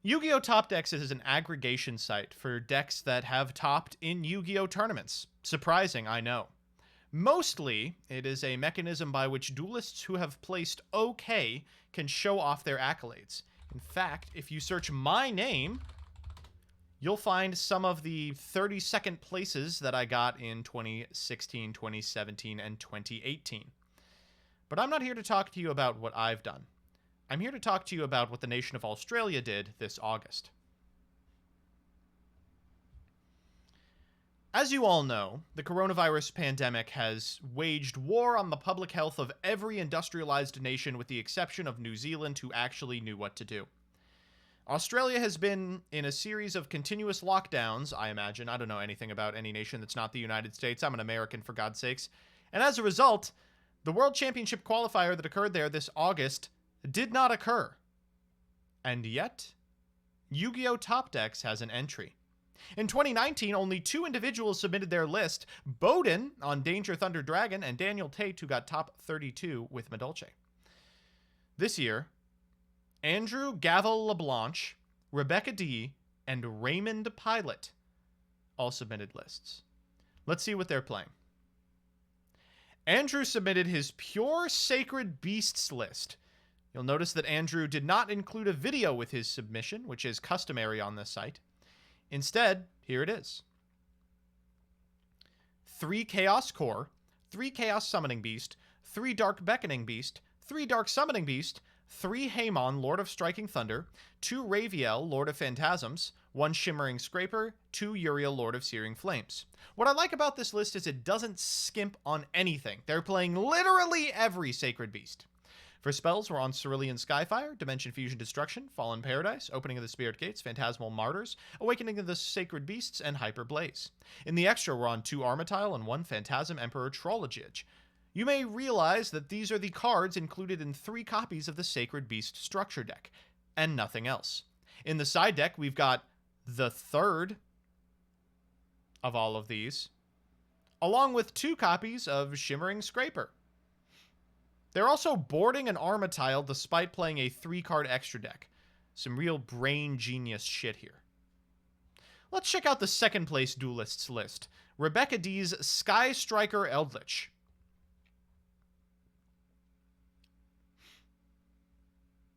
Yu-Gi-Oh! Top Decks is an aggregation site for decks that have topped in Yu-Gi-Oh! Tournaments. Surprising, I know. Mostly, it is a mechanism by which duelists who have placed OK can show off their accolades. In fact, if you search my name, you'll find some of the 32nd places that I got in 2016, 2017, and 2018. But I'm not here to talk to you about what I've done. I'm here to talk to you about what the nation of Australia did this August. As you all know, the coronavirus pandemic has waged war on the public health of every industrialized nation with the exception of New Zealand, who actually knew what to do. Australia has been in a series of continuous lockdowns, I imagine. I don't know anything about any nation that's not the United States. I'm an American, for God's sakes. And as a result, the World Championship qualifier that occurred there this August did not occur. And yet, Yu-Gi-Oh! Top Decks has an entry. In 2019, only 2 individuals submitted their list, Bowden on Danger Thunder Dragon and Daniel Tate, who got top 32 with Medolce. This year, Andrew Gavel LeBlanche, Rebecca D., and Raymond Pilot all submitted lists. Let's see what they're playing. Andrew submitted his Pure Sacred Beasts list. You'll notice that Andrew did not include a video with his submission, which is customary on this site. Instead, here it is. 3 Chaos Core, 3 Chaos Summoning Beast, 3 Dark Beckoning Beast, 3 Dark Summoning Beast, 3 Haemon, Lord of Striking Thunder, 2 Raviel, Lord of Phantasms, 1 Shimmering Scraper, 2 Uriel, Lord of Searing Flames. What I like about this list is it doesn't skimp on anything. They're playing literally every Sacred Beast. For spells, we're on Cerulean Skyfire, Dimension Fusion Destruction, Fallen Paradise, Opening of the Spirit Gates, Phantasmal Martyrs, Awakening of the Sacred Beasts, and Hyper Blaze. In the extra, we're on 2 Armitile and 1 Phantasm Emperor Trollogige. You may realize that these are the cards included in 3 copies of the Sacred Beast structure deck, and nothing else. In the side deck, we've got the third of all of these, along with 2 copies of Shimmering Scraper. They're also boarding an Armitile despite playing a 3-card extra deck. Some real brain genius shit here. Let's check out the second place duelists list. Rebecca D's Sky Striker Eldritch.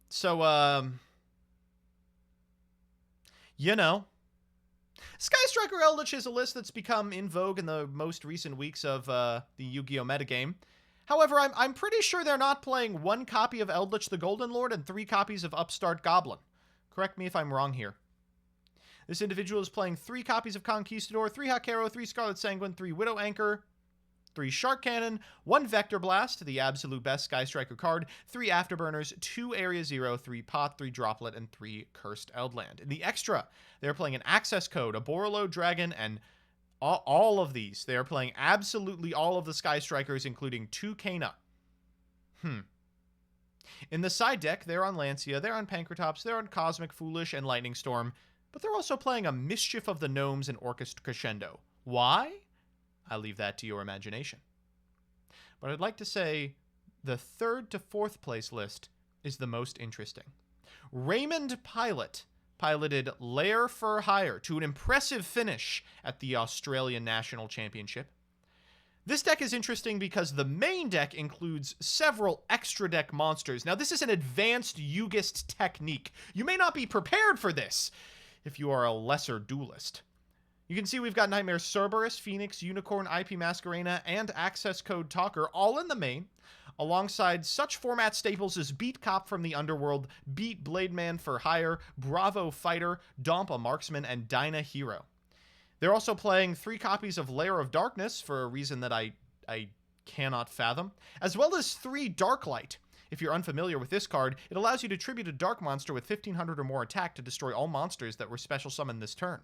So, you know, Sky Striker Eldritch is a list that's become in vogue in the most recent weeks of the Yu-Gi-Oh metagame. However, I'm pretty sure they're not playing 1 copy of Eldritch the Golden Lord and 3 copies of Upstart Goblin. Correct me if I'm wrong here. This individual is playing 3 copies of Conquistador, 3 Hakero, 3 Scarlet Sanguine, 3 Widow Anchor, 3 Shark Cannon, 1 Vector Blast, the absolute best Sky Striker card, 3 Afterburners, 2 Area Zero, 3 Pot, 3 Droplet, and 3 Cursed Eldland. In the extra, they're playing an Access Code, a Borolo Dragon, and all of these. They are playing absolutely all of the Sky Strikers, including 2 Kana. In the side deck, they're on Lancia, they're on Pankratops, they're on Cosmic Foolish and Lightning Storm, but they're also playing a Mischief of the Gnomes and Orchestra Crescendo. Why? I leave that to your imagination. But I'd like to say the 3rd to 4th place list is the most interesting. Raymond Pilot piloted Lair for Hire to an impressive finish at the Australian National Championship. This deck is interesting because the main deck includes several extra deck monsters. Now, this is an advanced Yugist technique. You may not be prepared for this if you are a lesser duelist. You can see we've got Nightmare Cerberus, Phoenix, Unicorn, IP Masquerena, and Access Code Talker all in the main, alongside such format staples as Beat Cop from the Underworld, Beat Blademan for Hire, Bravo Fighter, Dompa Marksman, and Dyna Hero. They're also playing 3 copies of Lair of Darkness for a reason that I cannot fathom, as well as 3 Darklight. If you're unfamiliar with this card, it allows you to tribute a dark monster with 1500 or more attack to destroy all monsters that were special summoned this turn.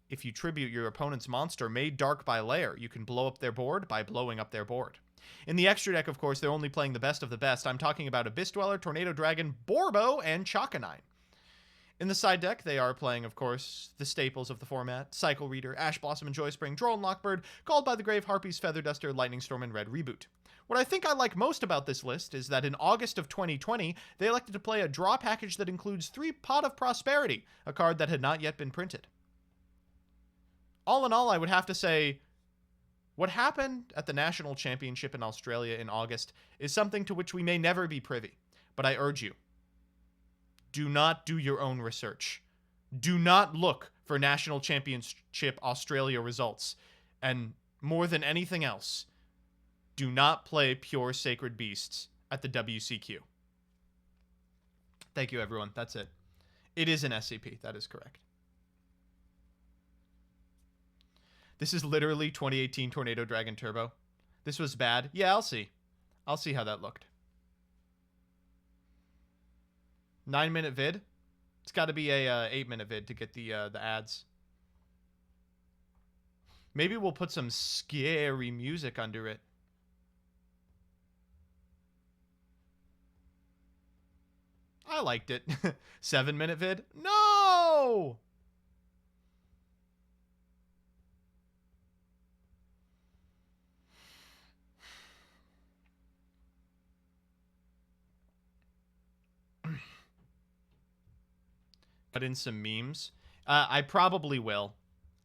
If you tribute your opponent's monster made dark by Lair, you can blow up their board by blowing up their board. In the extra deck, of course, they're only playing the best of the best. I'm talking about Abyss Dweller, Tornado Dragon, Borbo, and Chakanine. In the side deck, they are playing, of course, the staples of the format: Cycle Reader, Ash Blossom and Joyspring, Droll and Lockbird, Called by the Grave, Harpies, Feather Duster, Lightning Storm, and Red Reboot. What I think I like most about this list is that in August of 2020, they elected to play a draw package that includes 3 Pot of Prosperity, a card that had not yet been printed. All in all, I would have to say, what happened at the National Championship in Australia in August is something to which we may never be privy. But I urge you, do not do your own research. Do not look for National Championship Australia results. And more than anything else, do not play pure Sacred Beasts at the WCQ. Thank you, everyone. That's it. It is an SCP. That is correct. This is literally 2018 Tornado Dragon Turbo. This was bad. Yeah, I'll see. I'll see how that looked. 9-minute vid. It's got to be a 8-minute vid to get the ads. Maybe we'll put some scary music under it. I liked it. 7-minute vid? No! Put in some memes. I probably will.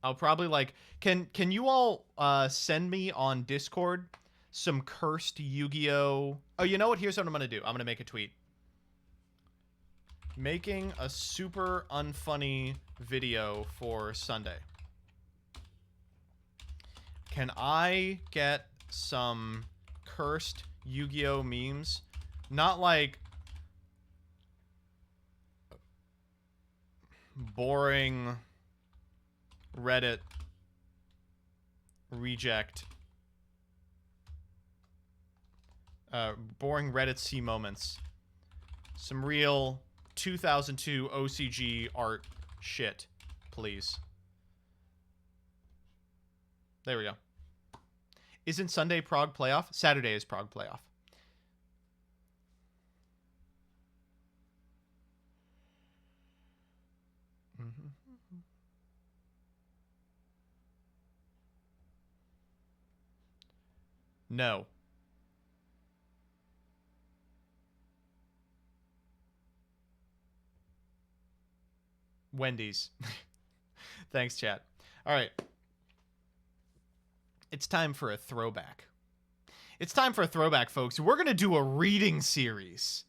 I'll probably like. Can you all send me on Discord some cursed Yu-Gi-Oh? Oh, you know what? Here's what I'm gonna do. I'm gonna make a tweet. Making a super unfunny video for Sunday. Can I get some cursed Yu-Gi-Oh memes? Not like boring Reddit reject. Boring Reddit C moments. Some real 2002 OCG art shit, please. There we go. Isn't Sunday Prague playoff? Saturday is Prague playoff. No. Wendy's. Thanks, chat. All right. It's time for a throwback. It's time for a throwback, folks. We're going to do a reading series.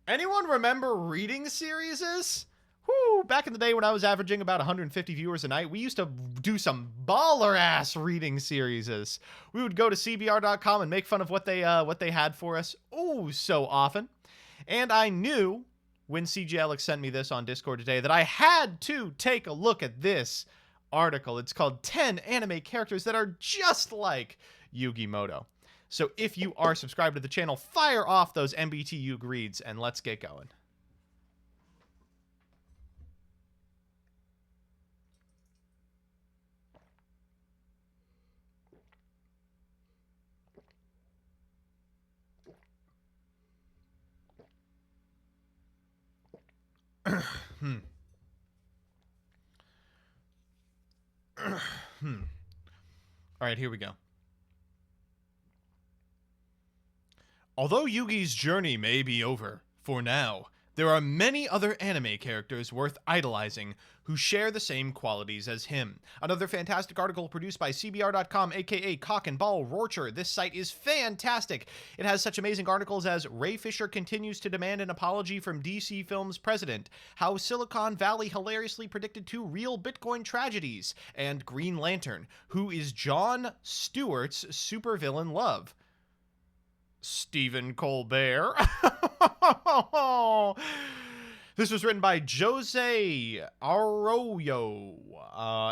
Anyone remember reading series? Whoo, back in the day when I was averaging about 150 viewers a night, we used to do some baller-ass reading series. We would go to cbr.com and make fun of what they had for us so often. And I knew when CJ Alex sent me this on Discord today that I had to take a look at this article. It's called 10 anime characters that are just like Yu-Gi-Oh. So if you are subscribed to the channel, fire off those MBT Yu reads and let's get going. All right, here we go. Although Yugi's journey may be over, for now, there are many other anime characters worth idolizing who share the same qualities as him. Another fantastic article produced by CBR.com, aka Cock and Ball Rorcher. This site is fantastic. It has such amazing articles as Ray Fisher continues to demand an apology from DC Films president, how Silicon Valley hilariously predicted 2 real Bitcoin tragedies, and Green Lantern, who is Jon Stewart's supervillain love. Stephen Colbert. This was written by Jose Arroyo,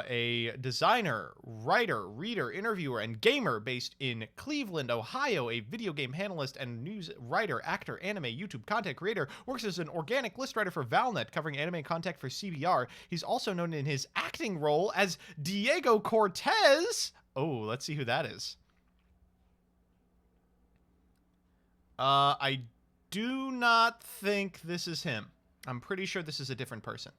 a designer, writer, reader, interviewer, and gamer based in Cleveland, Ohio, a video game analyst and news writer, actor, anime, YouTube content creator, works as an organic list writer for Valnet, covering anime content for CBR. He's also known in his acting role as Diego Cortez. Oh, let's see who that is. I do not think this is him. I'm pretty sure this is a different person.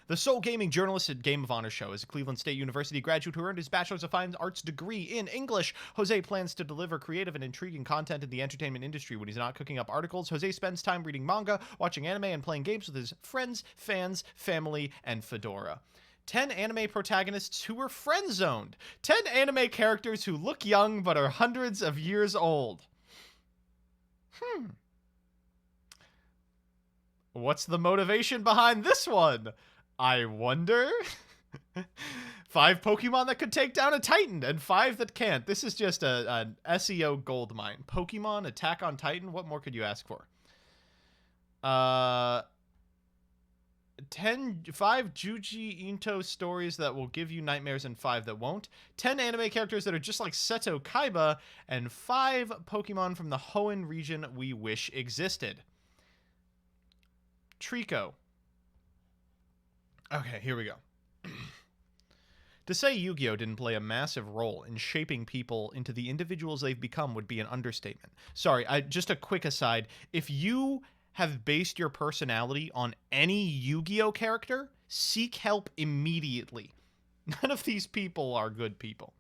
The sole gaming journalist at Game of Honor show is a Cleveland State University graduate who earned his Bachelor's of Fine Arts degree in English. Jose plans to deliver creative and intriguing content in the entertainment industry. When he's not cooking up articles, Jose spends time reading manga, watching anime, and playing games with his friends, fans, family, and Fedora. 10 anime protagonists who were friend-zoned. 10 anime characters who look young but are hundreds of years old. What's the motivation behind this one? I wonder. 5 Pokemon that could take down a Titan and 5 that can't. This is just an SEO goldmine. Pokemon, Attack on Titan. What more could you ask for? 5 Juji Into stories that will give you nightmares and 5 that won't. 10 anime characters that are just like Seto Kaiba, and 5 Pokemon from the Hoenn region we wish existed. Trico. Okay, here we go. To say Yu-Gi-Oh! Didn't play a massive role in shaping people into the individuals they've become would be an understatement. Sorry, just a quick aside. If you have based your personality on any Yu-Gi-Oh! Character, seek help immediately. None of these people are good people.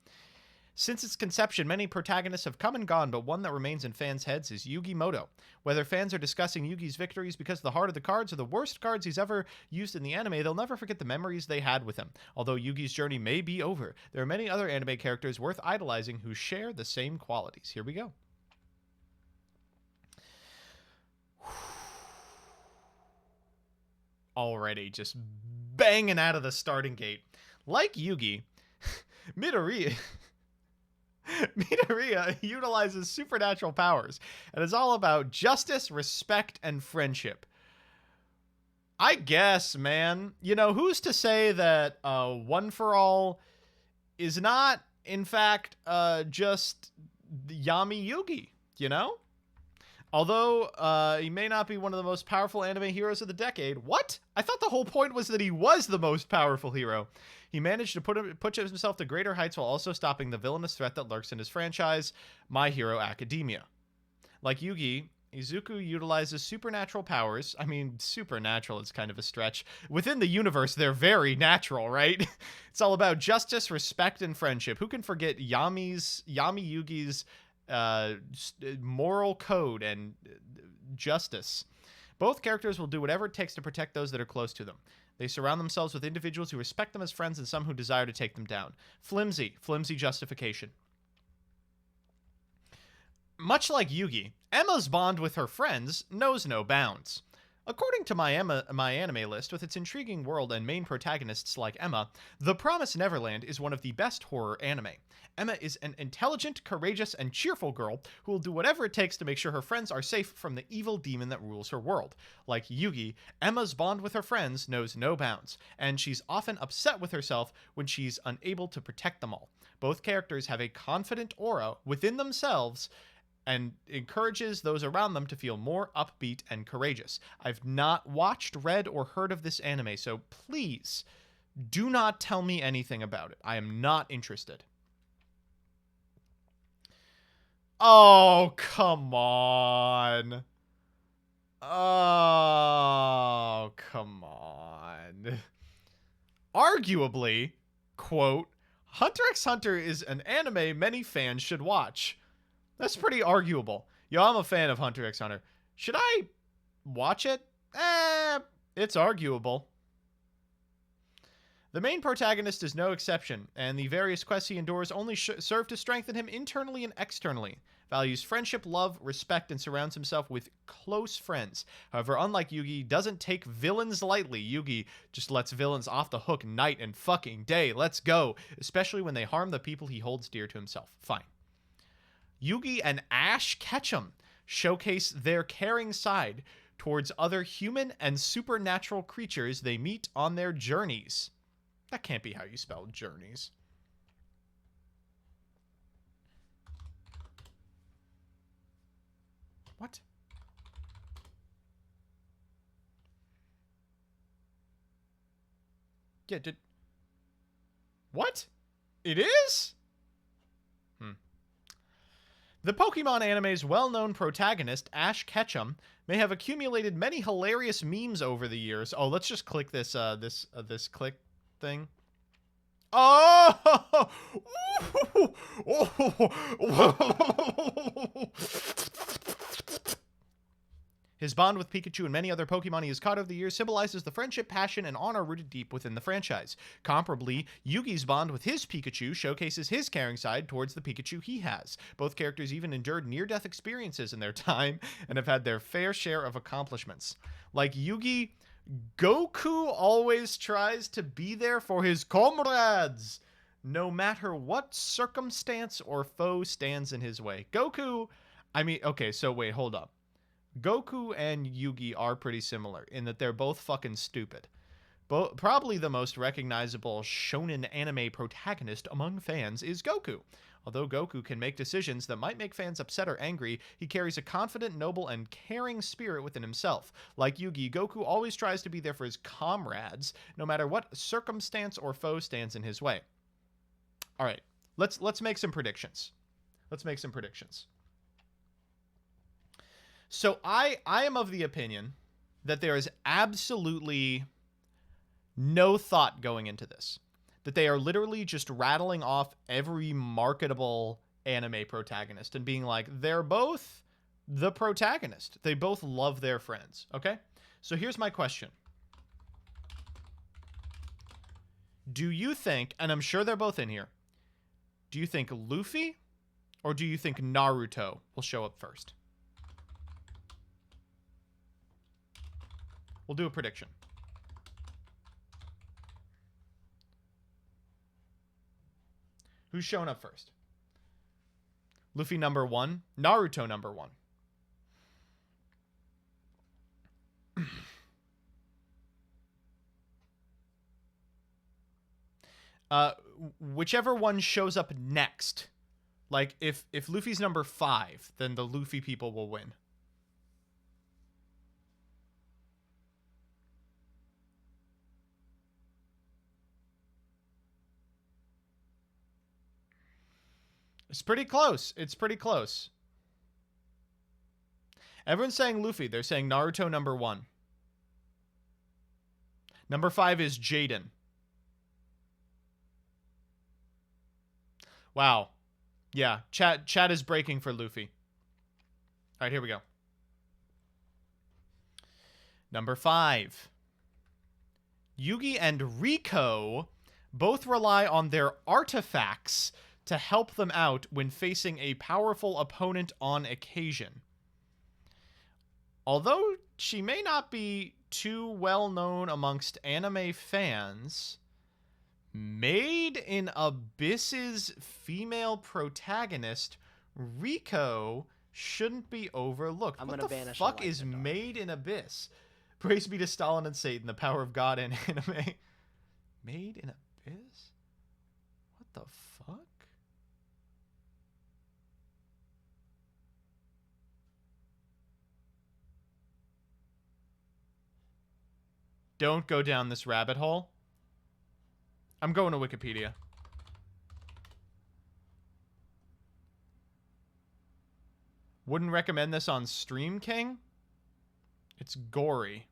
Since its conception, many protagonists have come and gone, but one that remains in fans' heads is Yugi Muto. Whether fans are discussing Yugi's victories because of the heart of the cards or the worst cards he's ever used in the anime, they'll never forget the memories they had with him. Although Yugi's journey may be over, there are many other anime characters worth idolizing who share the same qualities. Here we go. Already just banging out of the starting gate. Like Yugi, Midoriya. Midoriya utilizes supernatural powers and is all about justice, respect, and friendship. I guess, man. You know, who's to say that One for All is not, in fact, just Yami Yugi, you know? Although he may not be one of the most powerful anime heroes of the decade. What? I thought the whole point was that he was the most powerful hero. He managed to push himself to greater heights while also stopping the villainous threat that lurks in his franchise, My Hero Academia. Like Yugi, Izuku utilizes supernatural powers. I mean, supernatural is kind of a stretch. Within the universe, they're very natural, right? It's all about justice, respect, and friendship. Who can forget Yami Yugi's moral code and justice? Both characters will do whatever it takes to protect those that are close to them. They surround themselves with individuals who respect them as friends and some who desire to take them down. Flimsy justification. Much like Yugi, Emma's bond with her friends knows no bounds. According to my anime list, with its intriguing world and main protagonists like Emma, The Promised Neverland is one of the best horror anime. Emma is an intelligent, courageous, and cheerful girl who will do whatever it takes to make sure her friends are safe from the evil demon that rules her world. Like Yugi, Emma's bond with her friends knows no bounds, and she's often upset with herself when she's unable to protect them all. Both characters have a confident aura within themselves and encourages those around them to feel more upbeat and courageous. I've not watched, read, or heard of this anime, so please do not tell me anything about it. I am not interested. Oh, come on. Oh, come on. Arguably, quote, Hunter x Hunter is an anime many fans should watch. That's pretty arguable. Yo, I'm a fan of Hunter x Hunter. Should I watch it? It's arguable. The main protagonist is no exception, and the various quests he endures only serve to strengthen him internally and externally. Values friendship, love, respect, and surrounds himself with close friends. However, unlike Yugi, he doesn't take villains lightly. Yugi just lets villains off the hook night and fucking day. Let's go. Especially when they harm the people he holds dear to himself. Fine. Yugi and Ash Ketchum showcase their caring side towards other human and supernatural creatures they meet on their journeys. That can't be how you spell journeys. What? Yeah, what? It is? The Pokemon anime's well-known protagonist, Ash Ketchum, may have accumulated many hilarious memes over the years. Oh, let's just click this this click thing. Oh! His bond with Pikachu and many other Pokemon he has caught over the years symbolizes the friendship, passion, and honor rooted deep within the franchise. Comparably, Yugi's bond with his Pikachu showcases his caring side towards the Pikachu he has. Both characters even endured near-death experiences in their time and have had their fair share of accomplishments. Like Yugi, Goku always tries to be there for his comrades, no matter what circumstance or foe stands in his way. Goku, I mean, okay, so wait, hold up. Goku and Yugi are pretty similar in that they're both fucking stupid. Probably the most recognizable shonen anime protagonist among fans is Goku. Although Goku can make decisions that might make fans upset or angry, he carries a confident, noble, and caring spirit within himself. Like Yugi, Goku always tries to be there for his comrades, no matter what circumstance or foe stands in his way. All right, let's make some predictions. So I am of the opinion that there is absolutely no thought going into this. That they are literally just rattling off every marketable anime protagonist and being like, they're both the protagonist. They both love their friends, okay? So here's my question. Do you think, and I'm sure they're both in here, do you think Luffy or do you think Naruto will show up first? We'll do a prediction. Who's showing up first? Luffy number 1. Naruto number 1. Whichever one shows up next. Like, if Luffy's number 5, then the Luffy people will win. It's pretty close. It's pretty close. Everyone's saying Luffy. They're saying Naruto number 1. Number 5 is Jaden. Wow. Yeah, chat is breaking for Luffy. All right, here we go. Number 5. Yugi and Rico both rely on their artifacts to help them out when facing a powerful opponent on occasion. Although she may not be too well known amongst anime fans, Made in Abyss's female protagonist, Rico, shouldn't be overlooked. I'm What gonna the banish fuck a light is in the dark. Made in Abyss? Praise be to Stalin and Satan, the power of God and anime. Made in Abyss? What the fuck? Don't go down this rabbit hole. I'm going to Wikipedia. Wouldn't recommend this on Stream King. It's gory.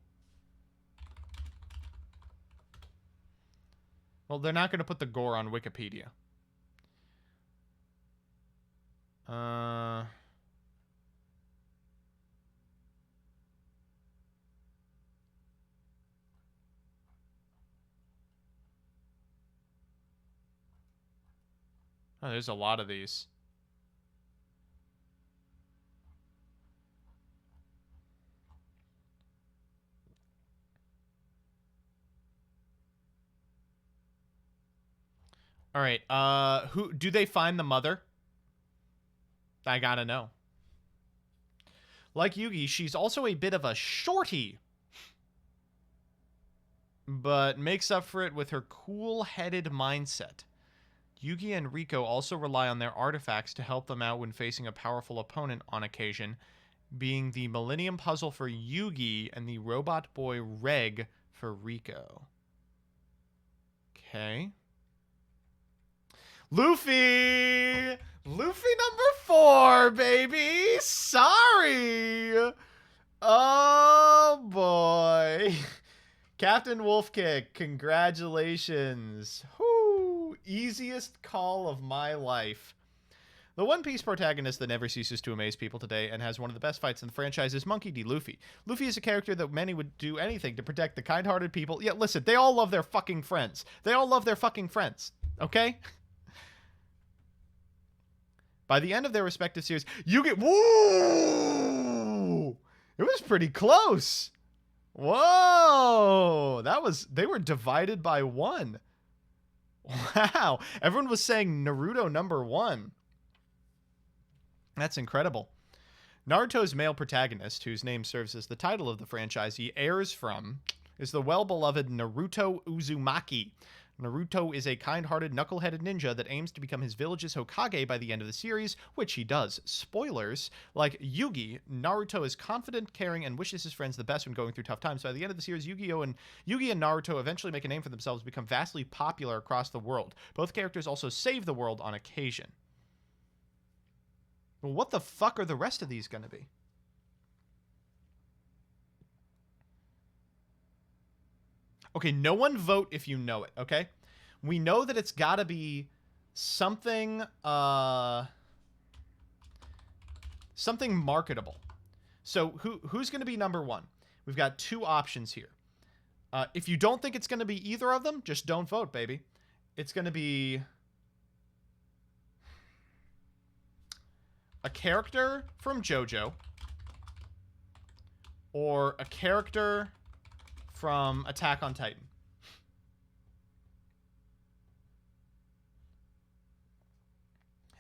Well, they're not going to put the gore on Wikipedia. Oh, there's a lot of these. All right. Who do they find the mother? I gotta know. Like Yugi, she's also a bit of a shorty, but makes up for it with her cool-headed mindset. Yugi and Rico also rely on their artifacts to help them out when facing a powerful opponent on occasion, being the Millennium Puzzle for Yugi and the Robot Boy Reg for Rico. Okay. Luffy! Luffy number 4, baby! Sorry! Oh, boy. Captain Wolfkick, congratulations. Whoo! Easiest call of my life. The One Piece protagonist that never ceases to amaze people today and has one of the best fights in the franchise is Monkey D. Luffy. Luffy is a character that many would do anything to protect the kind-hearted people. Yeah, listen, they all love their fucking friends. They all love their fucking friends. Okay? By the end of their respective series, you get... Woo! It was pretty close. Whoa! That was... They were divided by 1. Wow. Everyone was saying Naruto number 1. That's incredible. Naruto's male protagonist, whose name serves as the title of the franchise he heirs from, is the well-beloved Naruto Uzumaki. Naruto is a kind-hearted, knuckle-headed ninja that aims to become his village's Hokage by the end of the series, which he does. Spoilers, like Yugi, Naruto is confident, caring, and wishes his friends the best when going through tough times. By the end of the series, Yugi and Naruto eventually make a name for themselves and become vastly popular across the world. Both characters also save the world on occasion. Well, what the fuck are the rest of these going to be? Okay, no one vote if you know it, okay? We know that it's got to be something, something marketable. So who's going to be number 1? We've got 2 options here. If you don't think it's going to be either of them, just don't vote, baby. It's going to be a character from JoJo or a character from Attack on Titan.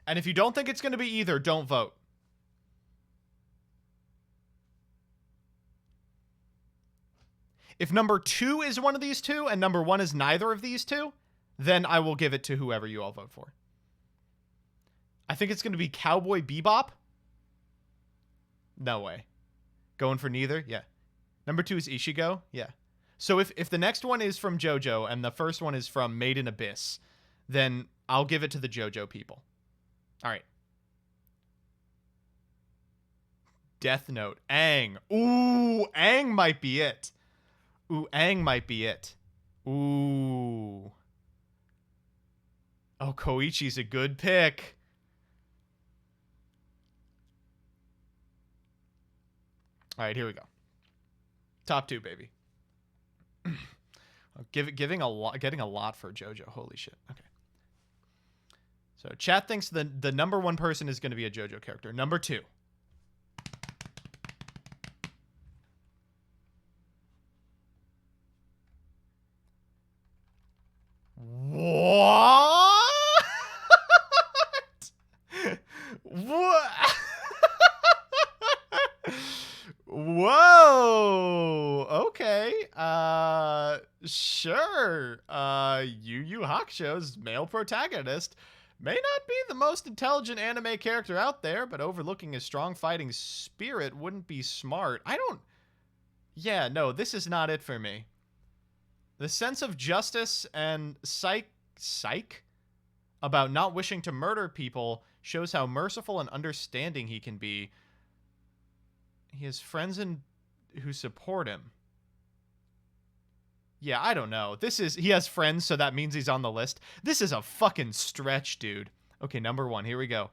And if you don't think it's going to be either, don't vote. If number 2 is one of these two and number 1 is neither of these two, then I will give it to whoever you all vote for. I think it's going to be Cowboy Bebop. No way. Going for neither? Yeah. Number 2 is Ishigo? Yeah. So if the next one is from JoJo and the first one is from Made in Abyss, then I'll give it to the JoJo people. All right. Death Note. Aang. Ooh, Aang might be it. Ooh, Aang might be it. Ooh. Oh, Koichi's a good pick. All right, here we go. Top 2, baby. Getting a lot for JoJo. Holy shit. Okay. So chat thinks the number 1 person is going to be a JoJo character. Number 2. What? What? Whoa. Okay. Sure. Yu Yu Hakusho's male protagonist may not be the most intelligent anime character out there, but overlooking his strong fighting spirit wouldn't be smart. Yeah, no, this is not it for me. The sense of justice and psych about not wishing to murder people shows how merciful and understanding he can be. He has friends who support him. Yeah, I don't know. He has friends, so that means he's on the list. This is a fucking stretch, dude. Okay, number 1. Here we go.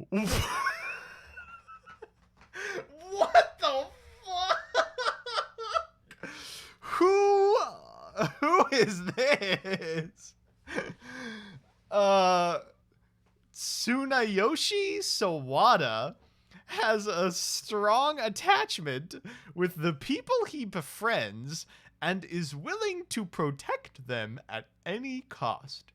What the fuck? Who is this? Tsunayoshi Sawada has a strong attachment with the people he befriends and is willing to protect them at any cost.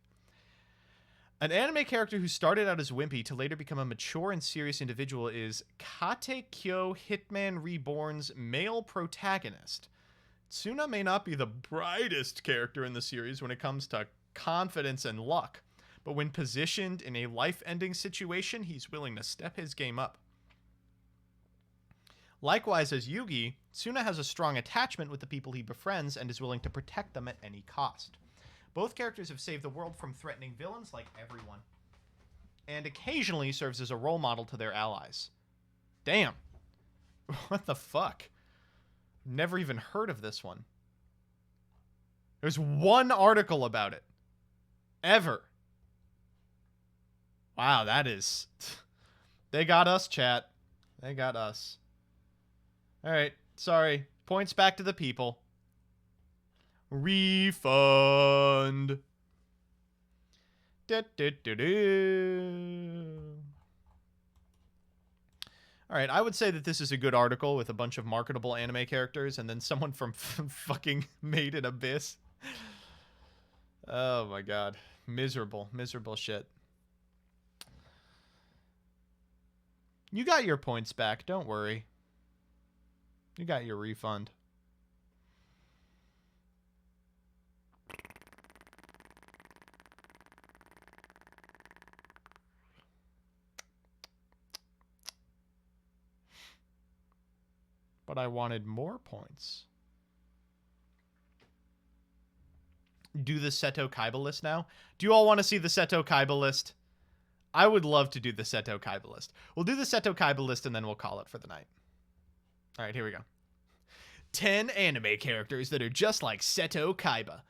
An anime character who started out as wimpy to later become a mature and serious individual is Katekyo Hitman Reborn's male protagonist. Tsuna may not be the brightest character in the series when it comes to confidence and luck, but when positioned in a life-ending situation, he's willing to step his game up. Likewise, as Yugi, Tsuna has a strong attachment with the people he befriends and is willing to protect them at any cost. Both characters have saved the world from threatening villains like everyone, and occasionally serves as a role model to their allies. Damn. What the fuck? Never even heard of this one. There's one article about it. Ever. Wow, that is... They got us, chat. They got us. Alright, sorry. Points back to the people. Refund. Alright, I would say that this is a good article with a bunch of marketable anime characters and then someone from fucking Made in Abyss. Oh my god. Miserable, miserable shit. You got your points back, don't worry. You got your refund. But I wanted more points. Do the Seto Kaiba list now? Do you all want to see the Seto Kaiba list? I would love to do the Seto Kaiba list. We'll do the Seto Kaiba list and then we'll call it for the night. All right, here we go. 10 anime characters that are just like Seto Kaiba.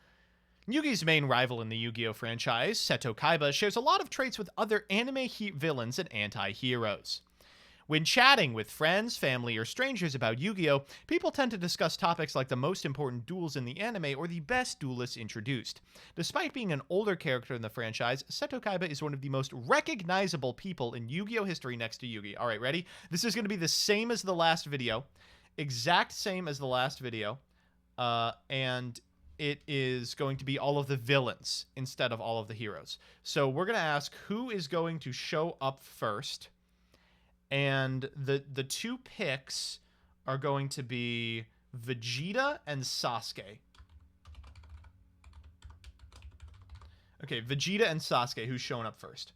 Yugi's main rival in the Yu-Gi-Oh franchise, Seto Kaiba, shares a lot of traits with other anime villains and anti-heroes. When chatting with friends, family, or strangers about Yu-Gi-Oh, people tend to discuss topics like the most important duels in the anime or the best duelists introduced. Despite being an older character in the franchise, Seto Kaiba is one of the most recognizable people in Yu-Gi-Oh history next to Yugi. All right, ready? This is going to be the same as the last video. Exact same as the last video. And it is going to be all of the villains instead of all of the heroes. So we're going to ask who is going to show up first. And the two picks are going to be Vegeta and Sasuke. Okay, Vegeta and Sasuke. Who's showing up first?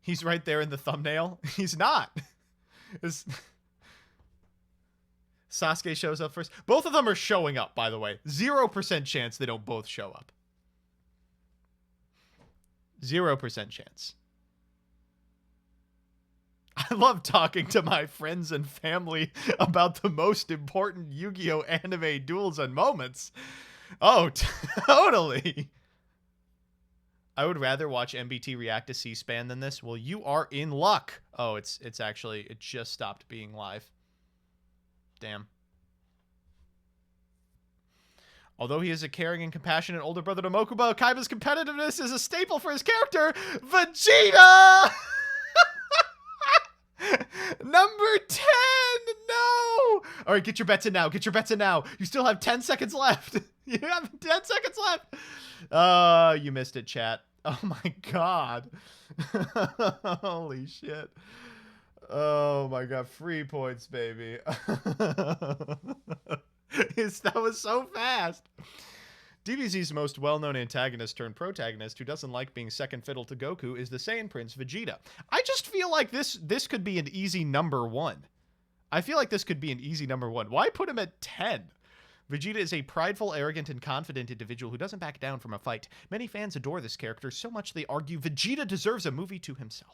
He's right there in the thumbnail. He's not. Sasuke shows up first. Both of them are showing up, by the way. 0% chance they don't both show up. 0% chance. I love talking to my friends and family about the most important Yu-Gi-Oh! Anime duels and moments. Oh, totally. I would rather watch MBT react to C-SPAN than this. Well, you are in luck. Oh, it's actually, it just stopped being live. Damn. Although he is a caring and compassionate older brother to Mokuba, Kaiba's competitiveness is a staple for his character, Vegeta! Number 10! No! All right, get your bets in now. Get your bets in now. You still have 10 seconds left. You have 10 seconds left. You missed it, chat. Oh my god. Holy shit. Oh my god. Free points, baby. That was so fast. DBZ's most well-known antagonist turned protagonist, who doesn't like being second fiddle to Goku, is the Saiyan Prince Vegeta. I just feel like this could be an easy number 1. I feel like this could be an easy number 1. Why put him at 10? Vegeta is a prideful, arrogant, and confident individual who doesn't back down from a fight. Many fans adore this character so much they argue Vegeta deserves a movie to himself.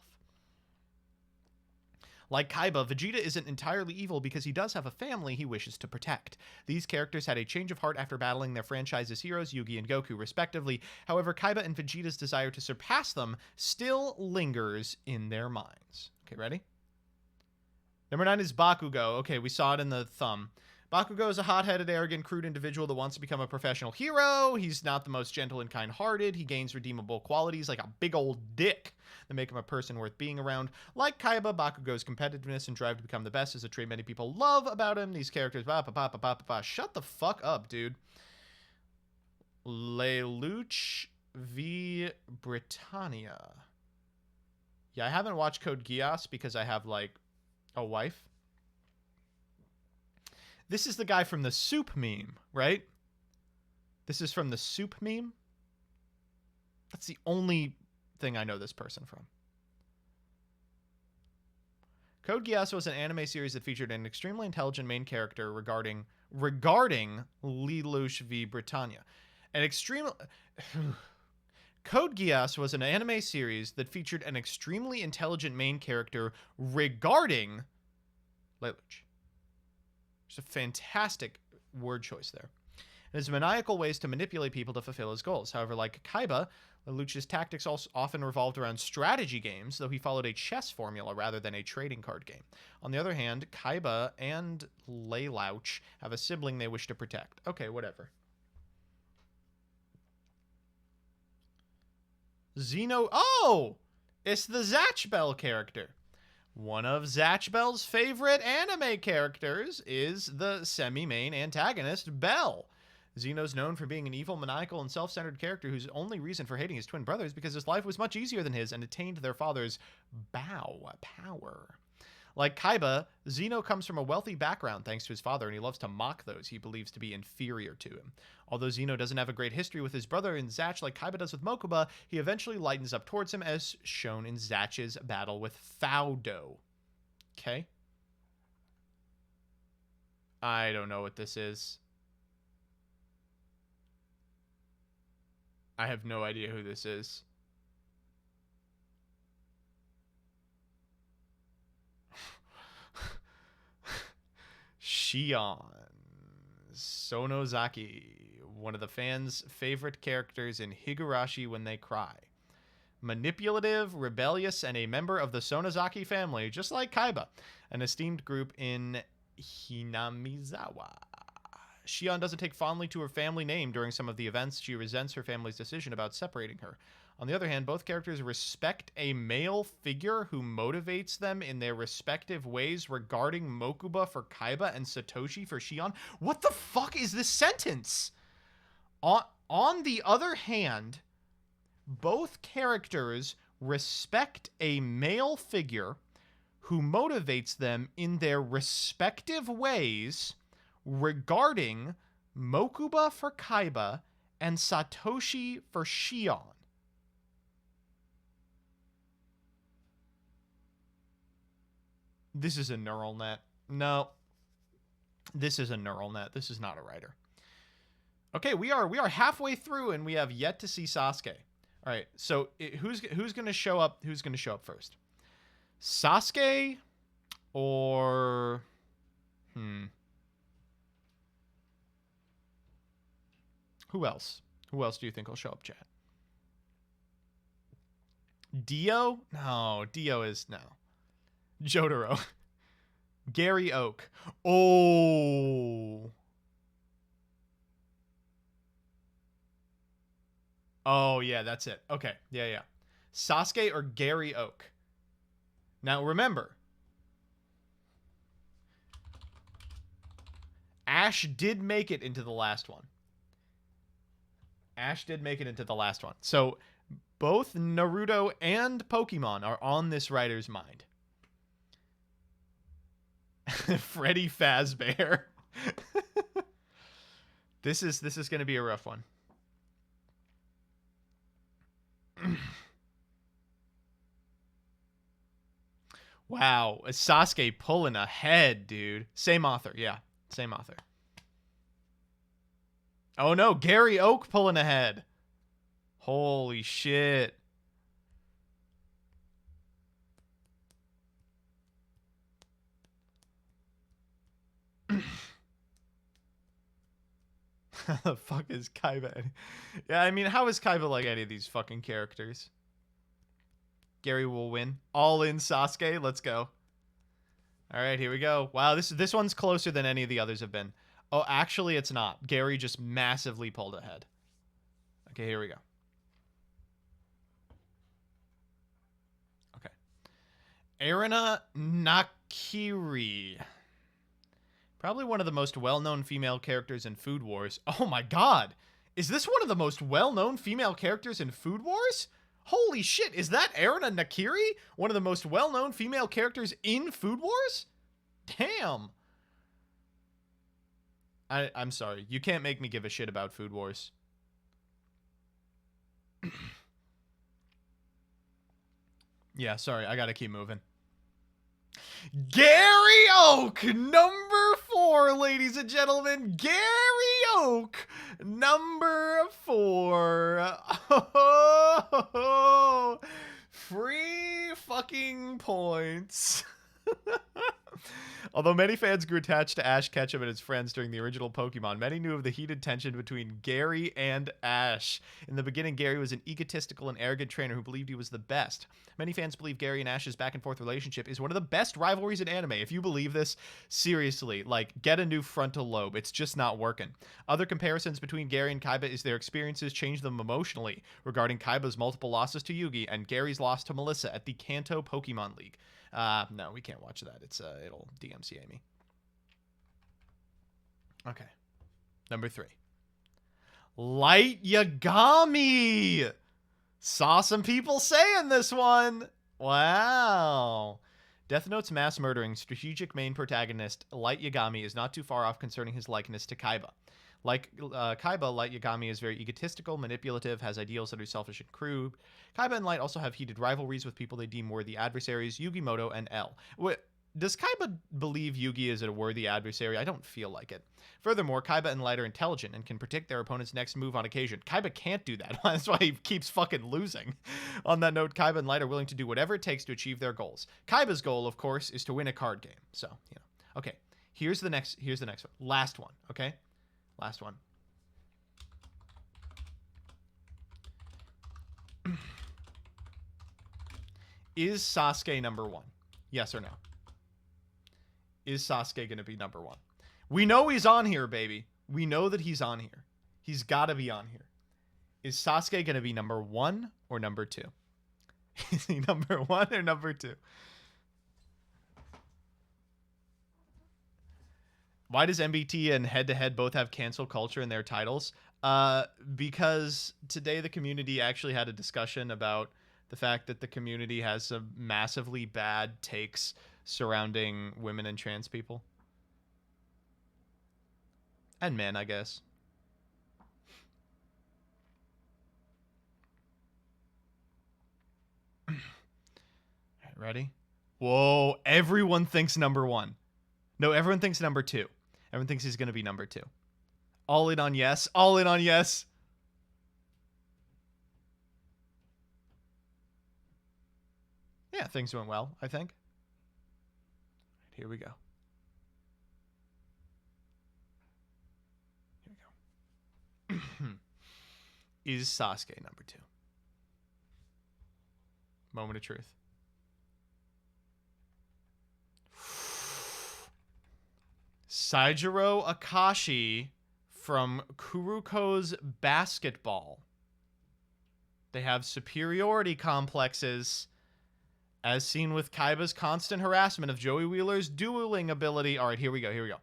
Like Kaiba, Vegeta isn't entirely evil because he does have a family he wishes to protect. These characters had a change of heart after battling their franchise's heroes, Yugi and Goku, respectively. However, Kaiba and Vegeta's desire to surpass them still lingers in their minds. Okay, ready? Number 9 is Bakugo. Okay, we saw it in the thumb. Bakugo is a hot-headed, arrogant, crude individual that wants to become a professional hero. He's not the most gentle and kind-hearted. He gains redeemable qualities like a big old dick that make him a person worth being around. Like Kaiba, Bakugo's competitiveness and drive to become the best is a trait many people love about him. These characters... Shut the fuck up, dude. Lelouch v. Britannia. Yeah, I haven't watched Code Geass because I have, like, a wife. This is the guy from the soup meme, right? This is from the soup meme. That's the only thing I know this person from. Code Geass was an anime series that featured an extremely intelligent main character regarding Lelouch v. Britannia. Code Geass was an anime series that featured an extremely intelligent main character regarding Lelouch. It's a fantastic word choice there. And his maniacal ways to manipulate people to fulfill his goals. However, like Kaiba, Lelouch's tactics also often revolved around strategy games, though he followed a chess formula rather than a trading card game. On the other hand, Kaiba and Lelouch have a sibling they wish to protect. Okay, whatever. Xeno... Oh! It's the Zatch Bell character. One of Zatch Bell's favorite anime characters is the semi-main antagonist, Bell. Xeno's known for being an evil, maniacal, and self-centered character whose only reason for hating his twin brother is because his life was much easier than his and attained their father's power. Like Kaiba, Xeno comes from a wealthy background thanks to his father, and he loves to mock those he believes to be inferior to him. Although Xeno doesn't have a great history with his brother in Zatch like Kaiba does with Mokuba, he eventually lightens up towards him as shown in Zatch's battle with Faudo. Okay. I don't know what this is. I have no idea who this is. Shion Sonozaki, one of the fans' favorite characters in Higurashi When They Cry. Manipulative, rebellious, and a member of the Sonozaki family, just like Kaiba, an esteemed group in Hinamizawa. Shion doesn't take fondly to her family name during some of the events. She resents her family's decision about separating her. On the other hand, both characters respect a male figure who motivates them in their respective ways regarding Mokuba for Kaiba and Satoshi for Shion. What the fuck is this sentence? On the other hand, both characters respect a male figure who motivates them in their respective ways regarding Mokuba for Kaiba and Satoshi for Shion. This is a neural net. No. This is a neural net. This is not a writer. Okay, we are halfway through and we have yet to see Sasuke. All right, so who's going to show up? Who's going to show up first? Sasuke or who else? Who else do you think will show up, chat? Dio? No, Dio is no. Jotaro. Gary Oak. Oh. Oh, yeah, that's it. Okay. Yeah. Sasuke or Gary Oak. Now, remember. Ash did make it into the last one. So, both Naruto and Pokemon are on this writer's mind. Freddy Fazbear. This is going to be a rough one. Wow, Sasuke pulling ahead, dude. Same author, yeah. Same author. Oh no, Gary Oak pulling ahead. Holy shit. How the fuck is Kaiba? Yeah, I mean, how is Kaiba like any of these fucking characters? Gary will win. All in Sasuke. Let's go. All right, here we go. Wow, this one's closer than any of the others have been. Oh, actually, it's not. Gary just massively pulled ahead. Okay, here we go. Okay. Erina Nakiri. Probably one of the most well-known female characters in Food Wars. Oh my god! Is this one of the most well-known female characters in Food Wars? Holy shit, is that Erina Nakiri? One of the most well-known female characters in Food Wars? Damn. I'm sorry. You can't make me give a shit about Food Wars. Yeah, sorry. I gotta keep moving. Gary Oak, number 4, ladies and gentlemen. Gary Oak, number 4. Oh, free fucking points. Although many fans grew attached to Ash Ketchum and his friends during the original Pokemon, many knew of the heated tension between Gary and Ash. In the beginning, Gary was an egotistical and arrogant trainer who believed he was the best. Many fans believe Gary and Ash's back-and-forth relationship is one of the best rivalries in anime. If you believe this, seriously, like, get a new frontal lobe. It's just not working. Other comparisons between Gary and Kaiba is their experiences change them emotionally, regarding Kaiba's multiple losses to Yugi and Gary's loss to Melissa at the Kanto Pokemon League. No, we can't watch that. It's it'll DMCA me. Okay. Number 3. Light Yagami. Saw some people saying this one. Wow. Death Note's mass murdering strategic main protagonist Light Yagami is not too far off concerning his likeness to Kaiba. Like Kaiba, Light Yagami is very egotistical, manipulative, has ideals that are selfish and crude. Kaiba and Light also have heated rivalries with people they deem worthy adversaries, Yugimoto and L. Does Kaiba believe Yugi is a worthy adversary? I don't feel like it. Furthermore, Kaiba and Light are intelligent and can predict their opponent's next move on occasion. Kaiba can't do that. That's why he keeps fucking losing. On that note, Kaiba and Light are willing to do whatever it takes to achieve their goals. Kaiba's goal, of course, is to win a card game. So, you know. Okay, here's the next one. Last one, okay? Last one. Is Sasuke number 1? Yes or no? Is Sasuke going to be number 1? We know he's on here, baby. We know that he's on here. He's got to be on here. Is Sasuke going to be number 1 or number 2? Is he number 1 or number 2? Why does MBT and Head to Head both have cancel culture in their titles? Because today the community actually had a discussion about the fact that the community has some massively bad takes surrounding women and trans people. And men, I guess. All right, ready? Whoa, everyone thinks number 1. No, everyone thinks number 2. Everyone thinks he's going to be number 2. All in on yes. All in on yes. Yeah, things went well, I think. Here we go. Here we go. Is Sasuke number 2? Moment of truth. Saijiro Akashi from Kuruko's basketball. They have superiority complexes, as seen with Kaiba's constant harassment of Joey Wheeler's dueling ability. All right, here we go. Here we go.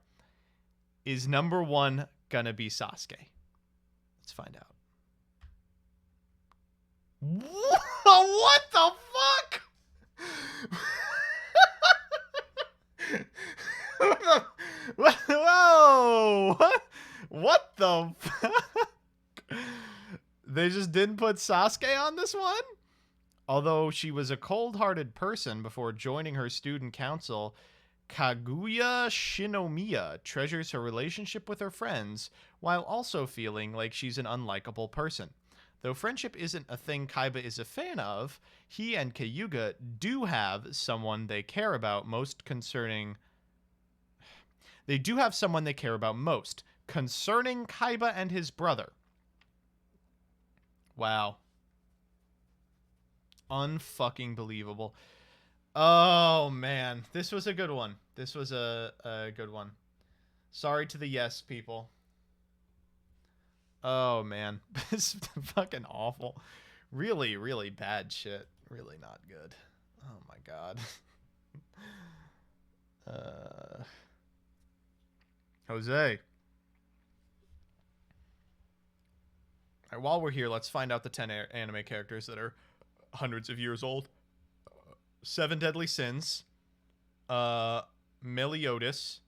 Is number 1 gonna be Sasuke? Let's find out. What the fuck? Whoa! What the fuck? They just didn't put Sasuke on this one? Although she was a cold-hearted person before joining her student council, Kaguya Shinomiya treasures her relationship with her friends while also feeling like she's an unlikable person. Though friendship isn't a thing Kaiba is a fan of, he and Kayuga do have someone they care about most concerning... They do have someone they care about most, concerning Kaiba and his brother. Wow. Unfucking believable. Oh, man. This was a good one. This was a good one. Sorry to the yes, people. Oh, man. This is fucking awful. Really, really bad shit. Really not good. Oh, my God. Jose. All right, while we're here, let's find out the 10 anime characters that are hundreds of years old. 7 Deadly Sins. Meliodas.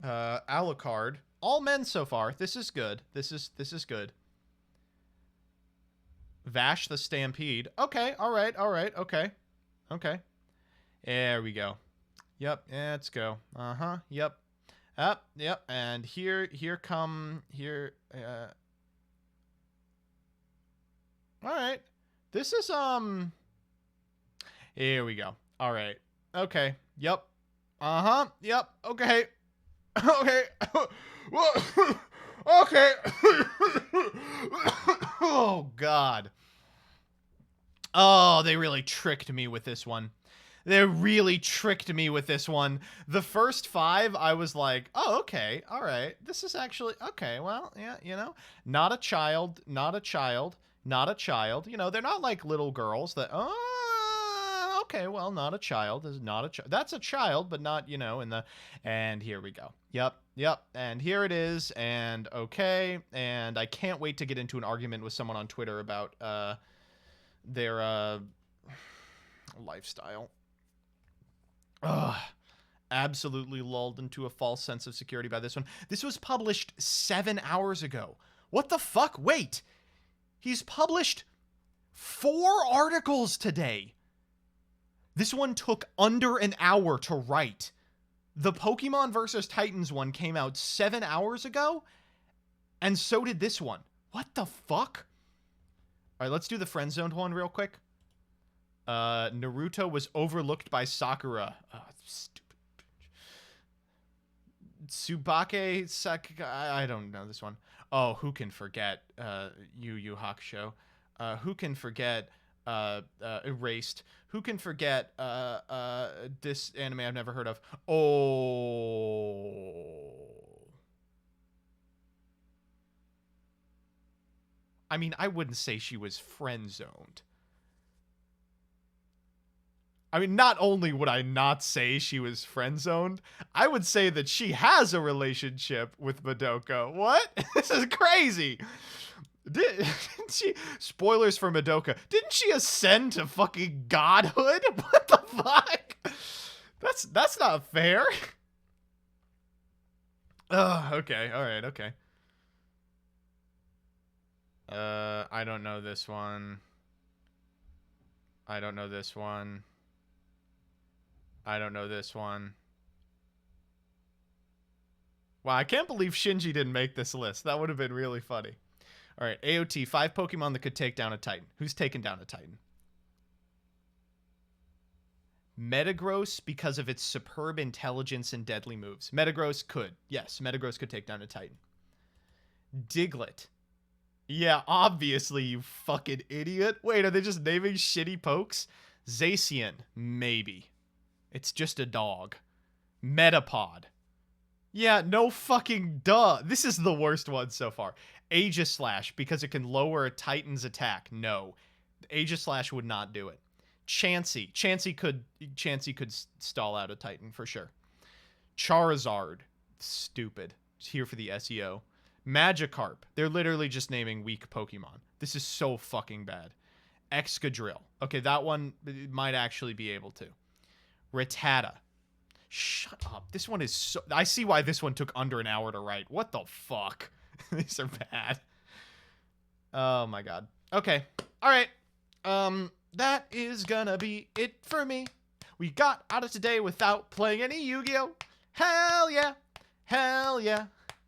Alucard. All men so far. This is good. This is good. Vash the Stampede. Okay, alright, okay. Okay. There we go. Yep, yeah, let's go. Uh-huh, yep. Yep, and here come, alright. This is, here we go. Alright. Okay, yep. Uh-huh, yep, okay. Okay. Okay. Oh, God. Oh, they really tricked me with this one. They really tricked me with this one. The first 5, I was like, oh, okay, all right. This is actually, okay, well, yeah, you know. Not a child, not a child, not a child. You know, they're not like little girls that, oh, okay, well, not a child. Is not a child. That's a child, but not, you know, in the, and here we go. Yep, and here it is, and okay, and I can't wait to get into an argument with someone on Twitter about their lifestyle. Ugh. Absolutely lulled into a false sense of security by this one. This was published 7 hours ago. What the fuck? Wait. He's published 4 articles today. This one took under an hour to write. The Pokemon vs. Titans one came out 7 hours ago, and so did this one. What the fuck? All right, let's do the friend-zoned one real quick. Naruto was overlooked by Sakura. Oh, stupid bitch. Tsubake Sakuga. I don't know this one. Oh, who can forget Yu Yu Hakusho? Who can forget Erased? Who can forget this anime I've never heard of? Oh. I mean, I wouldn't say she was friend-zoned. I mean, not only would I not say she was friend-zoned, I would say that she has a relationship with Madoka. What? This is crazy. Didn't she? Spoilers for Madoka. Didn't she ascend to fucking godhood? What the fuck? That's not fair. Ugh, okay, alright, okay. I don't know this one. I don't know this one. I don't know this one. Wow, I can't believe Shinji didn't make this list. That would have been really funny. Alright, AOT, 5 Pokemon that could take down a Titan. Who's taken down a Titan? Metagross, because of its superb intelligence and deadly moves. Metagross could. Yes, Metagross could take down a Titan. Diglett. Yeah, obviously, you fucking idiot. Wait, are they just naming shitty pokes? Zacian. Maybe. It's just a dog. Metapod. Yeah, no fucking duh. This is the worst one so far. Aegislash, because it can lower a Titan's attack. No. Aegislash would not do it. Chansey. Chansey could stall out a Titan for sure. Charizard. Stupid. It's here for the SEO. Magikarp. They're literally just naming weak Pokemon. This is so fucking bad. Excadrill. Okay, that one might actually be able to. Rattata. Shut up. This one is so... I see why this one took under an hour to write. What the fuck? These are bad. Oh my god. Okay. Alright. That is gonna be it for me. We got out of today without playing any Yu-Gi-Oh! Hell yeah! Hell yeah!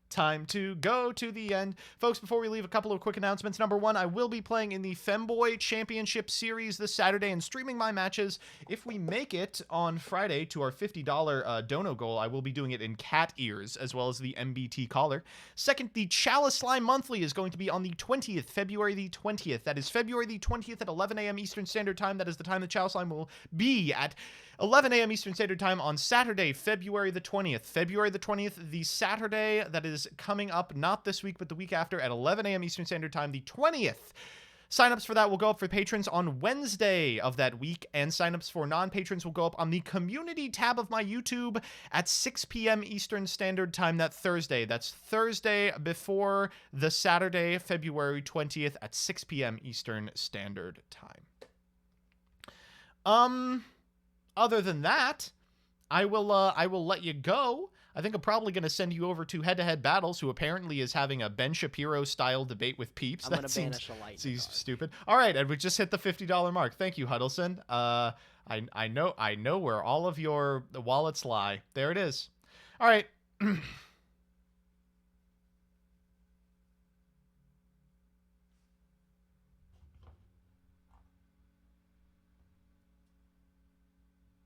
Time to go to the end. Folks, before we leave, a couple of quick announcements. Number one, I will be playing in the Femboy Championship Series this Saturday and streaming my matches. If we make it on Friday to our $50 dono goal, I will be doing it in cat ears as well as the MBT collar. Second, the Chalice Slime Monthly is going to be on the 20th, February the 20th. That is February the 20th at 11 a.m. Eastern Standard Time. That is the time the Chalice Slime will be at 11 a.m. Eastern Standard Time on Saturday, February the 20th. February the 20th, the Saturday that is coming up, not this week, but the week after at 11 a.m. Eastern Standard Time, the 20th. Signups for that will go up for patrons on Wednesday of that week, and signups for non-patrons will go up on the community tab of my YouTube at 6 p.m. Eastern Standard Time that Thursday. That's Thursday before the Saturday, February 20th at 6 p.m. Eastern Standard Time. Other than that, I will let you go. I think I'm probably going to send you over to Head to Head Battles, who apparently is having a Ben Shapiro style debate with Peeps. I'm going to banish a light. Seems stupid. All right, and we just hit the $50 mark. Thank you, Huddleston. I know where all of your wallets lie. There it is. All right.